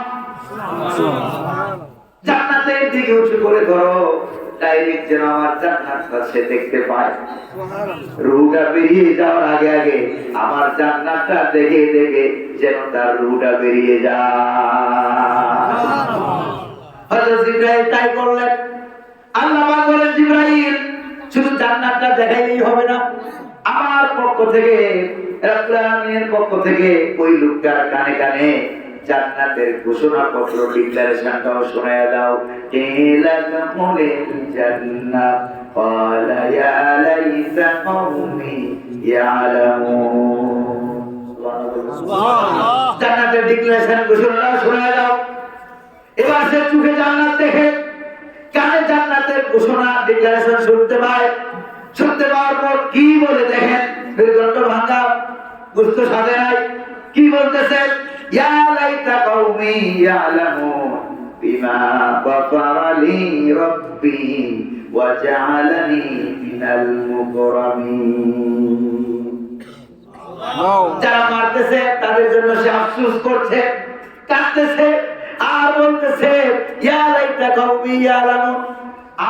জান্নাতের দিকে উঁচু করে ধরো, ডাইরেক্ট যেন আমার জান্নাতটা সে দেখতে পায়। রূহটা বেরিয়ে যাওয়ার আগে আগে আমার জান্নাতটা দেখে দেখে যেন তার রূহটা বেরিয়ে যায়। হযরত জিবরাইল তাই করলেন। আল্লাহ পাক বলেন, জিবরাইল শুধু জান্নাতটা দেখাইলেই হবে না, আমার পক্ষ থেকে, রব্বুল আলামিনের পক্ষ থেকে ওই লোকটার কানে কানে জান্নাতের ঘোষণাপত্র ডিক্লারেশনটাও শোনায়া দাও। ইলাকামুলিল জান্নাহ ক্বালা ইয়া লাইতা কওমি ইয়ালামুন। সুবহানাল্লাহ। জান্নাতের ডিক্লারেশন ঘোষণাটাও শোনায়া দাও। এবার সে চোখে জান্নাত দেখে, কানে জান্নাতের ঘোষণা ডিক্লারেশন শুনতে পায়। শুনতে পাওয়ার পর কি বলে দেখেন, হৃদয়টা ভাঙা, বুঝতে সাধে নাই। কি বলতেছে? ইয়া লাইতা কওমি ইয়ালামুন বিমা গাফারা লি রাব্বি ওয়া জাআলানি মিনাল মুকরামিন। যারা মারতেছে তাদের জন্য সে আফসোস করছে, কাঁদতেছে আর বলতেছে, ইয়া লাইতা কওমি ইয়ালামুন,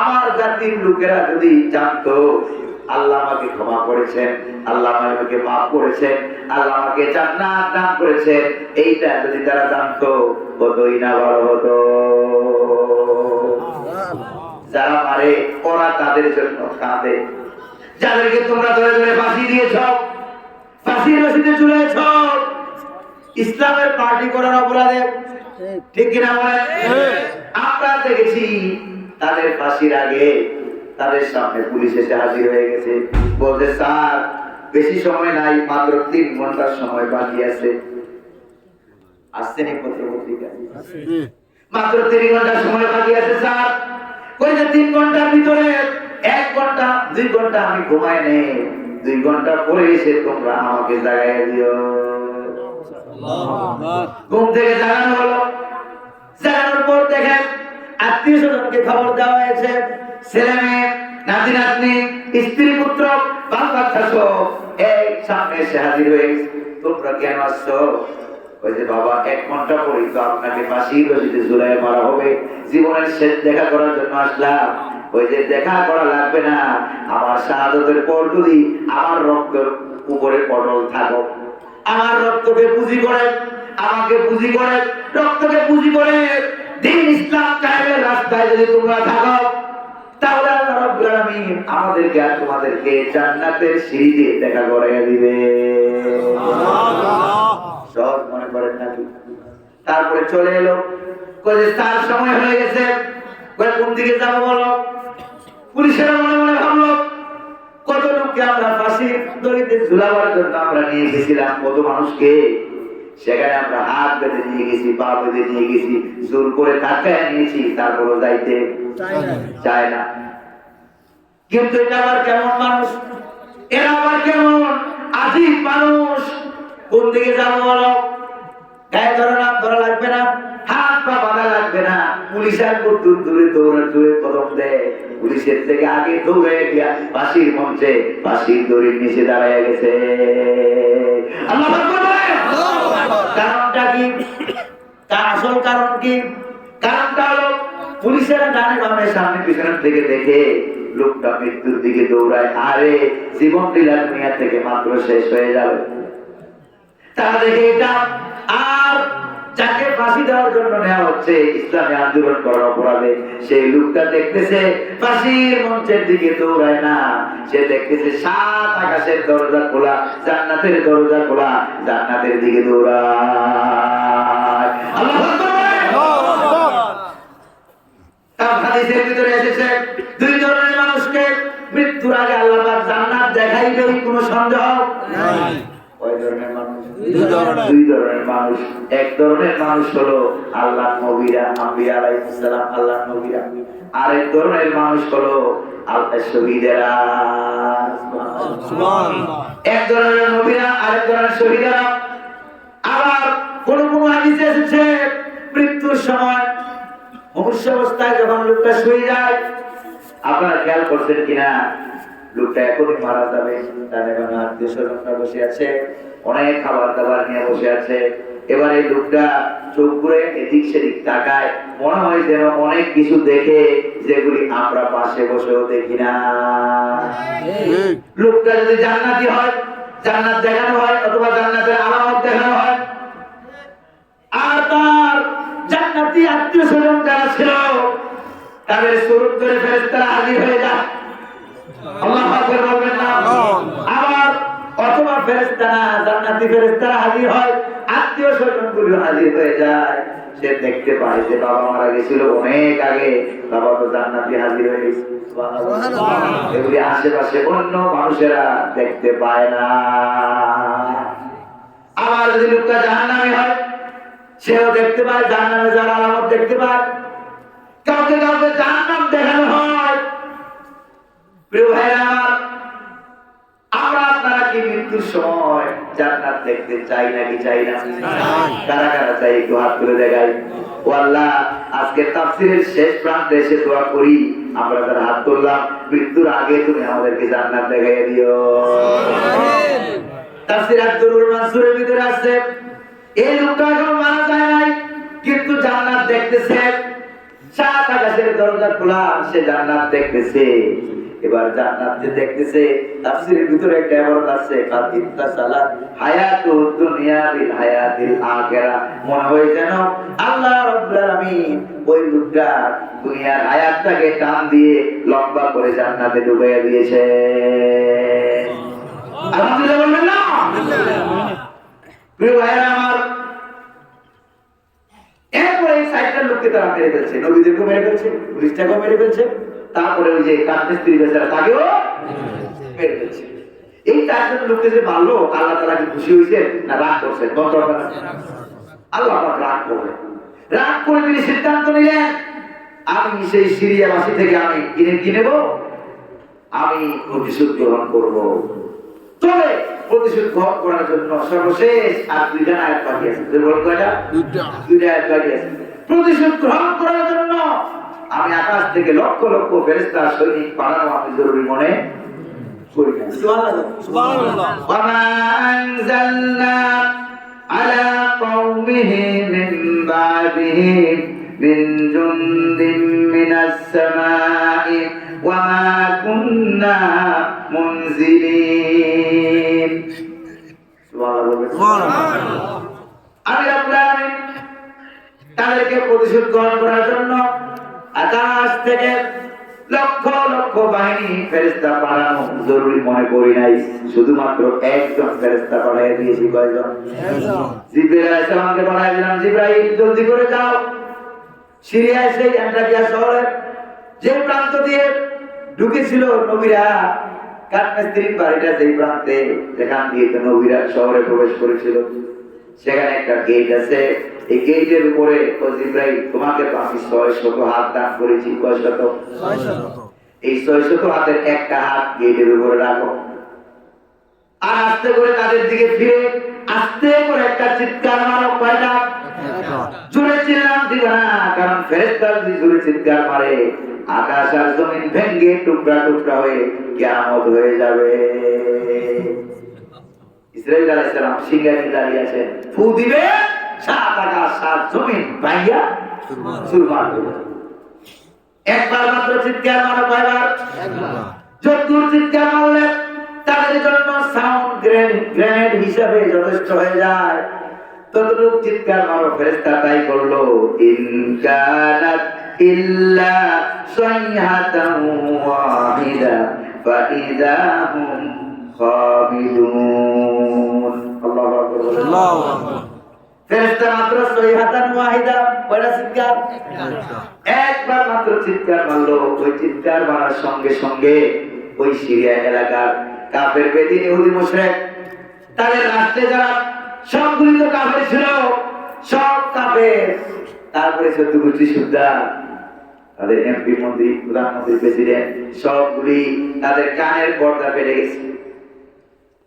আমার জাতির লোকেরা যদি জানতো আল্লাহ আমাকে ক্ষমা করেছেন, আল্লাহ আমাকে মাফ করেছেন, আল্লাহ আমাকে জান্নাত দান করেছেন, এইটা যদি তারা জানতো কতই না ভালো হতো। যারা মারে ওরা তাদের জন্য কাঁদে। যাদেরকে তোমরা ধরে ধরে ফাঁসি দিয়েছ, ফাঁসির রশিদে ঝুলেছ, ইসলামের পার্টি করার অপরাধে, ঠিক কিনা বলেন? আমরা দেখেছি তাদের ফাঁসির আগে তাদের সামনে পুলিশ এসে হাজির হয়ে গেছে, বলতে স্যার বেশি সময় নাই, মাত্র 3 ঘন্টার সময় বাকি আছে। আসছেনি পত্র-পত্রিকা, মাত্র 3 ঘন্টার সময় বাকি আছে স্যার। কই যে 3 ঘন্টার ভিতরে 1 ঘন্টা 2 ঘন্টা আমি ঘুমাই নেই, 2 ঘন্টা পরে এসে তোমরা আমাকে জাগাইয়া দিও। ঘুম থেকে জাগানো হলো। জাগানোর পর দেখেন আত্মীয় স্বজনকে খবর দেওয়া হয়েছে, ছেলে মেয়ে, নাতি নাতনি, স্ত্রী পুত্র, বাল বাচ্চা সব এই সামনে এসে হাজির হয়ে গেছে। তোমরা কেন আসছো? ওই যে বাবা 1 ঘন্টা পরে তো আপনাকে ফাঁসির রশিদে ঝুলায় মারা হবে, জীবনের শেষ দেখা করার জন্য আসলাম। ওই যে দেখা করা লাগবে না, আমার শাহাদাতের পর যদি আমার রক্তের উপরে পটল থাকো, আমার রক্তকে পুঁজি করে, আমাকে পুঁজি করে, রক্তকে পুঁজি করে দিন ইসলাম কায়েমের রাস্তায় যদি তোমরা থাকো, তাহলে আল্লাহ রাব্বুল আলামিন আমাদেরকে আর তোমাদেরকে জান্নাতের সিঁড়িতে দেখা করাইয়া দিবে। সব মনে করেন নাকি? তারপরে চলে এলো, কই যে তার সময় হয়ে গেছে, কই কোন দিকে যাবো বলো? পুলিশেরা মনে মনে ভাবলো, কত লোককে আমরা ফাঁসির দড়িতে ঝুলাবার জন্য আমরা নিয়ে গেছিলাম, কত মানুষকে সেখানে আমরা হাত বেঁধে নিয়ে গেছি, পা বেঁধে নিয়ে গেছি, জোর করে ধাক্কায় নিয়েছি, তারপরও যাইতে চায় না। কিন্তু এটা আবার কেমন মানুষ, এরা আবার কেমন আজীব মানুষ। কোন দিকে যাবো বলো? গায়ে ধরা লাগবে না, হাত পা বাঁধা লাগবে না, পুলিশ আর দূর দূরে দৌড়ে দূরে কদম দেয়, পুলিশের থেকে আগে দৌড়ে গিয়া ফাঁসির মঞ্চে ফাঁসির দড়ির নিচে দাঁড়ায় গেছে। আল্লাহু আকবার বলেন। কারণটা কি? তার আসল কারণ কি? কারণটা হলো পুলিশেরা ডানে বামে সামনে পিছনের থেকে দেখে লোকটা মৃত্যুর দিকে দৌড়ায়, আরে জীবন লীলা দুনিয়া থেকে মাত্র শেষ হয়ে যাবে। তারা দেখে এটা, আর যাকে ফাঁসি দেওয়ার জন্য নেওয়া হচ্ছে ইসলামী আন্দোলন করার অপরাধে, সেই লোকটা দেখতেছে ফাঁসির মঞ্চের দিকে দৌড়ায় না, সে দেখতেছে সাত আকাশের দরজা খোলা, জান্নাতের দরজা খোলা, জান্নাতের দিকে দৌড়ায়। আল্লাহু আকবার। হাদিসের ভিতরে এসেছে দুই ধরনের মানুষকে মৃত্যুর আগে আল্লাহ পাক জান্নাত দেখাইবে, কোনো সন্দেহ নাই। কয় ধরনের মানুষ? দুই ধরনের মানুষ। এক ধরনের মানুষ হলো আল্লাহর নবীরা, আম্বিয়া আলাইহিস সালাম, আল্লাহর নবীরা। আরেক ধরনের মানুষ হলো আল্লাহর শহীদেরা। সুবহানাল্লাহ। এক ধরনের নবীরা, আরেক ধরনের শহীদেরা। আবার কোন কোন হাদিসে এসেছে মৃত্যুর সময় মুমূর্ষ অবস্থায় যখন লোকটা শুয়ে যায়, আপনারা খেয়াল করছেন কিনা, লোকটা এখনই মারা যাবে, তার আত্মীয় স্বজনরা বসে আছে, অনেক খাবার দাবার নিয়ে বসে আছে। এবার এই লোকটা চোখ করে এদিক সেদিক তাকায়, মনে হয় যেন অনেক কিছু দেখে যেগুলি আমরা পাশে বসেও দেখি না। লোকটা যদি জান্নাতি হয়, জান্নাত দেখানো হয় অথবা জান্নাতের আলামত দেখানো হয়, আর তার জান্নাতি আত্মীয় স্বজন যারা ছিল তাদের স্বরূপ ধরে ফেরেশতারা হাজির হয়ে যায়। আল্লাহু আকবার বলবেন না? আবার অথবা ফেরেশতারা, জান্নাতি ফেরেশতারা হাজির হয়, আত্মীয় স্বজনগুলো হাজির হয়ে যায়। সে দেখতে পায় যে বাবা মারা গেছিল অনেক আগে, বাবা তো জান্নাতি হাজির হয়ে গেছে। সুবহানাল্লাহ। এগুলি আশেপাশে অন্য মানুষেরা দেখতে পায় না। আবার যদি লোকটা জাহান্নামী হয়, সেও দেখতে পায়, জাহান্নামে যারা আলামত দেখতে পায়। কাউকে কাউকে জাহান্নাম দেখানো হয়। প্রিয় ভাইরা আমার, আমরা আপনারা কি মৃত্যুর সময় জান্নাত দেখতে চাই নাকি চাই না? কারা কারা চাই একটু হাত তুলে দেখাই। ও আল্লাহ, আজকে তাফসীরের শেষ প্রান্তে এসে দোয়া করি, আমরা যারা হাত তুললাম মৃত্যুর আগে তুমি আমাদেরকে জান্নাত দেখাইয়া দিও। তাফসীর আব্দুর মানসুরের ভিতরে আছে, এই লোকটা এখন মারা যায় নাই, কিন্তু জান্নাত দেখতেছে, সাত আকাশের দরজা খোলা, সে জান্নাত দেখতেছে। এবার জান্নাত যে দেখতেছে, তাফসীরের ভিতরে একটা ইবারত আছে, কাদিতা সালাত হায়াতুদ দুনিয়া বিল হায়াতিল আখিরাহ, মনে হয় যেন আল্লাহ রাব্বুল আলামিন ওই লোকটা দুনিয়ার হায়াতটাকে টান দিয়ে লম্বা করে জান্নাতে ডুবাইয়া দিয়েছে। আলহামদুলিল্লাহ বলবেন না? প্রিয় ভাইরা আমার, এরপরে এই সাইডটার লোককে তারা মেরে ফেলছে, নবীদেরকেও মেরে ফেলছে, পুলিশটাকেও মেরে ফেলছে, তারপরে ওই যে কাঠের স্ত্রী বেচারা তাকেও মেরে ফেলছে। এই চারজন লোককে যে মারলো, আল্লাহ তাআলা কি খুশি হয়েছে না রাগ করছেন? আল্লাহ পাক রাগ করলেন। রাগ করে তিনি সিদ্ধান্ত নিলেন, আমি সেই সিরিয়াবাসী থেকে আমি কি নেব, আমি প্রতিশোধ গ্রহণ করবো। তবে প্রতিশোধ গ্রহণ করার জন্য সর্বশেষ আর দুইটা আয়াত বাকি আছে। দুইটা আয়াত বাকি আছে। প্রতিশোধ গ্রহণ করার জন্য আমি আকাশ থেকে লক্ষ লক্ষ ফেরেশতা সৈনিক পাঠানো আমি জরুরি মনে করি না। সুবহানাল্লাহ। ওয়া মা আনজালনা আলা কওমিহি মিন বাদিহি মিন জুনদিন মিনাস সামাই ওয়া মা কুন্না মুনজিলিন। সুবহানাল্লাহ। আমি রাব্বুল আলামিন তাদেরকে প্রতিশোধ গ্রহণ করার জন্য আকাশ থেকে লক্ষ লক্ষ বাহিনী ফেরেশতা পাঠানো জরুরি মনে করি নাই, শুধুমাত্র একজন ফেরেশতা পাঠিয়ে দিয়েছি। কয়জন? জিবরাইল আলাইহিস সালামকে পাঠিয়ে দিলাম, জিবরাইল জলদি করে যাও সিরিয়ায় সেই অ্যান্টাকিয়া শহরে যে প্রান্ত দিয়ে ঢুকেছিল নবীরা, কাঠমিস্ত্রির বাড়িটা যেই প্রান্তে, যেখান দিয়ে তো নবীরা শহরে প্রবেশ করেছিল, সেখানে একটা গেট আছে। এই গেটের উপরে ও জিবরাইল, তোমাকে তো আমি 600 হাত দান করেছি। কয় শত? 600। এই 600 হাতের একটা হাত গেটের উপরে রাখো, আর আস্তে করে তাদের দিকে ফিরে আস্তে করে একটা চিৎকার মারো। কয়টা? জোরে চিল্লান দিবা না, কারণ ফেরেশতা যদি জোরে চিৎকার মারে আকাশ আর জমিন ভেঙে টুকরা টুকরা হয়ে কিয়ামত হয়ে যাবে। ইসরাঈল আলাইহিস সালাম সিংহাসনে দাঁড়িয়ে আছেন, ফু দিবে, সাত আকাশ সাত জমিন ভাঙিয়া চুরমার হয়ে যাবে। একবার মাত্র চিৎকার মারো, কয়বার? যতদূর চিৎকার মারলে তাদের জন্য সাউন্ড গ্রেনেড হিসাবে যথেষ্ট হয়ে যায়, ততটুক চিৎকার মারো। ফেরেশতা তাই করলো। ইন কানাত ইল্লা সাইহাতান ওয়াহিদা ফাইযা হুম খামিদুন। আল্লাহু আকবার। আল্লাহু আকবার। ফেরেশতা মাত্র সাইহাতান ওয়াহিদা, কয়টা চিৎকার? একবার মাত্র চিৎকার মারলো। ওই চিৎকার মারার সঙ্গে সঙ্গে ওই সিরিয়া এলাকার কাফের বেদিন ইহুদি মুশরিক, তাদের রাষ্ট্রে যারা সবগুলি তো কাফের ছিল, সব কাফের, তারপরে 14 গোষ্ঠী সুদ্ধা, তাদের এমপি, মন্ত্রী, প্রধানমন্ত্রী, প্রেসিডেন্ট, সবগুলি তাদের কানের পর্দা ফেটে গেছে,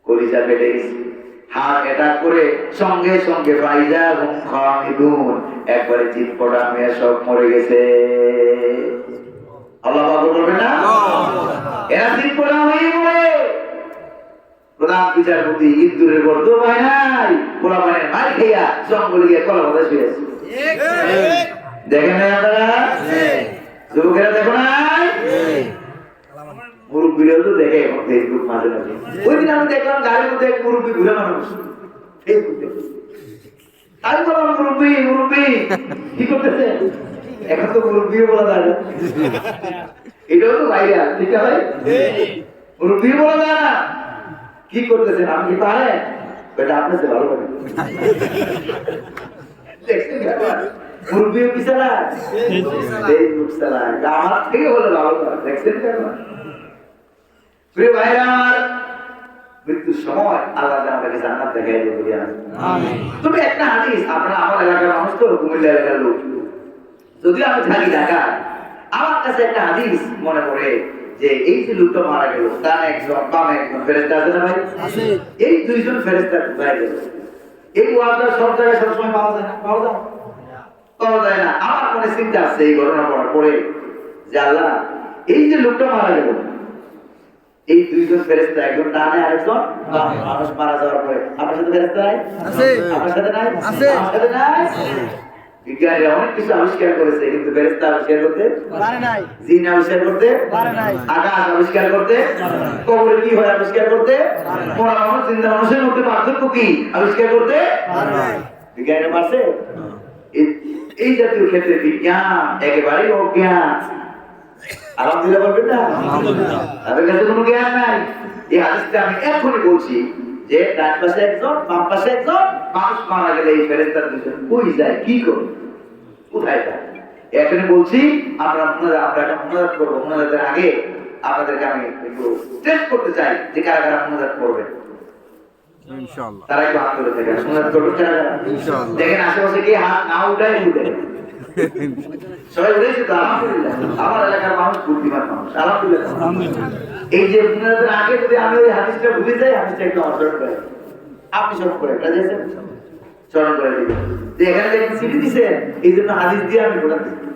কলিজা ফেটে গেছে, হার্ট অ্যাটাক করে সঙ্গে সঙ্গে ফাইজা হুম খামিদুন, একবারে চিৎপটা মেয়ে সব মরে গেছে। আল্লাহ পাক বলবেন না, এরা চিৎপটা হয়ে মরে। প্রধান বিচারপতি ইন্দুরের গর্দ পায় নাই, পোলা পানের মার খেয়া জঙ্গলে গিয়ে কলা কথা শুয়েছে। দেখেন না আপনারা? যুবকেরা দেখো নাই? মুরব্বীরা তো দেখে এখন ফেসবুক মাঝে মাঝে। ওই দিন আমি দেখলাম গাড়ির মধ্যে এক মুরব্বী ঘুরে মানুষ ফেসবুক দেখে। আমি বললাম, মুরব্বী মুরব্বী কি করতেছে? এখন তো মুরব্বীও বলা যায় না, এটাও তো ভাইরাল, ঠিক আছে? মুরব্বী বলা যায় না, কি করতেছেন? আপনি কি পারেন? এটা আপনার চেয়ে ভালো করেন। মুরব্বীও কি চালায়? ফেসবুক চালায়, আমার থেকে বলে ভালো করে। দেখছেন কেন? প্রিয় ভাইরা আমার, মৃত্যুর সময় আল্লাহ আমাদেরকে জান্নাত দেখাই দেবে। আমিন। তবে একটা হাদিস, আপনারা আমার এলাকার মানুষ তো, কুমিল্লা এলাকার লোক, যদিও আমি থাকি ঢাকা, আমার কাছে একটা হাদিস মনে পড়ে যে এই যে লোকটা মারা গেল, তার একজন বামে একজন ফেরেশতা আছে না ভাই? এই দুইজন ফেরেশতা কোথায় গেল? এই ওয়াদা সব জায়গায় সবসময় পাওয়া যায় না, পাওয়া যায় না। আমার মনে চিন্তা আছে এই ঘটনা পড়ার পরে যে আল্লাহ, এই যে লোকটা মারা গেল, এই দুইজন ফেরেশতা, একজন ডানে আরেকজন বামে, মানুষ মারা যাওয়ার পরে আপনার সাথে ফেরেশতা নাই? আপনার সাথে নাই? আমার সাথে নাই? বিজ্ঞানীরা অনেক কিছু আবিষ্কার করেছে, কিন্তু ফেরেশতা আবিষ্কার করতে পারে নাই, জিন আবিষ্কার করতে পারে নাই, আকাশ আবিষ্কার করতে, কবরে কি হয় আবিষ্কার করতে, মরা মানুষ জিন্দা মানুষের মধ্যে পার্থক্য কি আবিষ্কার করতে পারে নাই। বিজ্ঞানীরা পারছে? এই জাতীয় ক্ষেত্রে বিজ্ঞান একেবারেই অজ্ঞান। আলহামদুলিল্লাহ বলবেন না? তাদের কাছে কোনো জ্ঞান নাই। এই হাদিসটা আমি এখনই বলছি যে ডান পাশে একজন, বাম পাশে একজন, মানুষ মারা গেলে এই ফেরেশতার দুজন কই যায়, কি করে, কোথায় যায়? এখানে বলছি আমরা একটা মুনাজাত করবো। মুনাজাতের আগে আপনাদেরকে আমি একটু টেস্ট করতে চাই যে কারা কারা মুনাজাত করবেন। ইনশাআল্লাহ তারা একটু হাত তুলে দেখেন, মুনাজাত করবেন কারা কারা? ইনশাআল্লাহ দেখেন আশেপাশে কি হাত না উঠায় উঠে সবাই উঠেছে তো? আলহামদুলিল্লাহ। আমার এলাকার মানুষ বুদ্ধিমান মানুষ, আলহামদুলিল্লাহ। এই যে মুনাজাতের আগে যদি আমি ওই হাদিসটা ভুলে যাই, হাদিসটা একটু অনুসরণ করে আপনি স্মরণ করে স্মরণ করে দিবেন যে এখানে দেখেন সিটি দিচ্ছেন, এই জন্য হাদিস দিয়ে আমি বলে দিচ্ছি।